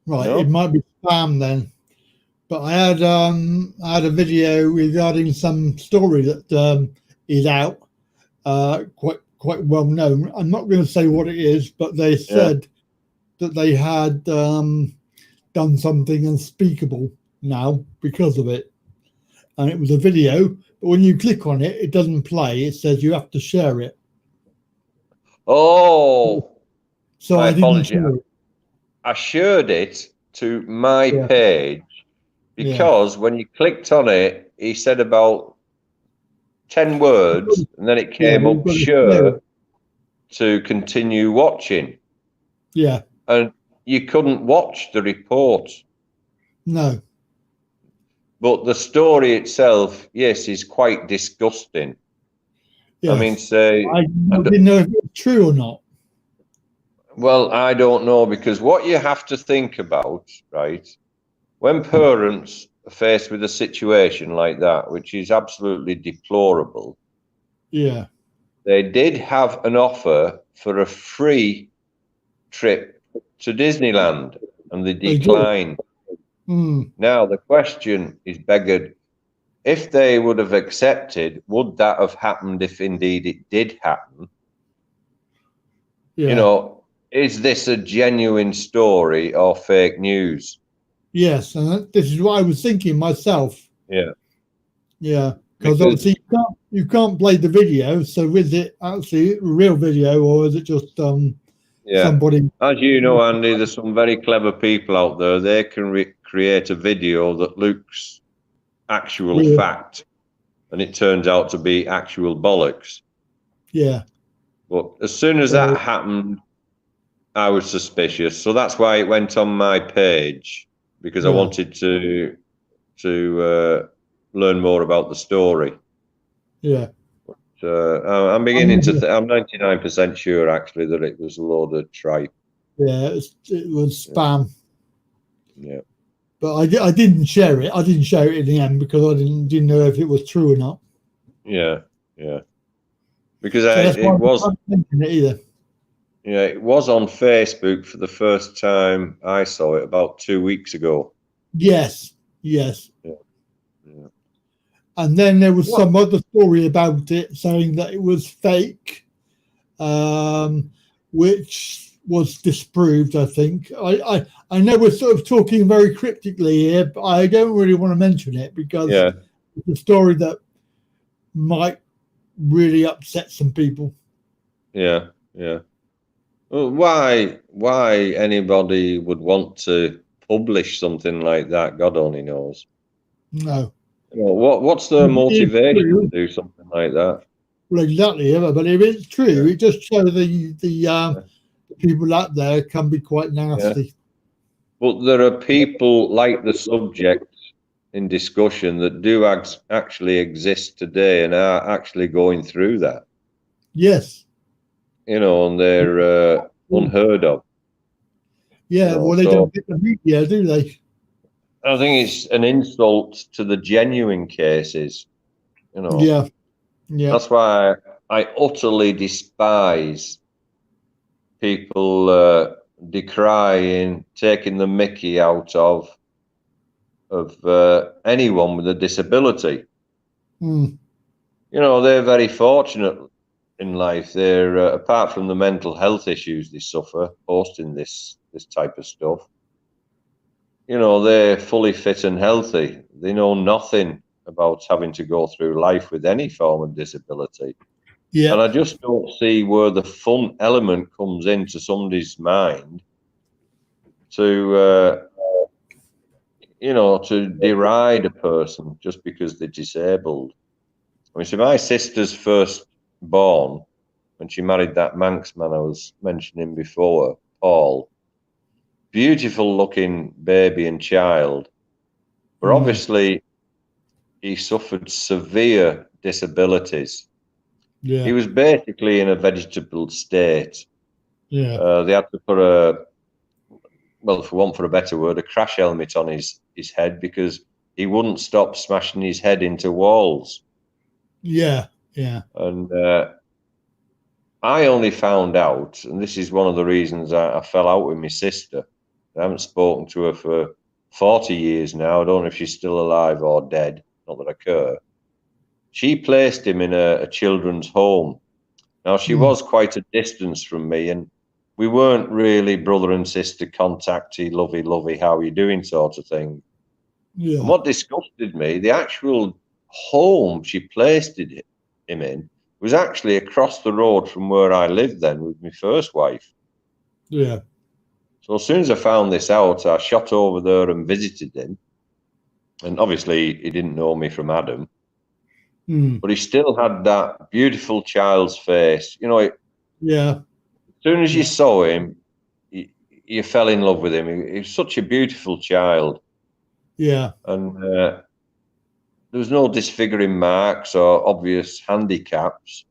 Speaker 7: Right,
Speaker 14: No.
Speaker 7: it might be spam then. But I had a video regarding some story that is out, quite well known. I'm not going to say what it is, but they said that they had done something unspeakable now because of it, and it was a video. But when you click on it, it doesn't play. It says you have to share it.
Speaker 14: Oh,
Speaker 7: so
Speaker 14: my
Speaker 7: I didn't
Speaker 14: apology.
Speaker 7: share it.
Speaker 14: I shared it to my page because when you clicked on it, he said about 10 words, and then it came up sure to continue watching.
Speaker 7: Yeah.
Speaker 14: And you couldn't watch the report.
Speaker 7: No.
Speaker 14: But the story itself, yes, is quite disgusting.
Speaker 7: Yes.
Speaker 14: I mean, say...
Speaker 7: I didn't know if it was true or not.
Speaker 14: Well, I don't know, because what you have to think about, right, when parents are faced with a situation like that, which is absolutely deplorable, they did have an offer for a free trip to Disneyland, and they declined. Now, the question is beggared, if they would have accepted, would that have happened if indeed it did happen? You know, is this a genuine story or fake news?
Speaker 7: Yes, and this is what I was thinking myself.
Speaker 14: Yeah.
Speaker 7: Yeah, because obviously you can't play the video. So is it actually a real video, or is it just somebody?
Speaker 14: As you know, Andy, there's some very clever people out there. They can create a video that looks actual fact, and it turns out to be actual bollocks.
Speaker 7: Yeah.
Speaker 14: But as soon as that happened, I was suspicious. So that's why it went on my page, because I wanted to learn more about the story.
Speaker 7: Yeah.
Speaker 14: But, I'm beginning to I'm 99% sure actually that it was a load of tripe.
Speaker 7: Yeah, it was spam.
Speaker 14: Yeah.
Speaker 7: But I didn't share it. I didn't share it in the end because I didn't know if it was true or not.
Speaker 14: Yeah, yeah. Because
Speaker 7: So
Speaker 14: it was.
Speaker 7: I didn't mention it either.
Speaker 14: Yeah, it was on Facebook for the first time I saw it about 2 weeks ago.
Speaker 7: Yes, yes.
Speaker 14: Yeah. Yeah.
Speaker 7: And then there was some other story about it saying that it was fake, which was disproved, I think. I know we're sort of talking very cryptically here, but I don't really want to mention it because it's a story that might really upset some people.
Speaker 14: Yeah, yeah. Well, why anybody would want to publish something like that, God only knows.
Speaker 7: No.
Speaker 14: You know, what's the motivation to do something like that?
Speaker 7: Well, exactly, but if it's true, it just shows the people out there can be quite nasty.
Speaker 14: Yeah. But there are people like the subject in discussion that do actually exist today and are actually going through that.
Speaker 7: Yes.
Speaker 14: You know, and they're unheard of.
Speaker 7: Yeah,
Speaker 14: you know,
Speaker 7: well, they don't get the media, do they?
Speaker 14: I think it's an insult to the genuine cases. You know.
Speaker 7: Yeah. Yeah.
Speaker 14: That's why I utterly despise people decrying, taking the mickey out of anyone with a disability. You know, they're very fortunate in life. They're apart from the mental health issues they suffer posting this type of stuff, you know, they're fully fit and healthy. They know nothing about having to go through life with any form of disability.
Speaker 7: Yeah.
Speaker 14: And I just don't see where the fun element comes into somebody's mind to you know, to deride a person just because they're disabled. I mean, so my sister's first born when she married that Manx man I was mentioning before, Paul. Beautiful looking baby and child. But obviously he suffered severe disabilities.
Speaker 7: Yeah.
Speaker 14: He was basically in a vegetable state.
Speaker 7: Yeah.
Speaker 14: They had to put for a better word, a crash helmet on his head because he wouldn't stop smashing his head into walls.
Speaker 7: Yeah, yeah.
Speaker 14: And I only found out, and this is one of the reasons I fell out with my sister. I haven't spoken to her for 40 years now. I don't know if she's still alive or dead, not that I care. She placed him in a children's home. Now, she was quite a distance from me, and we weren't really brother and sister contacty, lovey, how are you doing sort of thing.
Speaker 7: Yeah.
Speaker 14: And what disgusted me, the actual home she placed him in was actually across the road from where I lived then with my first wife.
Speaker 7: Yeah.
Speaker 14: So as soon as I found this out, I shot over there and visited him. And obviously he didn't know me from Adam. But he still had that beautiful child's face. You know,
Speaker 7: yeah.
Speaker 14: As soon as you saw him, you fell in love with him. He was such a beautiful child.
Speaker 7: Yeah.
Speaker 14: And there was no disfiguring marks or obvious handicaps.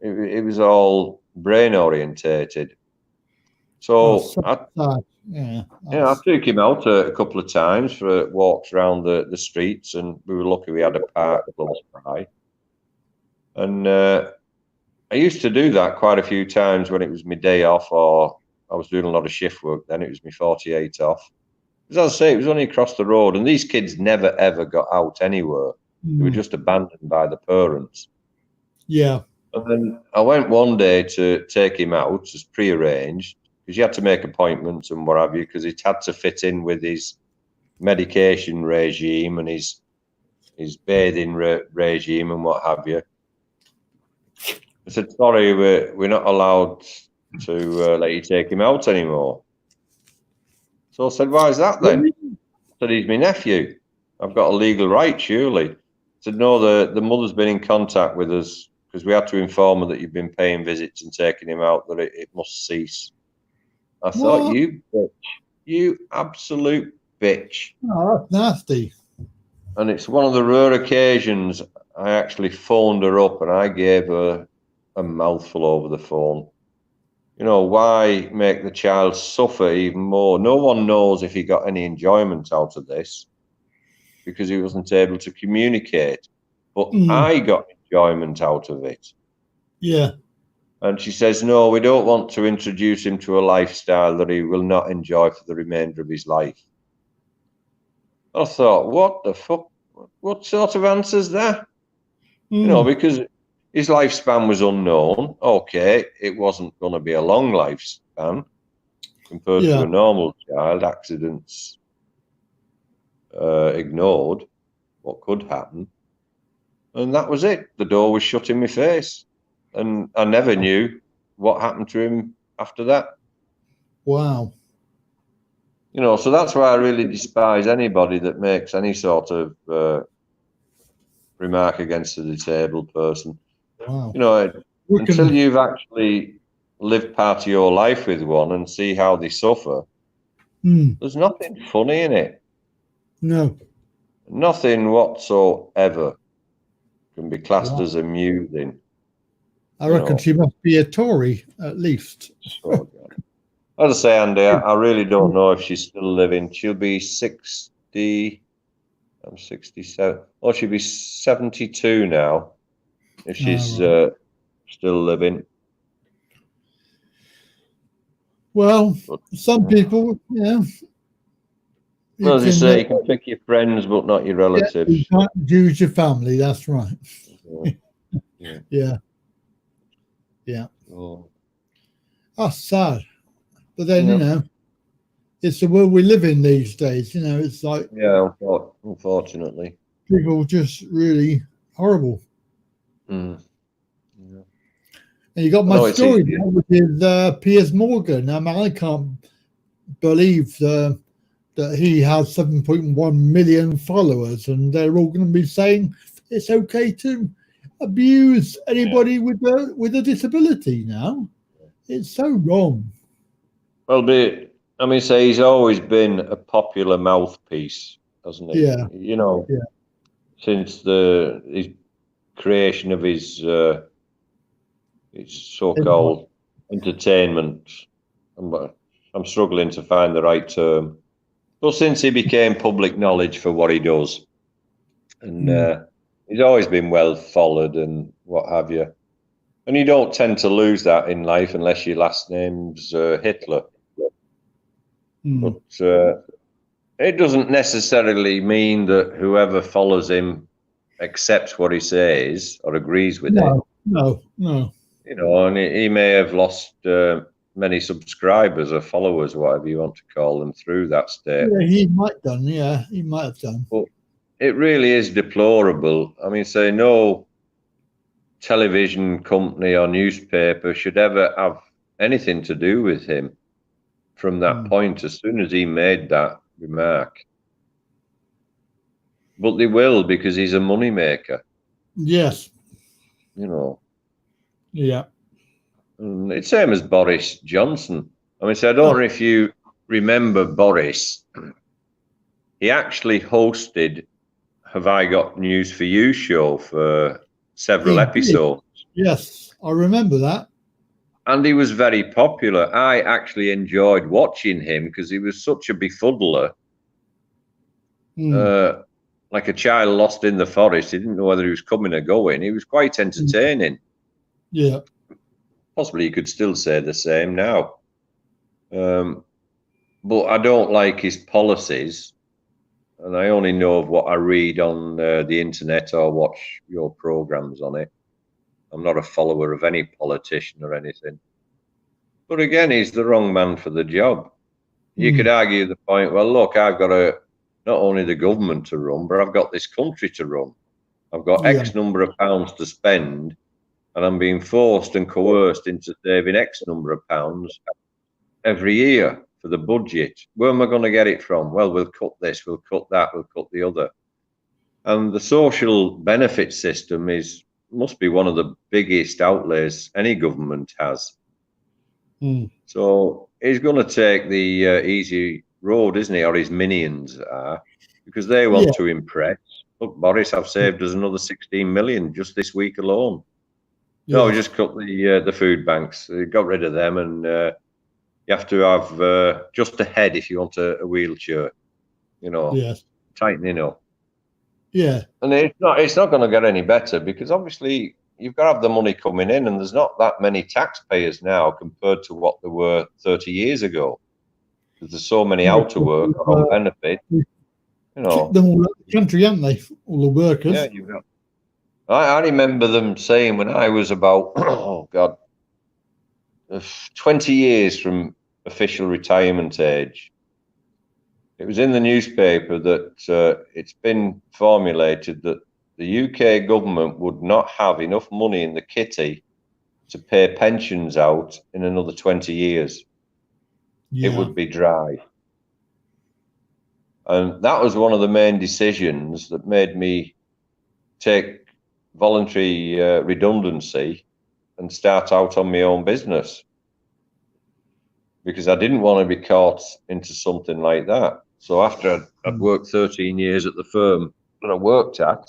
Speaker 14: It was all brain orientated. So I took him out a couple of times for walks around the streets, and we were lucky we had a park close by. And I used to do that quite a few times when it was my day off or I was doing a lot of shift work. Then it was my 48 off. As I say, it was only across the road, and these kids never ever got out anywhere. They were just abandoned by the parents.
Speaker 7: Yeah.
Speaker 14: And then I went one day to take him out as prearranged, because you had to make appointments and what have you, because it had to fit in with his medication regime and his bathing regime and what have you. I said, sorry, we're not allowed to let you take him out anymore. So I said, why is that then? I said, he's my nephew. I've got a legal right, surely. I said, no, the mother's been in contact with us because we had to inform her that you've been paying visits and taking him out, that it must cease. I thought, you bitch, you absolute bitch.
Speaker 7: Oh, that's nasty.
Speaker 14: And it's one of the rare occasions I actually phoned her up and I gave her a mouthful over the phone. You know, why make the child suffer even more? No one knows if he got any enjoyment out of this because he wasn't able to communicate. But I got enjoyment out of it.
Speaker 7: Yeah.
Speaker 14: And she says, no, we don't want to introduce him to a lifestyle that he will not enjoy for the remainder of his life. I thought, what the fuck? What sort of answer is that? You know, because his lifespan was unknown. Okay, it wasn't going to be a long lifespan compared to a normal child. Accidents ignored, what could happen. And that was it. The door was shut in my face. And I never knew what happened to him after that.
Speaker 7: Wow.
Speaker 14: You know, so that's why I really despise anybody that makes any sort of remark against a disabled person.
Speaker 7: Wow.
Speaker 14: You know, until you've actually lived part of your life with one and see how they suffer, there's nothing funny in it.
Speaker 7: No.
Speaker 14: Nothing whatsoever can be classed as amusing.
Speaker 7: I reckon she must be a Tory, at least.
Speaker 14: Oh, as I say, Andy, I really don't know if she's still living. She'll be 60. I'm 67. Oh, she'll be 72 now, if she's still living.
Speaker 7: Well, some people, yeah.
Speaker 14: Well, as you say, you can pick your friends, but not your relatives.
Speaker 7: You can't use your family, that's right. Yeah.
Speaker 14: Oh.
Speaker 7: That's sad. But then, you know, it's the world we live in these days. You know, it's like...
Speaker 14: Yeah, unfortunately.
Speaker 7: People just really horrible. And you got my story now, which is Piers Morgan. I mean, I can't believe that he has 7.1 million followers, and they're all going to be saying it's okay to abuse anybody with a disability now. It's so wrong.
Speaker 14: Well, I mean, say he's always been a popular mouthpiece, hasn't he?
Speaker 7: Yeah.
Speaker 14: You know, since his creation of his so-called entertainment. I'm struggling to find the right term. But since he became public knowledge for what he does, and he's always been well followed and what have you. And you don't tend to lose that in life unless your last name's Hitler. But it doesn't necessarily mean that whoever follows him accepts what he says or agrees with it.
Speaker 7: No.
Speaker 14: You know, and he may have lost many subscribers or followers, whatever you want to call them, through that statement.
Speaker 7: Yeah, he might done. Yeah, he might have done.
Speaker 14: But it really is deplorable. I mean, say no television company or newspaper should ever have anything to do with him from that point, as soon as he made that remark. But they will, because he's a moneymaker.
Speaker 7: Yes.
Speaker 14: You know.
Speaker 7: Yeah.
Speaker 14: And it's same as Boris Johnson. I mean, so I don't know if you remember Boris. He actually hosted Have I Got News for You show for several episodes.
Speaker 7: Yes, I remember that.
Speaker 14: And he was very popular. I actually enjoyed watching him because he was such a befuddler. Like a child lost in the forest. He didn't know whether he was coming or going. He was quite entertaining.
Speaker 7: Yeah.
Speaker 14: Possibly you could still say the same now. But I don't like his policies. And I only know of what I read on the internet or watch your programs on it. I'm not a follower of any politician or anything. But again, he's the wrong man for the job. You could argue the point, well, look, I've got not only the government to run, but I've got this country to run. I've got X number of pounds to spend, and I'm being forced and coerced into saving X number of pounds every year for the budget. Where am I going to get it from? Well, we'll cut this, we'll cut that, we'll cut the other. And the social benefit system must be one of the biggest outlays any government has. So he's going to take the easy road, isn't he? Or his minions are, because they want to impress. Look, Boris, I've saved us another 16 million just this week alone. No, just cut the food banks. Got rid of them, and you have to have just a head if you want a wheelchair. You know, tightening up.
Speaker 7: Yeah,
Speaker 14: and it's not going to get any better, because obviously you've got to have the money coming in, and there's not that many taxpayers now compared to what there were 30 years ago. There's so many out to work or on benefit. You know,
Speaker 7: them all out of the country, haven't they? All the workers.
Speaker 14: Yeah, you've got. I remember them saying when I was about 20 years from official retirement age. It was in the newspaper that it's been formulated that the UK government would not have enough money in the kitty to pay pensions out in another 20 years. It would be dry. And that was one of the main decisions that made me take voluntary redundancy and start out on my own business, because I didn't want to be caught into something like that. So after I'd worked 13 years at the firm that I worked at,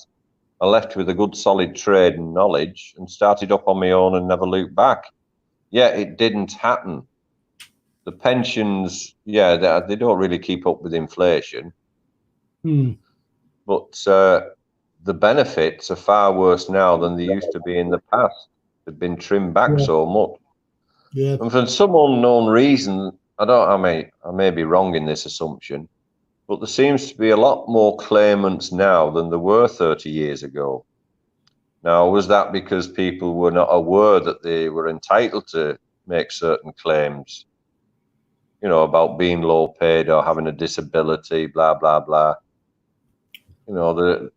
Speaker 14: I left with a good solid trade and knowledge and started up on my own and never looked back. Yeah, it didn't happen. The pensions, they don't really keep up with inflation. But the benefits are far worse now than they used to be in the past. They've been trimmed back so much.
Speaker 7: Yeah.
Speaker 14: And for some unknown reason, I may be wrong in this assumption, but there seems to be a lot more claimants now than there were 30 years ago. Now, was that because people were not aware that they were entitled to make certain claims, you know, about being low paid or having a disability, blah, blah, blah? You know,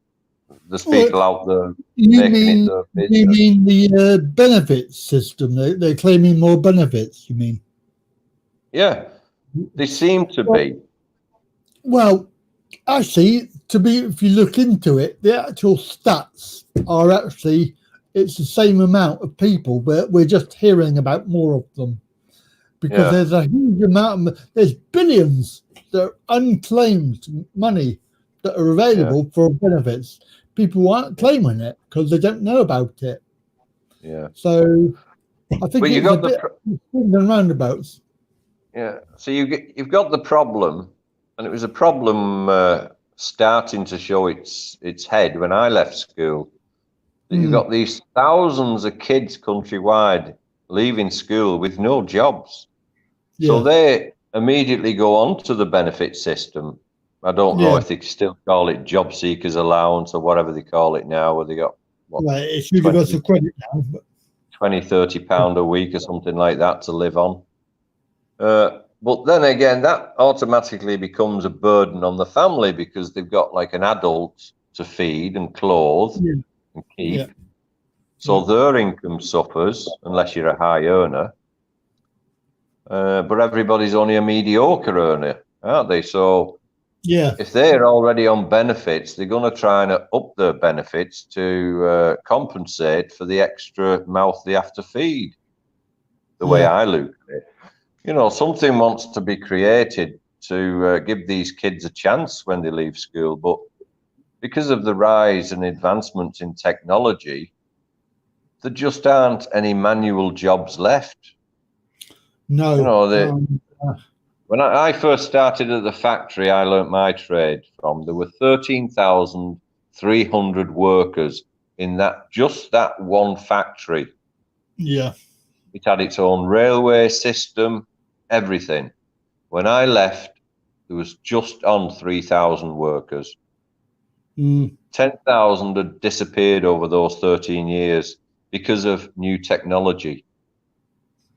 Speaker 14: there's people out there making it their business.
Speaker 7: You mean the benefits system? They're claiming more benefits, you mean?
Speaker 14: Yeah, they seem to be.
Speaker 7: Well, actually, if you look into it, the actual stats are actually, it's the same amount of people, but we're just hearing about more of them. Because there's a huge amount there's billions that are unclaimed money that are available for benefits. People aren't claiming it because they don't know about it.
Speaker 14: Yeah.
Speaker 7: So I think
Speaker 14: But
Speaker 7: it's
Speaker 14: you've
Speaker 7: a
Speaker 14: got
Speaker 7: bit swings and roundabouts.
Speaker 14: yeah. So you've got the problem, and it was a problem starting to show its head when I left school. That you've got these thousands of kids countrywide leaving school with no jobs. So they immediately go on to the benefit system. I don't know if they still call it job seekers allowance or whatever they call it now, where they got what,
Speaker 7: Right, it's universal credit now. But
Speaker 14: 20, 30 pound a week or something like that to live on. But then again, that automatically becomes a burden on the family because they've got like an adult to feed and clothe and keep. So their income suffers unless you're a high earner. But everybody's only a mediocre earner, aren't they? So if they're already on benefits, they're going to try and up their benefits to compensate for the extra mouth they have to feed. The way I look at it, you know, something wants to be created to give these kids a chance when they leave school. But because of the rise and advancements in technology, there just aren't any manual jobs left.
Speaker 7: No.
Speaker 14: You know, when I first started at the factory, I learnt my trade from. There were 13,300 workers in that one factory.
Speaker 7: Yeah.
Speaker 14: It had its own railway system, everything. When I left, there was just on 3,000 workers. 10,000 had disappeared over those 13 years because of new technology.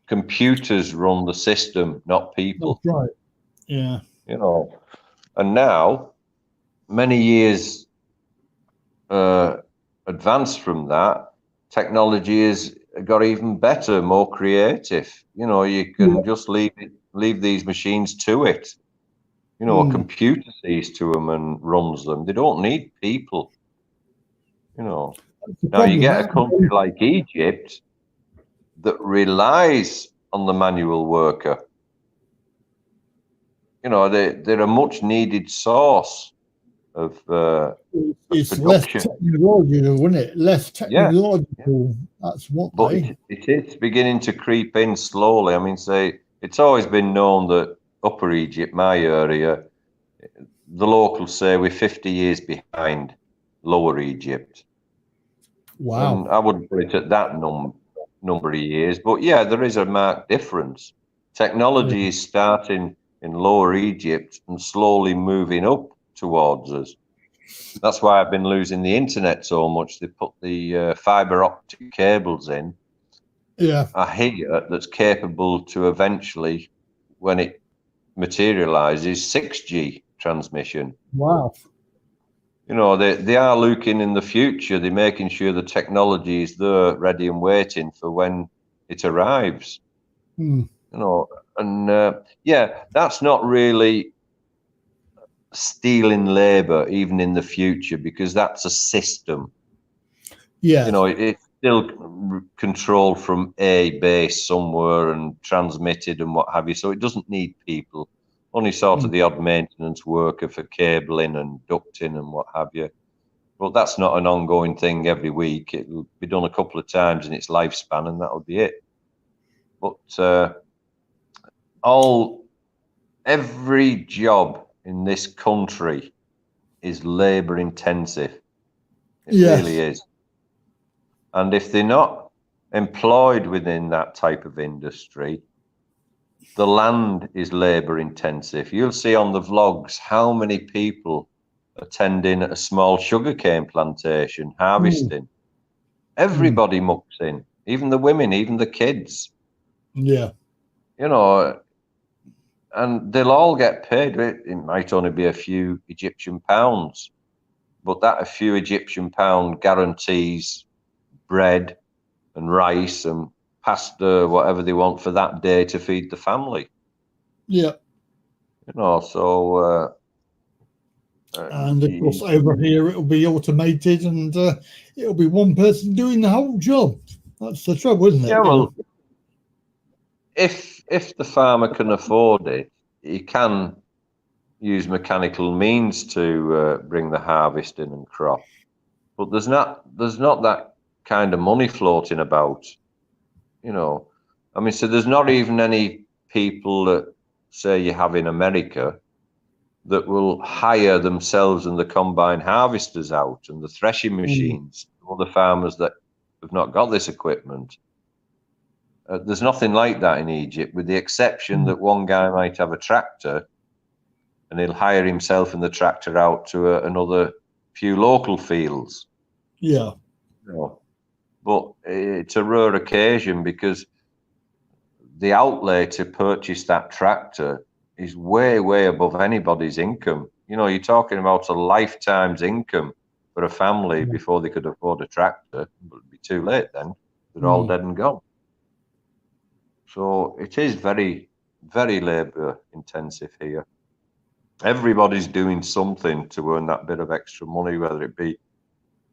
Speaker 14: Computers run the system, not people.
Speaker 7: That's right. Yeah.
Speaker 14: You know, and now, many years advanced from that, technology has got even better, more creative. You know, you can just leave these machines to it. You know, a computer sees to them and runs them. They don't need people. You know, now you get a country like Egypt that relies on the manual worker. You know, they're a much needed source of
Speaker 7: it's
Speaker 14: production.
Speaker 7: less technological, isn't it? Less technological. That's what
Speaker 14: But it is beginning to creep in slowly. I mean, say, it's always been known that Upper Egypt, my area, the locals say we're 50 years behind Lower Egypt.
Speaker 7: Wow.
Speaker 14: And I wouldn't put it at that number of years, but yeah, there is a marked difference. Technology is starting in Lower Egypt and slowly moving up towards us. That's why I've been losing the internet so much. They put the fiber optic cables in.
Speaker 7: Yeah.
Speaker 14: I hear that's capable to eventually, when it materializes, 6G transmission.
Speaker 7: Wow.
Speaker 14: You know, they are looking in the future. They're making sure the technology is there, ready and waiting for when it arrives. You know, and yeah, that's not really stealing labor even in the future, because that's a system.
Speaker 7: Yeah.
Speaker 14: You know, it's still controlled from a base somewhere and transmitted and what have you. So it doesn't need people. Only sort of the odd maintenance worker for cabling and ducting and what have you. But that's not an ongoing thing every week. It'll be done a couple of times in its lifespan, and that'll be it. But every job in this country is labor intensive. It really is. And if they're not employed within that type of industry, the land is labor intensive. You'll see on the vlogs how many people attending a small sugarcane plantation, harvesting. Everybody mucks in, even the women, even the kids.
Speaker 7: Yeah.
Speaker 14: You know, and they'll all get paid. It might only be a few Egyptian pounds, but that a few Egyptian pound guarantees bread and rice and pasta, whatever they want for that day to feed the family.
Speaker 7: Yeah.
Speaker 14: You know, so
Speaker 7: and of course over here it'll be automated, and it'll be one person doing the whole job. That's the trouble, isn't it?
Speaker 14: Yeah, well, if the farmer can afford it, he can use mechanical means to bring the harvest in and crop. But there's not that kind of money floating about. you know, I mean, so there's not even any people that say you have in America that will hire themselves and the combine harvesters out and the threshing machines, all the farmers that have not got this equipment. There's nothing like that in Egypt, with the exception that one guy might have a tractor and he'll hire himself and the tractor out to another few local fields.
Speaker 7: Yeah.
Speaker 14: You know, but it's a rare occasion because the outlay to purchase that tractor is way, way above anybody's income. You know, you're talking about a lifetime's income for a family before they could afford a tractor. But it'd be too late then. They're all dead and gone. So it is very, very labour intensive here. Everybody's doing something to earn that bit of extra money, whether it be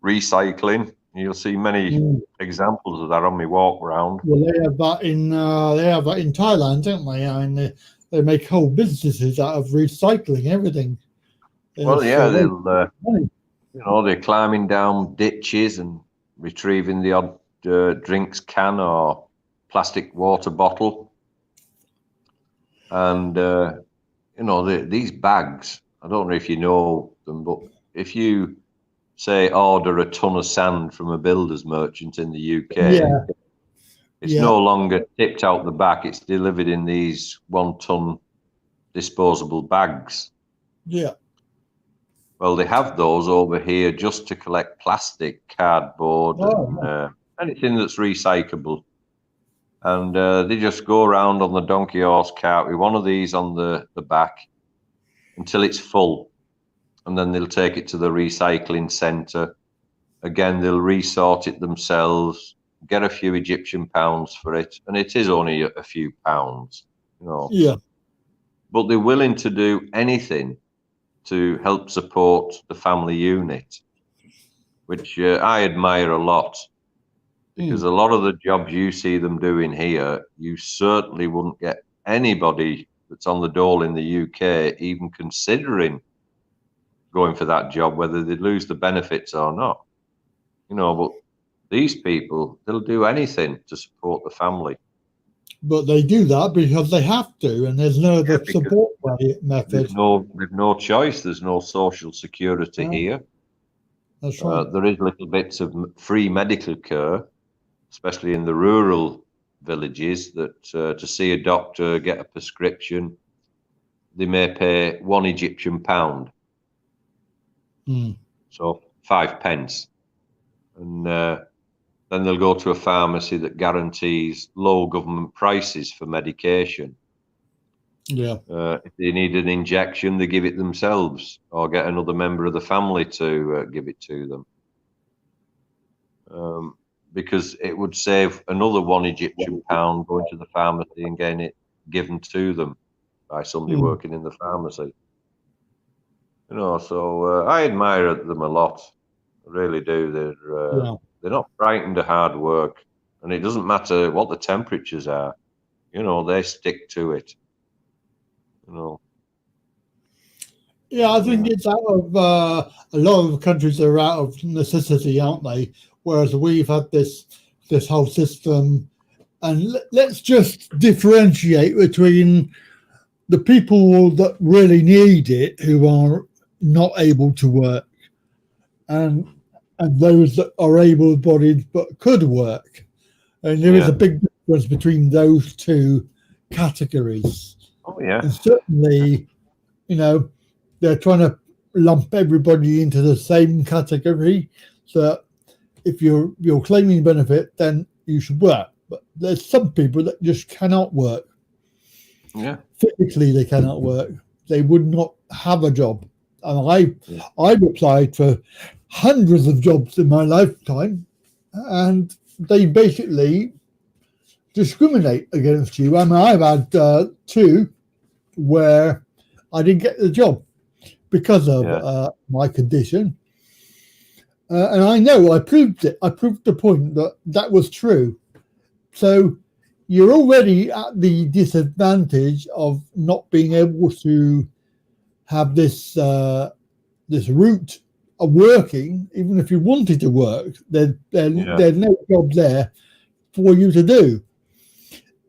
Speaker 14: recycling. You'll see many examples of that on my walk round.
Speaker 7: Well, they have that in Thailand, don't they? And they make whole businesses out of recycling everything.
Speaker 14: Well, yeah, they'll you know, they're climbing down ditches and retrieving the odd drinks can or plastic water bottle, and you know, these bags. I don't know if you know them, but if you say order a ton of sand from a builder's merchant in the UK, it's no longer tipped out the back, it's delivered in these 1 ton disposable bags.
Speaker 7: Yeah.
Speaker 14: Well, they have those over here just to collect plastic, cardboard, and anything that's recyclable. And they just go around on the donkey horse cart with one of these on the back until it's full. And then they'll take it to the recycling centre. Again, they'll resort it themselves, get a few Egyptian pounds for it, and it is only a few pounds, you know.
Speaker 7: Yeah.
Speaker 14: But they're willing to do anything to help support the family unit, which I admire a lot, because a lot of the jobs you see them doing here, you certainly wouldn't get anybody that's on the dole in the UK even considering going for that job, whether they lose the benefits or not. You know, but these people, they'll do anything to support the family.
Speaker 7: But they do that because they have to, and there's no other support method.
Speaker 14: There's no choice. There's no social security here.
Speaker 7: That's right.
Speaker 14: There is little bits of free medical care, especially in the rural villages, that to see a doctor, get a prescription, they may pay £1 Egyptian pound. So 5 pence. And then they'll go to a pharmacy that guarantees low government prices for medication.
Speaker 7: Yeah.
Speaker 14: If they need an injection, they give it themselves or get another member of the family to give it to them. Because it would save another £1 Egyptian pound going to the pharmacy and getting it given to them by somebody working in the pharmacy. You know, so I admire them a lot. I really do. They're not frightened of hard work, and it doesn't matter what the temperatures are. You know, they stick to it. You know.
Speaker 7: Yeah, I think it's out of a lot of countries are out of necessity, aren't they? Whereas we've had this whole system, and let's just differentiate between the people that really need it, who are not able to work, and those that are able-bodied but could work. And there is a big difference between those two categories.
Speaker 14: Oh, yeah.
Speaker 7: And certainly, you know, they're trying to lump everybody into the same category. So if you're claiming benefit, then you should work. But there's some people that just cannot work.
Speaker 14: Yeah.
Speaker 7: Physically, they cannot work. They would not have a job. And I've applied for hundreds of jobs in my lifetime, and they basically discriminate against you. I mean, I've had 2 where I didn't get the job because of my condition. And I know I proved it. I proved the point that was true. So you're already at the disadvantage of not being able to have this route of working. Even if you wanted to work, there's no job there for you to do.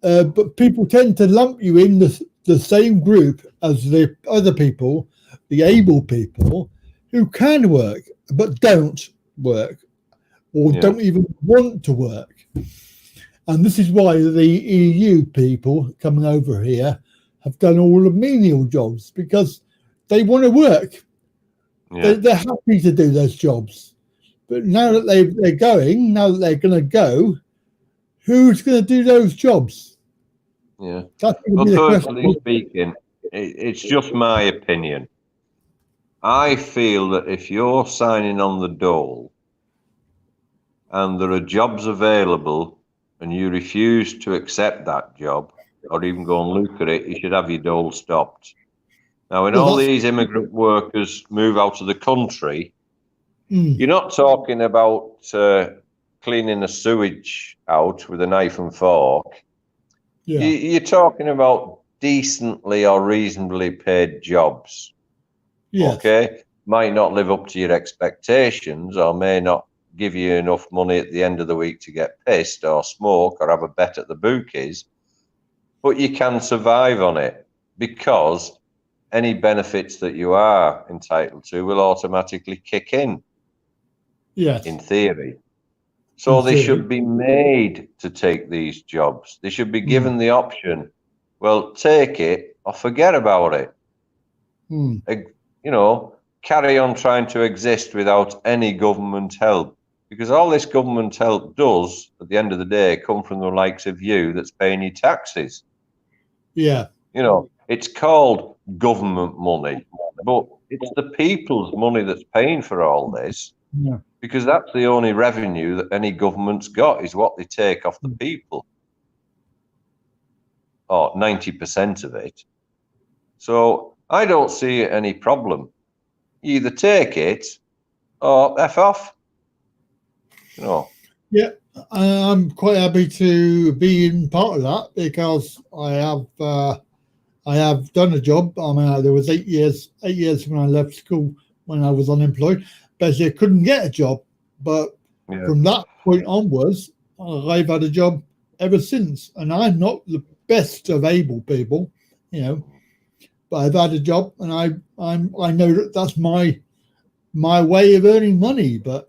Speaker 7: but people tend to lump you in the same group as the other people, the able people, who can work but don't work or don't even want to work. And this is why the EU people coming over here have done all the menial jobs, because they want to work.
Speaker 14: Yeah.
Speaker 7: They're happy to do those jobs. But now that they're going to go, who's going to do those jobs?
Speaker 14: Yeah.
Speaker 7: That's going to
Speaker 14: Well,
Speaker 7: be the
Speaker 14: personally
Speaker 7: question.
Speaker 14: speaking, it's just my opinion. I feel that if you're signing on the dole and there are jobs available and you refuse to accept that job or even go and look at it, you should have your dole stopped. Now, when all these immigrant workers move out of the country, you're not talking about cleaning a sewage out with a knife and fork.
Speaker 7: Yeah.
Speaker 14: You're talking about decently or reasonably paid jobs.
Speaker 7: Yes.
Speaker 14: Okay? Might not live up to your expectations or may not give you enough money at the end of the week to get pissed or smoke or have a bet at the bookies, but you can survive on it because any benefits that you are entitled to will automatically kick in.
Speaker 7: Yes.
Speaker 14: In theory. So they should be made to take these jobs. They should be given the option, well, take it or forget about it. You know, carry on trying to exist without any government help. Because all this government help does, at the end of the day, come from the likes of you that's paying your taxes.
Speaker 7: Yeah.
Speaker 14: You know, it's called government money, but it's the people's money that's paying for all this.
Speaker 7: Yeah.
Speaker 14: Because that's the only revenue that any government's got, is what they take off the people. Or 90% of it. So I don't see any problem. You either take it or F off. You know.
Speaker 7: Yeah, I'm quite happy to be in part of that because I have done a job. I mean, there was 8 years when I left school when I was unemployed, but I couldn't get a job. But from that point onwards, I've had a job ever since, and I'm not the best of able people, you know, but I've had a job, and I know that that's my way of earning money, but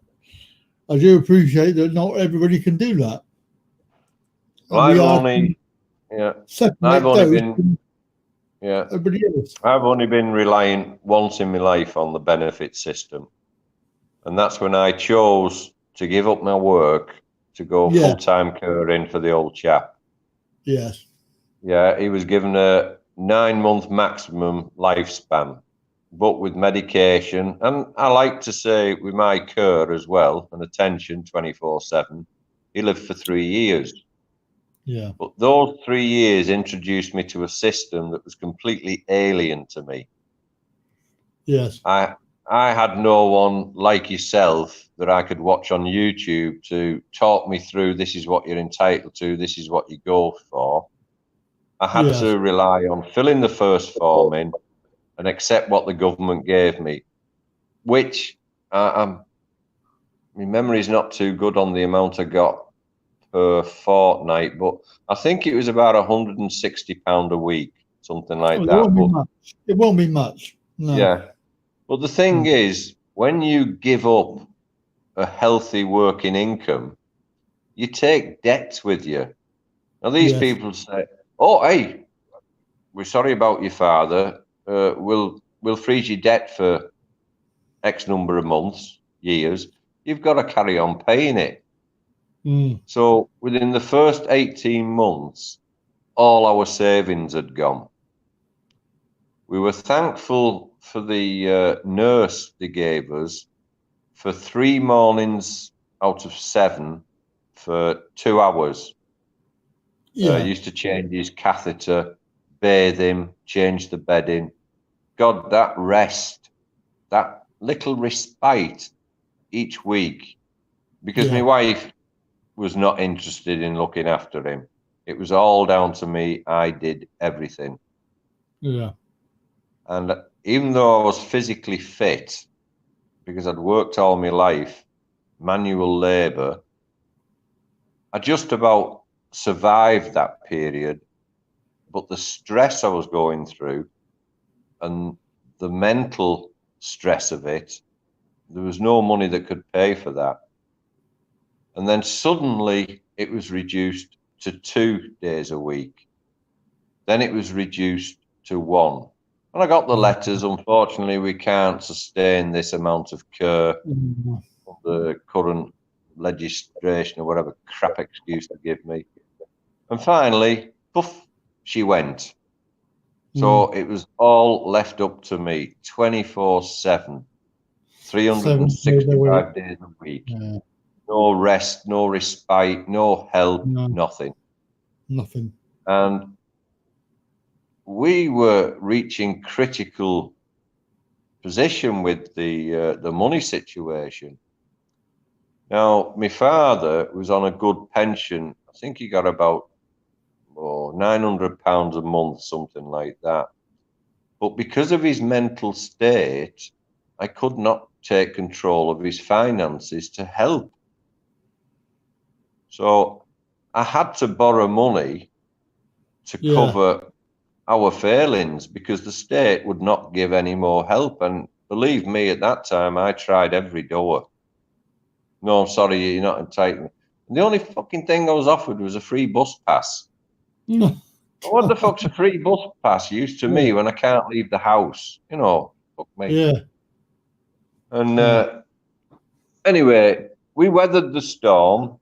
Speaker 7: I do appreciate that not everybody can do that.
Speaker 14: Well, I've only been relying once in my life on the benefit system, and that's when I chose to give up my work to go full-time caring for the old chap.
Speaker 7: Yes.
Speaker 14: Yeah, he was given a 9-month maximum lifespan, but with medication, and I like to say with my care as well, and attention 24/7, he lived for 3 years.
Speaker 7: Yeah.
Speaker 14: But those 3 years introduced me to a system that was completely alien to me.
Speaker 7: Yes.
Speaker 14: I had no one like yourself that I could watch on YouTube to talk me through, this is what you're entitled to, this is what you go for. I had to rely on filling the first form in and accept what the government gave me, which my memory is not too good on the amount I got per fortnight, but I think it was about £160 a week, something like that.
Speaker 7: It won't be much. No.
Speaker 14: Yeah. But the thing is, when you give up a healthy working income, you take debts with you. Now, these people say, oh, hey, we're sorry about your father. We'll freeze your debt for X number of months, years. You've got to carry on paying it. So within the first 18 months, all our savings had gone. We were thankful for the nurse they gave us for 3 mornings out of 7 for 2 hours. Used to change his catheter, bathe him, change the bedding. God, that rest, that little respite each week, because my wife was not interested in looking after him. It was all down to me. I did everything.
Speaker 7: Yeah.
Speaker 14: And even though I was physically fit, because I'd worked all my life, manual labor, I just about survived that period, but the stress I was going through and the mental stress of it, there was no money that could pay for that. And then suddenly it was reduced to 2 days a week. Then it was reduced to 1. And I got the letters. Unfortunately, we can't sustain this amount of care of the current legislation or whatever crap excuse they give me. And finally, poof, she went. So it was all left up to me 24/7, 365 days a week.
Speaker 7: Yeah.
Speaker 14: No rest, no respite, no help, nothing.
Speaker 7: Nothing.
Speaker 14: And we were reaching critical position with the money situation. Now, my father was on a good pension. I think he got about £900 a month, something like that. But because of his mental state, I could not take control of his finances to help. So I had to borrow money to cover our failings because the state would not give any more help. And believe me, at that time, I tried every door. No, I'm sorry, you're not entitled. And the only fucking thing I was offered was a free bus pass. What the fuck's a free bus pass used to me when I can't leave the house? You know, fuck me.
Speaker 7: Yeah.
Speaker 14: And anyway, we weathered the storm.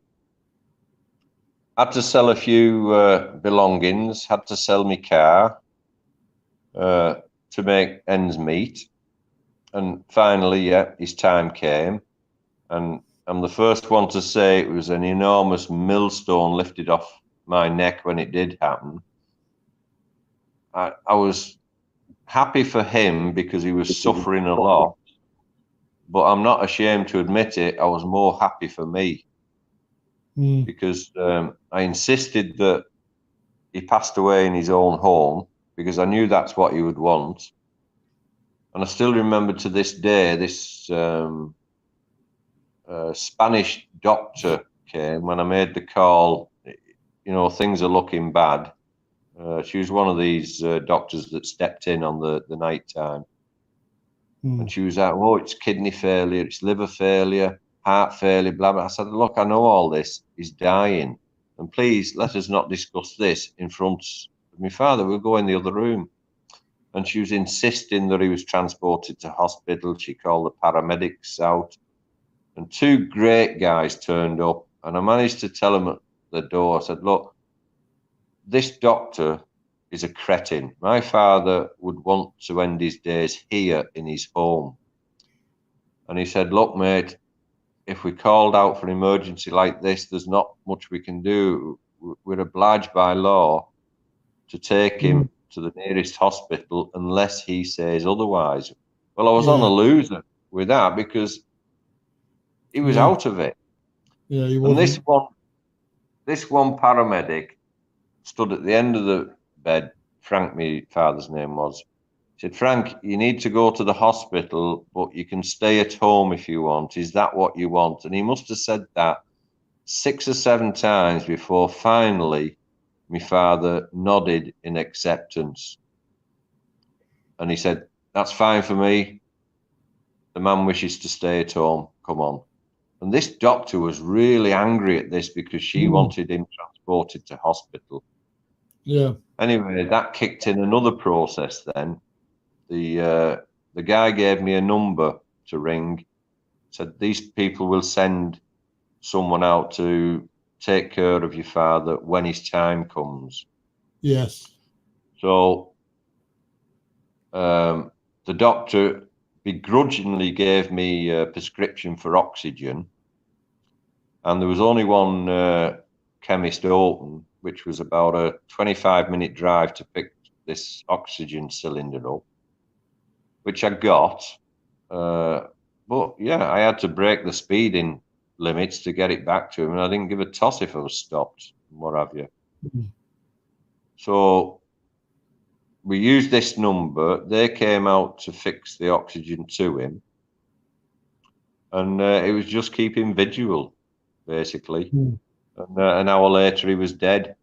Speaker 14: Had to sell a few belongings. Had to sell my car to make ends meet. And finally, his time came. And I'm the first one to say it was an enormous millstone lifted off my neck when it did happen. I was happy for him because he was suffering a lot, but I'm not ashamed to admit it, I was more happy for me because I insisted that he passed away in his own home because I knew that's what he would want. And I still remember to this day, this Spanish doctor came when I made the call, you know, things are looking bad. She was one of these doctors that stepped in on the night time. And she was like, oh, it's kidney failure, it's liver failure, heart failure, blah, blah. I said, look, I know all this. He's dying. And please, let us not discuss this in front of my father. We'll go in the other room. And she was insisting that he was transported to hospital. She called the paramedics out. And 2 great guys turned up. And I managed to tell them at the door, I said, look, this doctor is a cretin. My father would want to end his days here in his home. And he said, look, mate, if we called out for an emergency like this, there's not much we can do. We're obliged by law to take him to the nearest hospital unless he says otherwise. Well, I was on a loser with that because he was out of it.
Speaker 7: Yeah, he
Speaker 14: and
Speaker 7: wasn't.
Speaker 14: this one paramedic stood at the end of the bed. Frank, my father's name was. He said, Frank, you need to go to the hospital, but you can stay at home if you want. Is that what you want? And he must have said that 6 or 7 times before finally my father nodded in acceptance. And he said, that's fine for me. The man wishes to stay at home. Come on. And this doctor was really angry at this because she wanted him transported to hospital.
Speaker 7: Yeah.
Speaker 14: Anyway, that kicked in another process then. The guy gave me a number to ring. Said, these people will send someone out to take care of your father when his time comes.
Speaker 7: Yes.
Speaker 14: So the doctor begrudgingly gave me a prescription for oxygen. And there was only one chemist open, which was about a 25-minute drive to pick this oxygen cylinder up, which I got. But yeah, I had to break the speeding limits to get it back to him, and I didn't give a toss if I was stopped, and what have you. So we used this number. They came out to fix the oxygen to him, and it was just keeping vigil, basically. And an hour later, he was dead.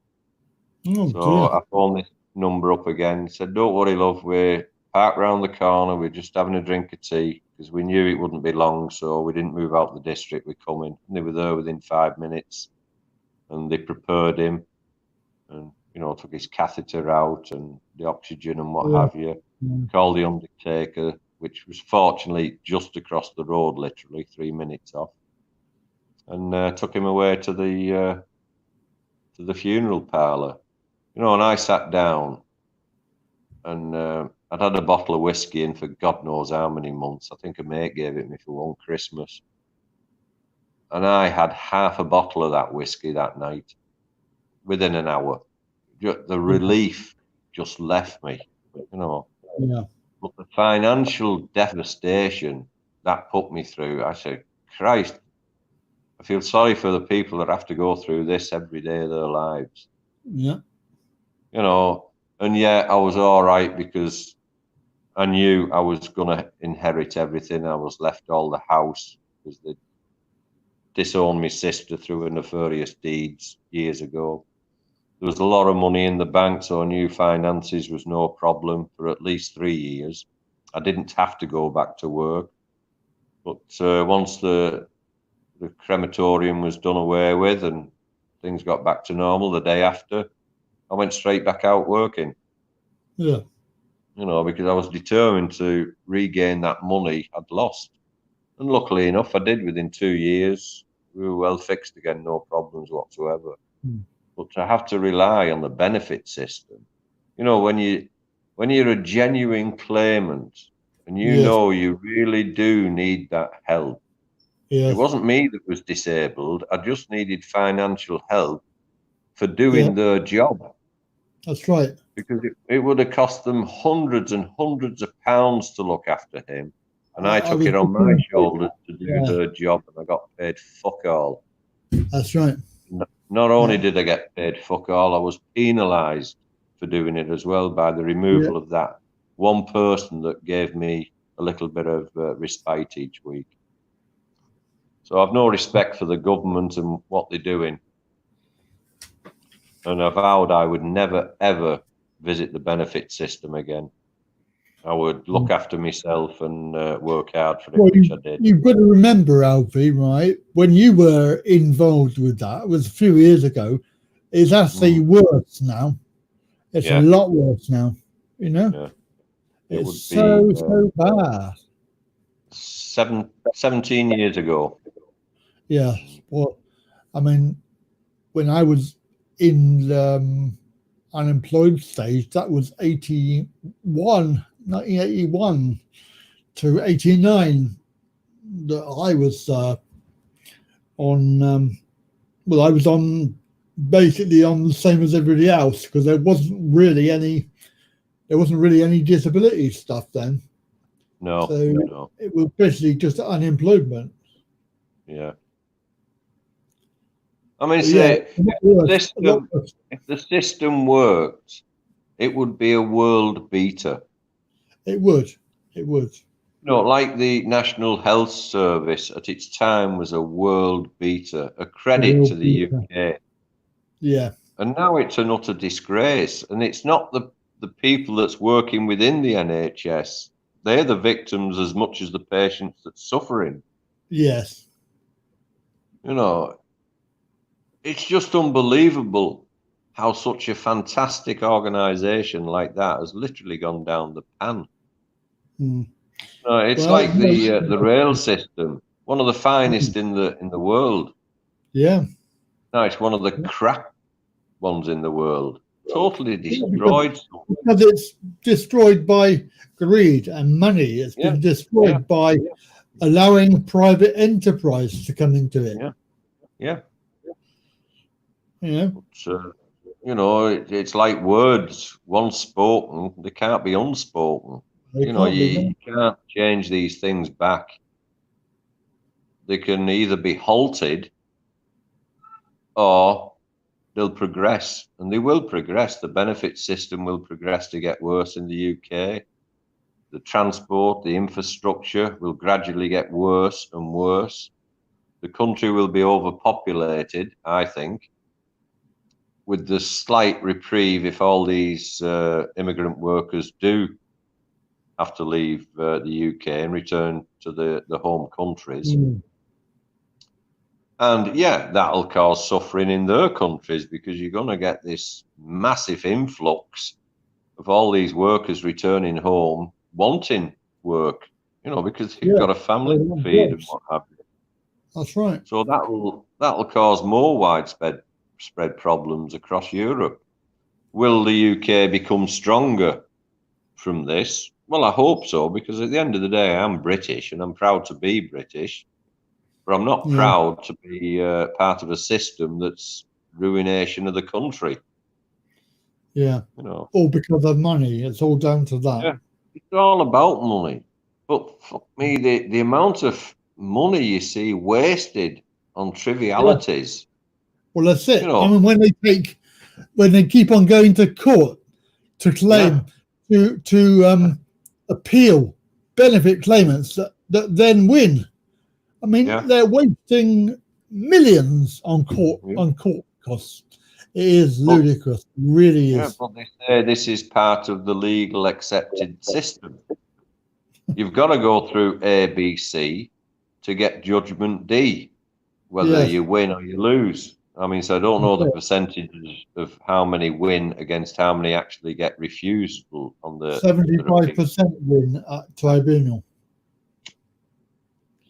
Speaker 7: Oh,
Speaker 14: So
Speaker 7: dear.
Speaker 14: I phoned this number up again. Said, "Don't worry, love. We're parked round the corner. We're just having a drink of tea because we knew it wouldn't be long, so we didn't move out the district. We're coming." And they were there within 5 minutes, and they prepared him, and took his catheter out and the oxygen and what have you. Called the undertaker, which was fortunately just across the road, literally 3 minutes off, and took him away to the funeral parlour. And I sat down, and I'd had a bottle of whiskey in for God knows how many months. I think a mate gave it me for one Christmas, and I had half a bottle of that whiskey that night. Within an hour, the relief just left me.
Speaker 7: Yeah.
Speaker 14: But the financial devastation that put me through, I said, Christ, I feel sorry for the people that have to go through this every day of their lives.
Speaker 7: Yeah.
Speaker 14: And yet I was all right because I knew I was going to inherit everything. I was left all the house because they disowned my sister through her nefarious deeds years ago. There was a lot of money in the bank, so I knew finances was no problem for at least 3 years. I didn't have to go back to work. But once the crematorium was done away with and things got back to normal the day after, I went straight back out working.
Speaker 7: Yeah.
Speaker 14: Because I was determined to regain that money I'd lost. And luckily enough, I did within 2 years. We were well fixed again, no problems whatsoever. But to have to rely on the benefit system, when you're a genuine claimant and you really do need that help.
Speaker 7: Yes.
Speaker 14: It wasn't me that was disabled. I just needed financial help for doing their job.
Speaker 7: That's right.
Speaker 14: Because it would have cost them hundreds and hundreds of pounds to look after him. And I took it on my shoulders to do their job, and I got paid fuck all.
Speaker 7: That's right.
Speaker 14: Not only did I get paid fuck all, I was penalised for doing it as well by the removal of that one person that gave me a little bit of respite each week. So I've no respect for the government and what they're doing. And I vowed I would never, ever visit the benefit system again. I would look after myself and work hard for it, which I did.
Speaker 7: You've got to remember, Alfie, right? When you were involved with that, it was a few years ago, it's actually worse now. It's a lot worse now,
Speaker 14: Yeah.
Speaker 7: It's so bad.
Speaker 14: 17 years ago.
Speaker 7: Yeah. Well, I mean, when I was in the unemployed stage, that was 1981 to 89 that I was on I was on basically on the same as everybody else, because there wasn't really any disability stuff then.
Speaker 14: No.
Speaker 7: It was basically just unemployment.
Speaker 14: Yeah. I mean, if the system worked, it would be a world beater.
Speaker 7: It would.
Speaker 14: Like the National Health Service at its time was a world beater, a credit to the UK.
Speaker 7: Yeah.
Speaker 14: And now it's an utter disgrace. And it's not the people that's working within the NHS. They're the victims as much as the patients that's suffering.
Speaker 7: Yes.
Speaker 14: It's just unbelievable how such a fantastic organisation like that has literally gone down the pan. It's like the rail system, one of the finest in the world.
Speaker 7: Yeah.
Speaker 14: No, it's one of the crap ones in the world. Totally destroyed.
Speaker 7: Because it's destroyed by greed and money. It's been destroyed by allowing private enterprise to come into it.
Speaker 14: Yeah.
Speaker 7: Yeah.
Speaker 14: It's like words. Once spoken, they can't be unspoken. You can't change these things back. They can either be halted or they'll progress, and they will progress. The benefit system will progress to get worse in the UK. The transport, the infrastructure will gradually get worse and worse. the country will be overpopulated, I think, with the slight reprieve if all these immigrant workers do have to leave the UK and return to the home countries. And yeah, that'll cause suffering in their countries because you're going to get this massive influx of all these workers returning home wanting work, because you've got a family to feed and what have you.
Speaker 7: That's right.
Speaker 14: So that'll cause more widespread problems across Europe. Will the UK become stronger from this? Well, I hope so, because at the end of the day, I'm British and I'm proud to be British, but I'm not proud to be part of a system that's ruination of the country.
Speaker 7: Yeah. All because of money. It's all down to that.
Speaker 14: Yeah. It's all about money. But fuck me, the amount of money you see wasted on trivialities.
Speaker 7: Well, that's it. I mean, when they keep on going to court to claim to appeal benefit claimants that then win. I mean, they're wasting millions on court costs. It is ludicrous. It really is.
Speaker 14: But they say this is part of the legal accepted system. You've got to go through A, B, C to get judgment D, whether you win or you lose. I mean, so I don't know the percentages of how many win against how many actually get refusal on the
Speaker 7: 75% win at tribunal.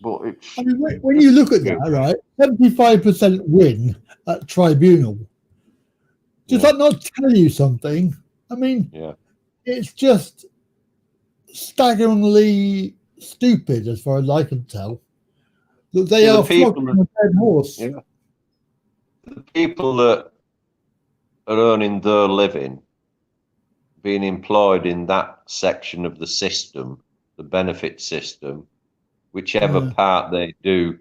Speaker 14: But it's,
Speaker 7: I mean, when you look at that, right, 75% win at tribunal, does that not tell you something? I mean, it's just staggeringly stupid as far as I can tell. That they are flogging a dead horse.
Speaker 14: Yeah. The people that are earning their living, being employed in that section of the system, the benefit system, whichever part they do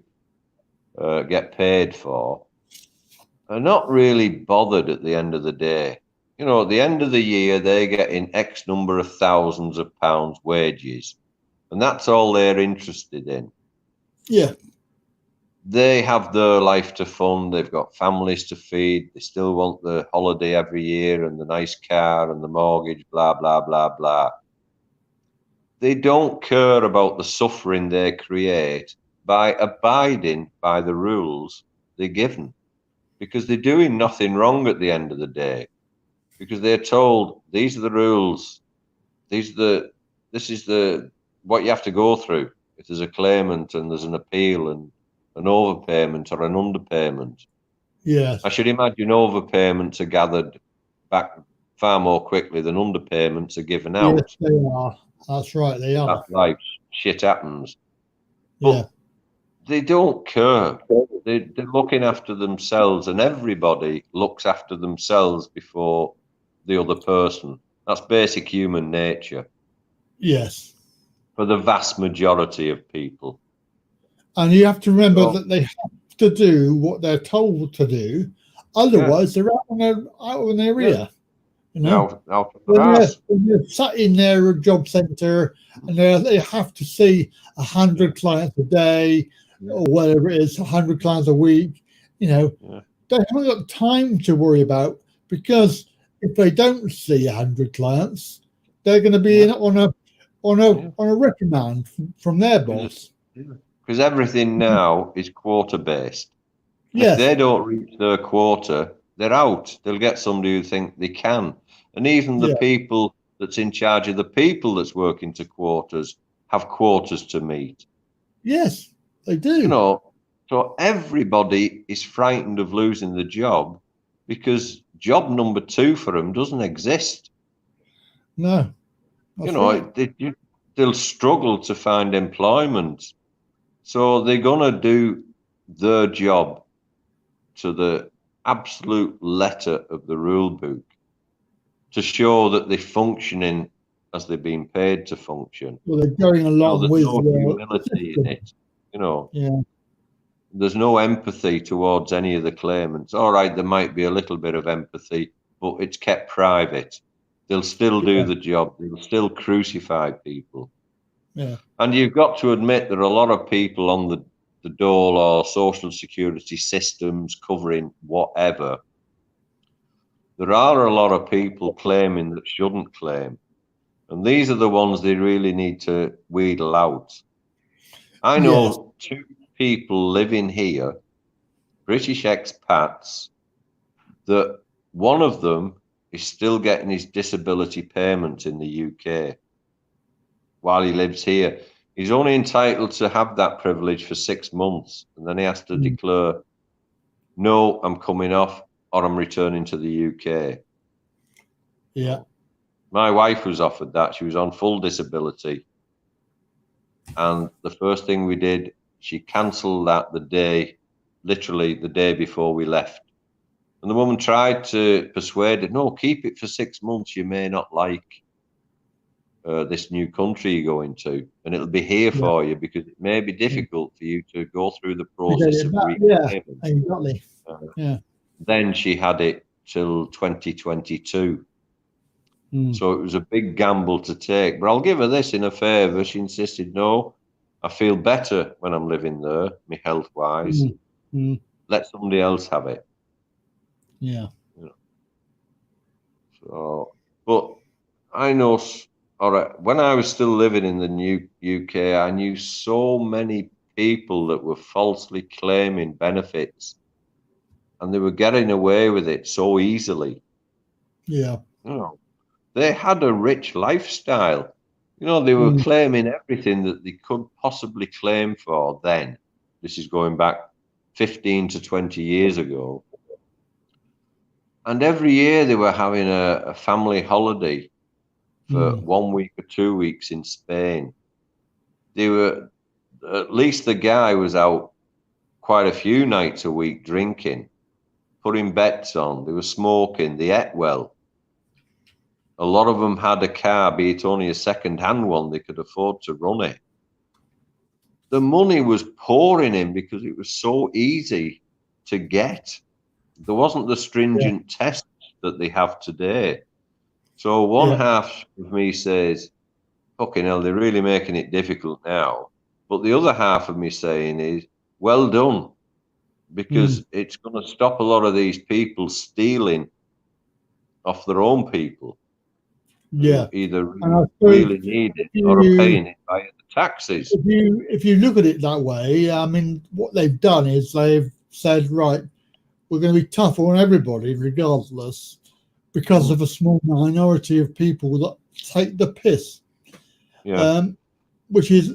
Speaker 14: get paid for, are not really bothered at the end of the day. At the end of the year, they're getting X number of thousands of pounds wages, and that's all they're interested in.
Speaker 7: Yeah.
Speaker 14: They have their life to fund. They've got families to feed. They still want the holiday every year and the nice car and the mortgage, blah, blah, blah, blah. They don't care about the suffering they create by abiding by the rules they're given, because they're doing nothing wrong at the end of the day, because they're told these are the rules. This is what you have to go through if there's a claimant and there's an appeal and an overpayment or an underpayment.
Speaker 7: Yes.
Speaker 14: I should imagine overpayments are gathered back far more quickly than underpayments are given out.
Speaker 7: Yes, they are. That's right, they are.
Speaker 14: That's life. Shit happens. But they don't care. They're looking after themselves, and everybody looks after themselves before the other person. That's basic human nature.
Speaker 7: Yes.
Speaker 14: For the vast majority of people.
Speaker 7: And you have to remember that they have to do what they're told to do, otherwise they're out on their ear. When they're sat in their job centre and they have to see 100 clients a day or whatever it is, 100 clients a week, they haven't got time to worry about, because if they don't see 100 clients, they're going to be on a reprimand from their boss.
Speaker 14: Because everything now is quota based.
Speaker 7: Yes.
Speaker 14: If they don't reach their quota, they're out. They'll get somebody who think they can. And even the people that's in charge of the people that's working to quotas have quotas to meet.
Speaker 7: Yes, they do.
Speaker 14: So everybody is frightened of losing the job, because job number 2 for them doesn't exist.
Speaker 7: No.
Speaker 14: They'll struggle to find employment. So they're going to do their job to the absolute letter of the rule book to show that they're functioning as they're being paid to function.
Speaker 7: Well, they're going along with
Speaker 14: no humility in it. There's no empathy towards any of the claimants. All right, there might be a little bit of empathy, but it's kept private. They'll still do the job. They'll still crucify people.
Speaker 7: Yeah.
Speaker 14: And you've got to admit there are a lot of people on the the dole or social security systems covering whatever, there are a lot of people claiming that shouldn't claim. And these are the ones they really need to wheedle out. I know 2 people living here, British expats, that one of them is still getting his disability payment in the UK while he lives here. He's only entitled to have that privilege for 6 months, and then he has to declare, no, I'm coming off, or I'm returning to the UK.
Speaker 7: Yeah.
Speaker 14: My wife was offered that. She was on full disability. And the first thing we did, she cancelled that literally the day before we left. And the woman tried to persuade her, no, keep it for 6 months. You may not like this new country you're going to, and it'll be here for you, because it may be difficult for you to go through the process of repayment.
Speaker 7: Exactly.
Speaker 14: Then she had it till 2022. So it was a big gamble to take. But I'll give her this in a favour. She insisted, no, I feel better when I'm living there, me health-wise. Let somebody else have it.
Speaker 7: Yeah.
Speaker 14: You know. So, but I know, all right, when I was still living in the new UK, I knew so many people that were falsely claiming benefits, and they were getting away with it so easily.
Speaker 7: Yeah.
Speaker 14: You know, they had a rich lifestyle. You know, they were claiming everything that they could possibly claim for then. This is going back 15 to 20 years ago. And every year they were having a family holiday for 1 week or 2 weeks in Spain. They were, at least the guy was out quite a few nights a week drinking, putting bets on. They were smoking. They ate well. A lot of them had a car, be it only a second-hand one. They could afford to run it. The money was pouring in because it was so easy to get. There wasn't the stringent tests that they have today. So one half of me says, fucking hell, they're really making it difficult now. But the other half of me saying is, well done, because it's going to stop a lot of these people stealing off their own people.
Speaker 7: Yeah.
Speaker 14: Either really need it or are paying it by the taxes.
Speaker 7: If you look at it that way, I mean, what they've done is they've said, right, we're going to be tough on everybody regardless, because of a small minority of people that take the piss.
Speaker 14: Yeah.
Speaker 7: Which is,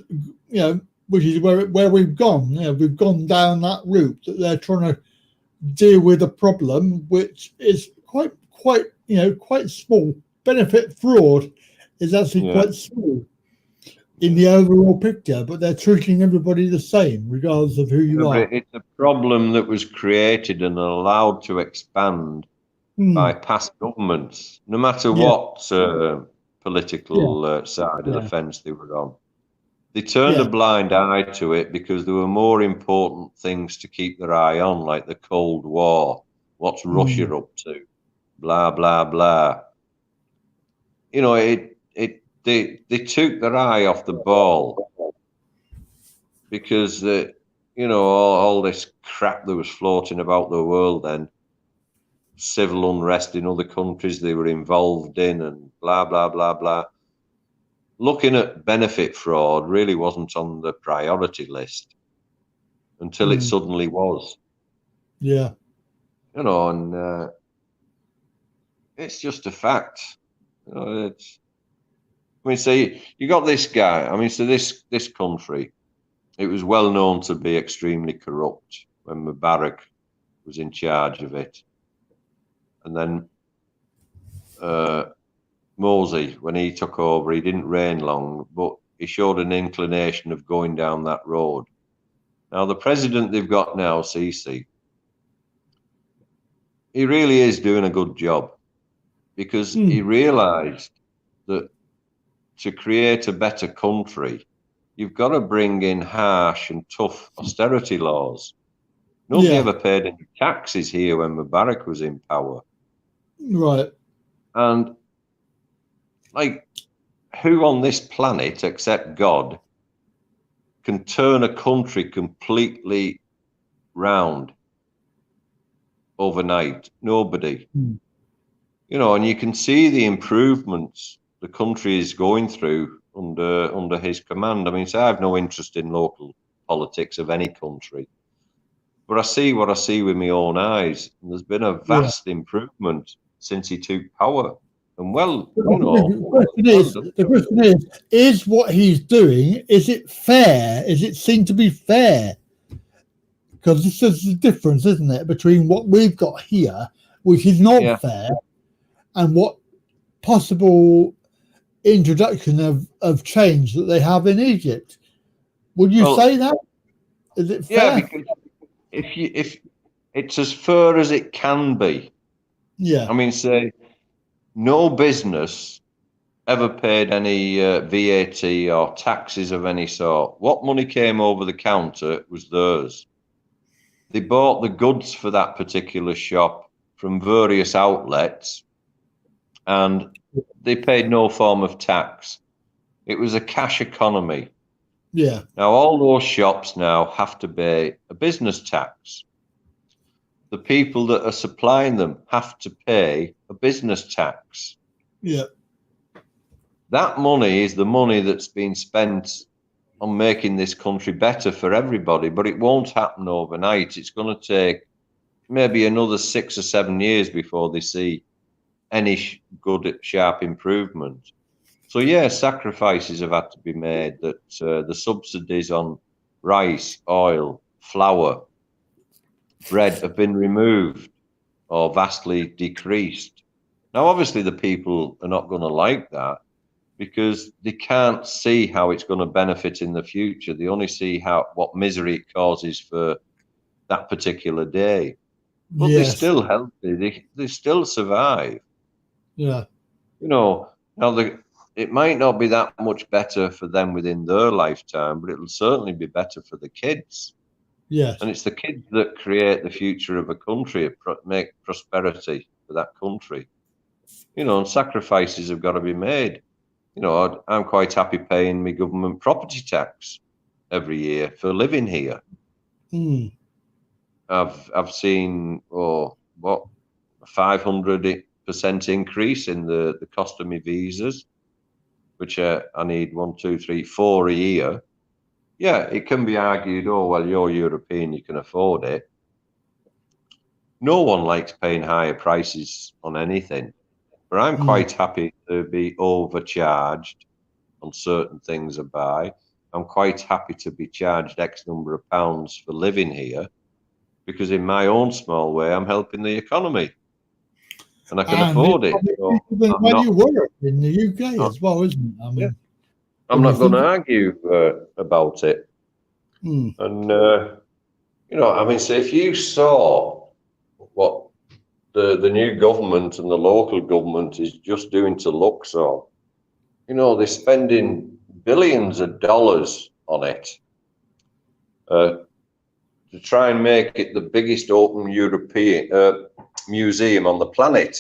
Speaker 7: which is where we've gone. We've gone down that route, that they're trying to deal with a problem which is quite small. Benefit fraud is actually quite small in the overall picture, but they're treating everybody the same, regardless of who you are.
Speaker 14: It's a problem that was created and allowed to expand by past governments, no matter what political side of the fence they were on. They turned a blind eye to it because there were more important things to keep their eye on, like the Cold War, what's Russia up to, blah, blah, blah. You know, they took their eye off the ball because, all this crap that was floating about the world then, civil unrest in other countries they were involved in and blah, blah, blah, blah. Looking at benefit fraud really wasn't on the priority list until it suddenly was.
Speaker 7: Yeah.
Speaker 14: And it's just a fact. So you got this guy. I mean, so this country, it was well known to be extremely corrupt when Mubarak was in charge of it. And then Morsi, when he took over, he didn't reign long, but he showed an inclination of going down that road. Now, the president they've got now, Sisi, he really is doing a good job because he realised that to create a better country, you've got to bring in harsh and tough austerity laws. Nobody ever paid any taxes here when Mubarak was in power.
Speaker 7: Right.
Speaker 14: And, like, who on this planet, except God, can turn a country completely round overnight. Nobody. You know, and you can see the improvements the country is going through under his command. I mean, so I have no interest in local politics of any country, but I see what I see with my own eyes. And there's been a vast improvement since he took power. And well, you know,
Speaker 7: the question is what he's doing, is it fair? Is it seen to be fair? Because this is the difference, isn't it, between what we've got here, which is not fair, and what possible introduction of change that they have in Egypt. Would you say that? Is it fair?
Speaker 14: Yeah, because if it's as fair as it can be.
Speaker 7: Yeah.
Speaker 14: I mean, say no business ever paid any VAT or taxes of any sort. What money came over the counter was theirs. They bought the goods for that particular shop from various outlets, and they paid no form of tax. It was a cash economy.
Speaker 7: Yeah.
Speaker 14: Now, all those shops now have to pay a business tax. The people that are supplying them have to pay a business tax.
Speaker 7: Yeah.
Speaker 14: That money is the money that's been spent on making this country better for everybody, but it won't happen overnight. It's going to take maybe another 6 or 7 years before they see any good, sharp improvement. So, yeah, sacrifices have had to be made, that the subsidies on rice, oil, flour, bread have been removed or vastly decreased. Now, obviously, the people are not going to like that, because they can't see how it's going to benefit in the future. They only see what misery it causes for that particular day. But they're still healthy. They still survive.
Speaker 7: Yeah.
Speaker 14: You know, now it might not be that much better for them within their lifetime, but it'll certainly be better for the kids.
Speaker 7: Yes.
Speaker 14: And it's the kids that create the future of a country, make prosperity for that country. You know, and sacrifices have got to be made. You know, I'm quite happy paying my government property tax every year for living here. I've seen 500% increase in the cost of my visas, which I need 1, 2, 3, 4 a year. Yeah, it can be argued, oh well, you're European, you can afford it. No one likes paying higher prices on anything. But I'm quite happy to be overcharged on certain things I buy. I'm quite happy to be charged X number of pounds for living here, because in my own small way, I'm helping the economy. And I can afford it. So
Speaker 7: when you work in the UK as well, isn't it? I mean,
Speaker 14: I'm not going to argue about it. And, you know, I mean, so if you saw what the new government and the local government is just doing to Luxor, you know, they're spending billions of dollars on it to try and make it the biggest open European museum on the planet.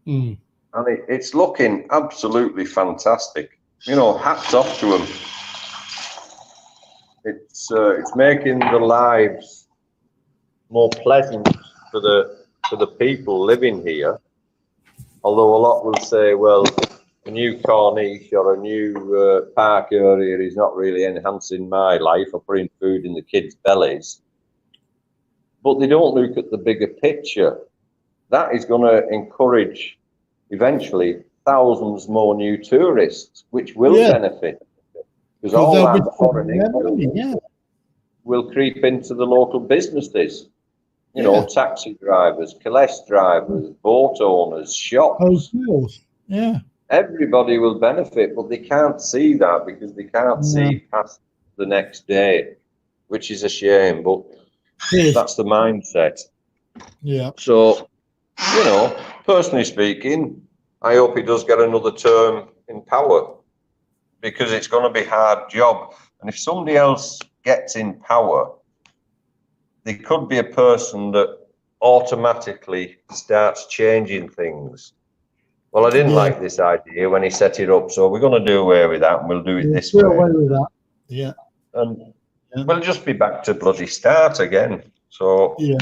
Speaker 14: And it's looking absolutely fantastic. You know, hats off to them. It's making the lives more pleasant for the people living here. Although a lot will say, well, a new corniche or a new park area is not really enhancing my life or putting food in the kids' bellies. But they don't look at the bigger picture. That is going to encourage, eventually, thousands more new tourists, which will benefit. Because all that foreign income will creep into the local businesses. You know, taxi drivers, kalesh drivers, boat owners, shops.
Speaker 7: Hotels. Yeah.
Speaker 14: Everybody will benefit, but they can't see that because they can't see past the next day, which is a shame, but that's the mindset.
Speaker 7: Yeah.
Speaker 14: So, you know, personally speaking, I hope he does get another term in power, because it's going to be a hard job. And if somebody else gets in power, there could be a person that automatically starts changing things. Well, I didn't like this idea when he set it up, so we're going to do away with that, and we'll do it this way.
Speaker 7: Away with that. Yeah.
Speaker 14: And we'll just be back to bloody start again. So,
Speaker 7: Yeah.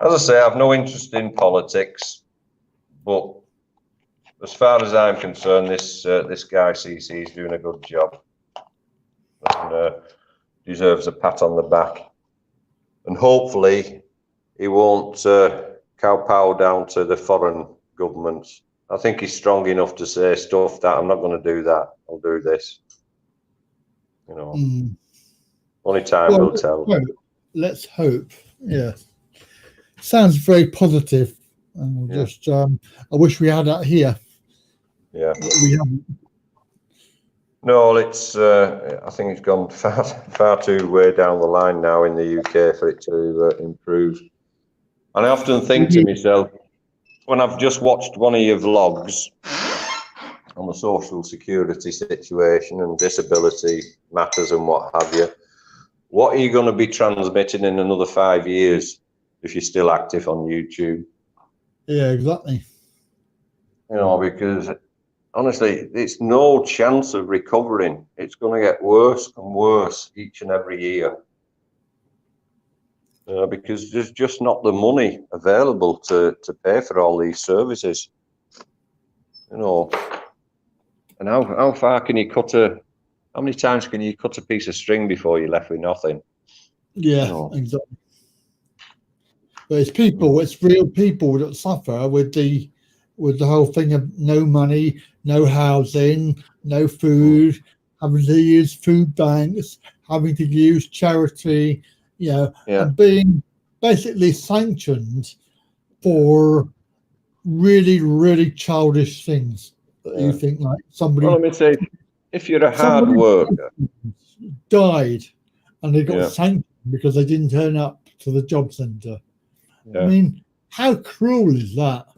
Speaker 14: as I say, I've no interest in politics, but as far as I'm concerned, this guy CC is doing a good job and deserves a pat on the back. And hopefully, he won't kowtow down to the foreign governments. I think he's strong enough to say stuff that I'm not going to do that. I'll do this. You know, only time will tell.
Speaker 7: Let's hope. Yeah, sounds very positive. And we'll just, I wish we had that here.
Speaker 14: Yeah,
Speaker 7: we haven't.
Speaker 14: No, it's. I think it's gone far too way down the line now in the UK for it to improve. And I often think to myself, when I've just watched one of your vlogs on the social security situation and disability matters and what have you, what are you going to be transmitting in another 5 years if you're still active on YouTube?
Speaker 7: Yeah, exactly.
Speaker 14: You know, because honestly, it's no chance of recovering. It's going to get worse and worse each and every year. Because there's just not the money available to pay for all these services. You know, and how far can you how many times can you cut a piece of string before you're left with nothing?
Speaker 7: Yeah,
Speaker 14: you know?
Speaker 7: Exactly. But it's people, it's real people that suffer with the whole thing of no money, no housing, no food, having to use food banks, having to use charity, you know, and being basically sanctioned for really, really childish things that you think like somebody.
Speaker 14: Well, let me say, if you're a hard worker,
Speaker 7: died, and they got sanctioned because they didn't turn up to the job centre. I mean, how cruel is that?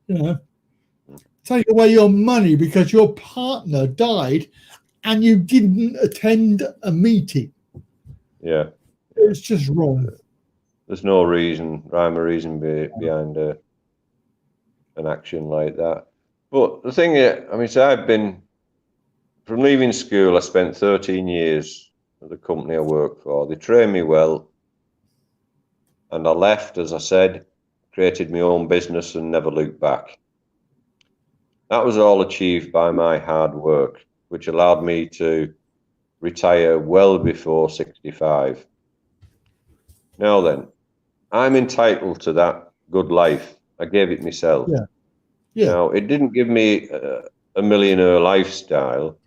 Speaker 7: You know, take away your money because your partner died and you didn't attend a meeting.
Speaker 14: Yeah.
Speaker 7: It's just wrong.
Speaker 14: There's no rhyme or reason behind an action like that. But the thing is, I mean, so I've been, from leaving school, I spent 13 years at the company I worked for. They trained me well. And I left, as I said, created my own business and never looked back. That was all achieved by my hard work, which allowed me to retire well before 65. Now then, I'm entitled to that good life. I gave it myself.
Speaker 7: Yeah.
Speaker 14: Now, it didn't give me a millionaire lifestyle.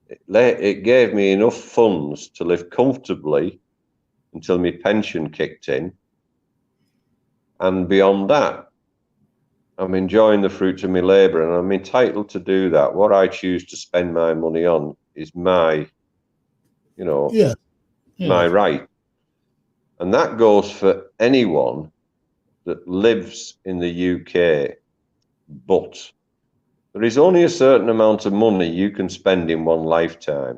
Speaker 14: It gave me enough funds to live comfortably until my pension kicked in. And beyond that, I'm enjoying the fruits of my labour, and I'm entitled to do that. What I choose to spend my money on is my, you know, my right. And that goes for anyone that lives in the UK. But there is only a certain amount of money you can spend in one lifetime.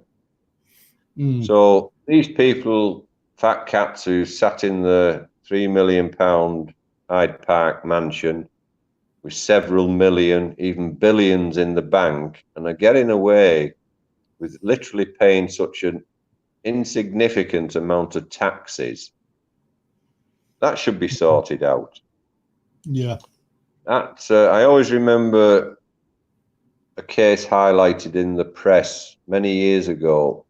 Speaker 14: So these people, fat cats who sat in the £3 million Hyde Park mansion with several million, even billions in the bank, and are getting away with literally paying such an insignificant amount of taxes, that should be sorted out.
Speaker 7: Yeah.
Speaker 14: That I always remember a case highlighted in the press many years ago.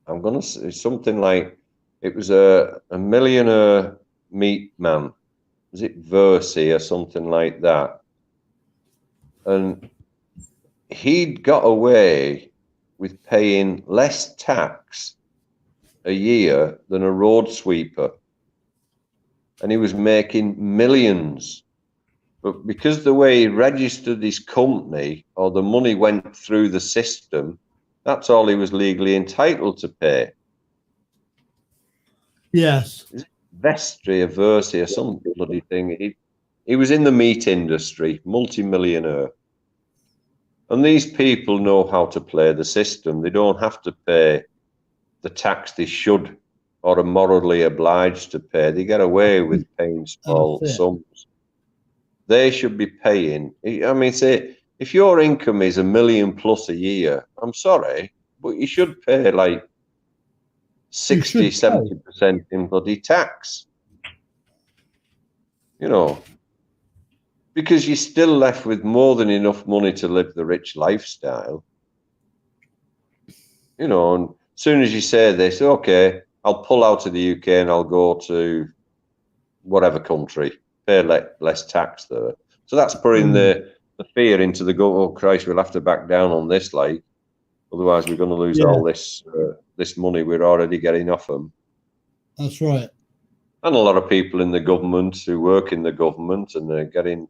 Speaker 14: I'm going to say something like, it was a millionaire meat man. Was it Versi or something like that? And he'd got away with paying less tax a year than a road sweeper. And he was making millions. But because the way he registered his company, or the money went through the system, that's all he was legally entitled to pay.
Speaker 7: Yes.
Speaker 14: Vestry or Versi or some bloody thing. He was in the meat industry, multi-millionaire. And these people know how to play the system. They don't have to pay the tax they should or are morally obliged to pay. They get away with paying small sums. They should be paying. I mean, say, if your income is $1 million plus a year, I'm sorry, but you should pay like 60, 70% in bloody tax. You know, because you're still left with more than enough money to live the rich lifestyle. You know, and as soon as you say this, okay, I'll pull out of the UK and I'll go to whatever country, pay less tax there. So that's putting the fear into the go. Oh Christ, we'll have to back down on this, like, otherwise we're going to lose all this this money we're already getting off them.
Speaker 7: That's right.
Speaker 14: And a lot of people in the government who work in the government and they're getting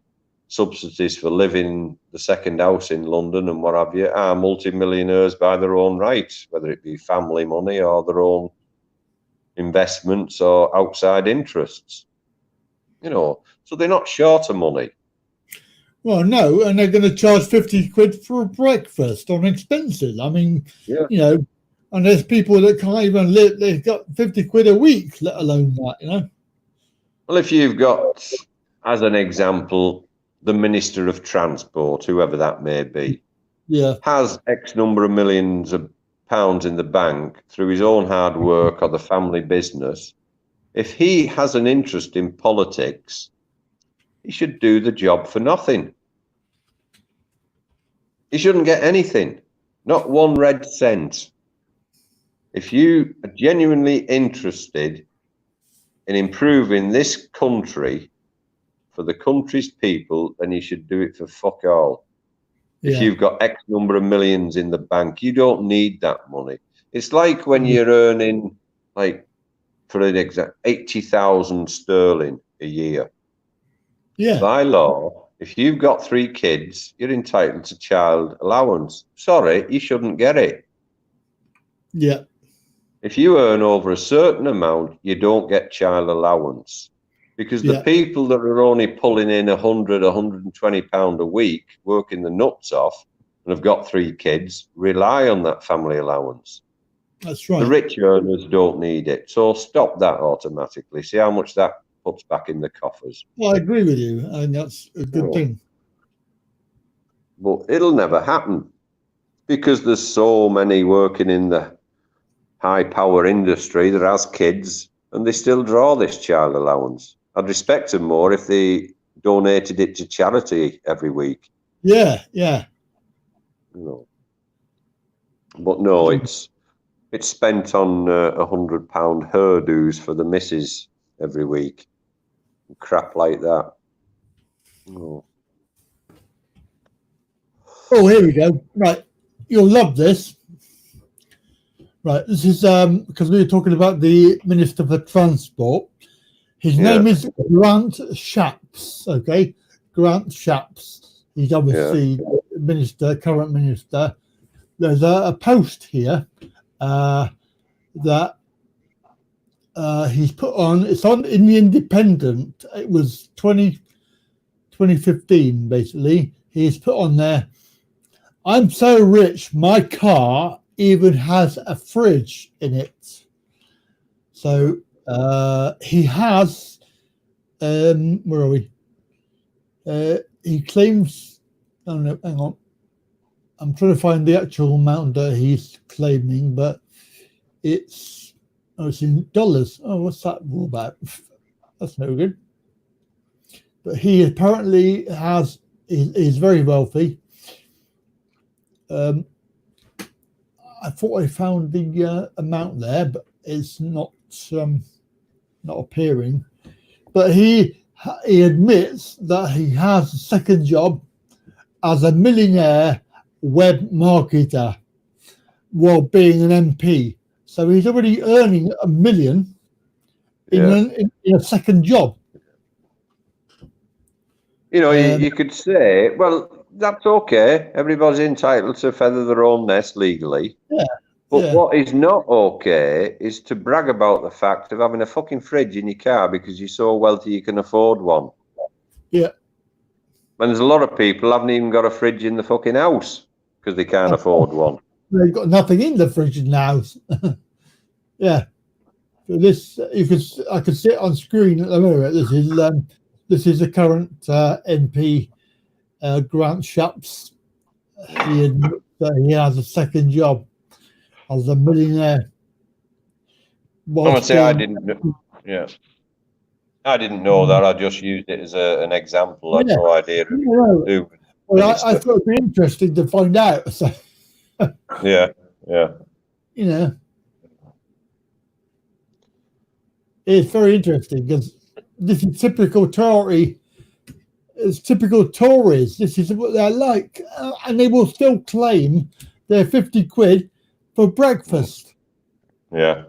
Speaker 14: subsidies for living the second house in London and what have you are multimillionaires by their own right, whether it be family money or their own investments or outside interests. You know, so they're not short of money.
Speaker 7: Well, no, and they're going to charge 50 quid for a breakfast on expenses. I mean, you know, and there's people that can't even live, they've got 50 quid a week, let alone that, you know.
Speaker 14: Well, if you've got, as an example, the Minister of Transport, whoever that may be, has X number of millions of pounds in the bank through his own hard work or the family business, if he has an interest in politics, he should do the job for nothing. He shouldn't get anything, not one red cent. If you are genuinely interested in improving this country for the country's people, then you should do it for fuck all. If you've got X number of millions in the bank, you don't need that money. It's like when you're earning, like, for an example, 80,000 sterling a year. By law, if you've got 3 kids, you're entitled to child allowance. Sorry, you shouldn't get it. If you earn over a certain amount, you don't get child allowance. Because the people that are only pulling in 100, 120 pound a week, working the nuts off, and have got 3 kids, rely on that family allowance.
Speaker 7: That's right.
Speaker 14: The rich earners don't need it. So stop that automatically. See how much that puts back in the coffers.
Speaker 7: Well, I agree with you, and that's a good thing.
Speaker 14: But it'll never happen because there's so many working in the high power industry that has kids and they still draw this child allowance. I'd respect them more if they donated it to charity every week.
Speaker 7: Yeah.
Speaker 14: No. But no, it's spent on £100 hairdos for the missus every week. Crap like that. Oh,
Speaker 7: here we go. Right. You'll love this. Right. This is because we were talking about the Minister for Transport. His name is Grant Shapps. Okay. Grant Shapps. He's obviously minister, current minister. There's a post here that he's put on. It's on in the Independent. It was 2015, basically. He's put on there, I'm so rich, my car even has a fridge in it. So he has, where are we? He claims, oh no, hang on. I'm trying to find the actual amount that he's claiming, but it's in dollars. Oh, what's that all about? That's no good. But he apparently is very wealthy. I thought I found the amount there, but it's not appearing. But he admits that he has a second job as a millionaire web marketer while being an MP. So he's already earning $1 million in a second job.
Speaker 14: You know, you could say, well, that's okay. Everybody's entitled to feather their own nest legally. But what is not okay is to brag about the fact of having a fucking fridge in your car because you're so wealthy you can afford one. And there's a lot of people haven't even got a fridge in the fucking house because they can't afford one.
Speaker 7: They've got nothing in the fridge in the house. So this, I can see it on screen at the moment. This is the current MP, Grant Shapps. He admits that he has a second job as a millionaire
Speaker 14: I'm gonna say I didn't. Yeah, I didn't know that. I just used it as an example. I had no idea. Who
Speaker 7: Well, I thought it'd be interesting to find out. So,
Speaker 14: yeah, yeah.
Speaker 7: you know, it's very interesting because this is typical Tory. It's typical Tories. This is what they're like, and they will still claim their 50 quid for breakfast.
Speaker 14: Yeah.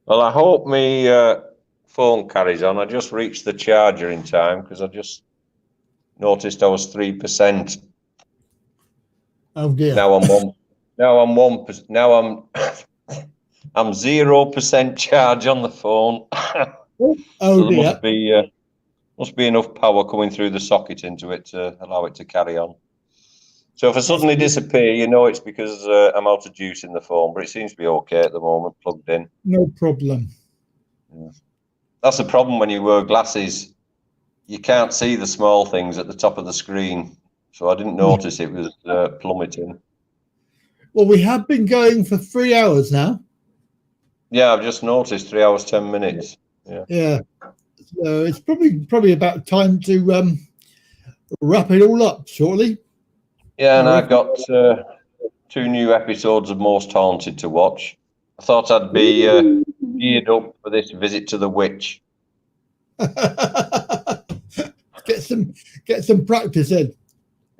Speaker 14: Well, I hope my phone carries on. I just reached the charger in time because I just noticed I was 3%.
Speaker 7: Oh dear.
Speaker 14: Now I'm 1. Now I'm 1%. Now I'm I'm 0% charge on the phone.
Speaker 7: Oh
Speaker 14: So
Speaker 7: dear.
Speaker 14: there must be enough power coming through the socket into it to allow it to carry on. So if I suddenly disappear, you know it's because I'm out of juice in the phone, but it seems to be okay at the moment, plugged in.
Speaker 7: No problem.
Speaker 14: Yeah. That's the problem when you wear glasses. You can't see the small things at the top of the screen. So I didn't notice it was plummeting.
Speaker 7: Well, we have been going for 3 hours now.
Speaker 14: Yeah, I've just noticed 3 hours, 10 minutes. Yeah.
Speaker 7: Yeah. So it's probably about time to wrap it all up shortly.
Speaker 14: Yeah, and I've got 2 new episodes of Most Haunted to watch. I thought I'd be geared up for this visit to the witch.
Speaker 7: Get some practice in.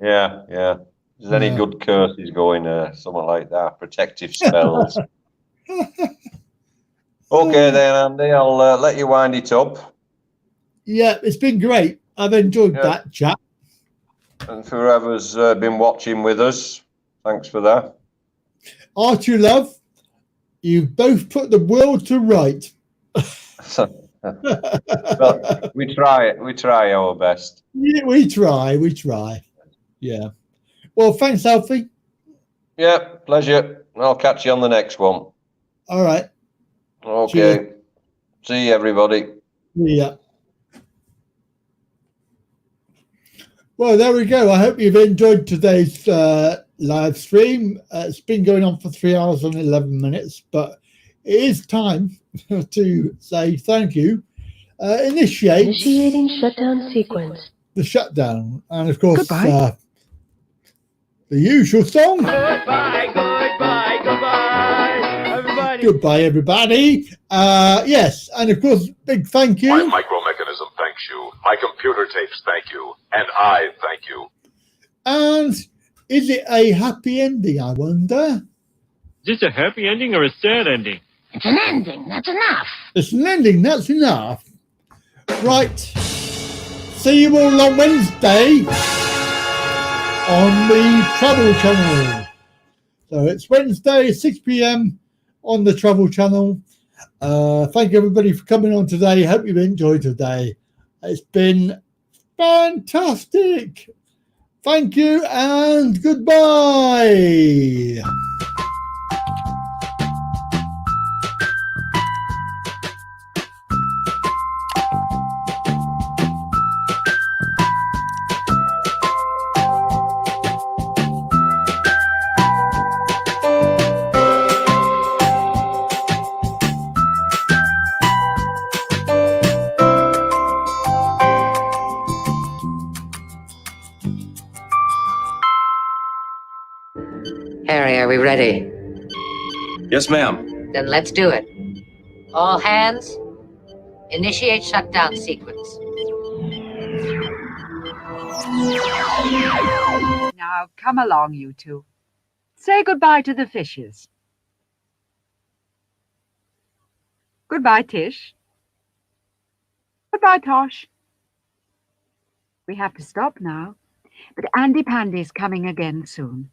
Speaker 14: Yeah, yeah. If there's any good curses going, something like that, protective spells. Okay then, Andy, I'll let you wind it up.
Speaker 7: Yeah, it's been great. I've enjoyed that chat.
Speaker 14: And for whoever's been watching with us, thanks for that.
Speaker 7: Archie, love, you've both put the world to right.
Speaker 14: Well, we try our best.
Speaker 7: Yeah, we try. Yeah. Well, thanks, Alfie.
Speaker 14: Yeah, pleasure. I'll catch you on the next one.
Speaker 7: All right.
Speaker 14: Okay.
Speaker 7: Cheers.
Speaker 14: See you, everybody.
Speaker 7: Yeah. Well, there we go. I hope you've enjoyed today's live stream. It's been going on for 3 hours and 11 minutes, but it is time to say thank you.
Speaker 10: Initiating shutdown sequence.
Speaker 7: The shutdown. And of course, the usual song.
Speaker 9: Goodbye, everybody.
Speaker 7: Goodbye, everybody. Yes, and of course, big thank you.
Speaker 6: My micromechanism thanks you. My computer tapes thank you. And I thank you.
Speaker 7: And is it a happy ending, I wonder?
Speaker 16: Is this a happy ending or a sad ending?
Speaker 9: It's an ending. That's enough.
Speaker 7: It's an ending. That's enough. Right. See you all on Wednesday on the Travel Channel. So it's Wednesday, 6 p.m. on the Travel Channel. Thank you, everybody, for coming on today. Hope you've enjoyed today. It's been fantastic. Thank you and goodbye.
Speaker 17: Harry, are we ready?
Speaker 2: Yes, ma'am.
Speaker 17: Then let's do it. All hands, initiate shutdown sequence.
Speaker 18: Now, come along, you two. Say goodbye to the fishes. Goodbye, Tish. Goodbye, Tosh. We have to stop now, but Andy Pandy's coming again soon.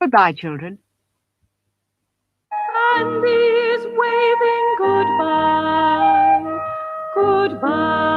Speaker 18: Goodbye, children.
Speaker 10: Andy's waving goodbye. Goodbye.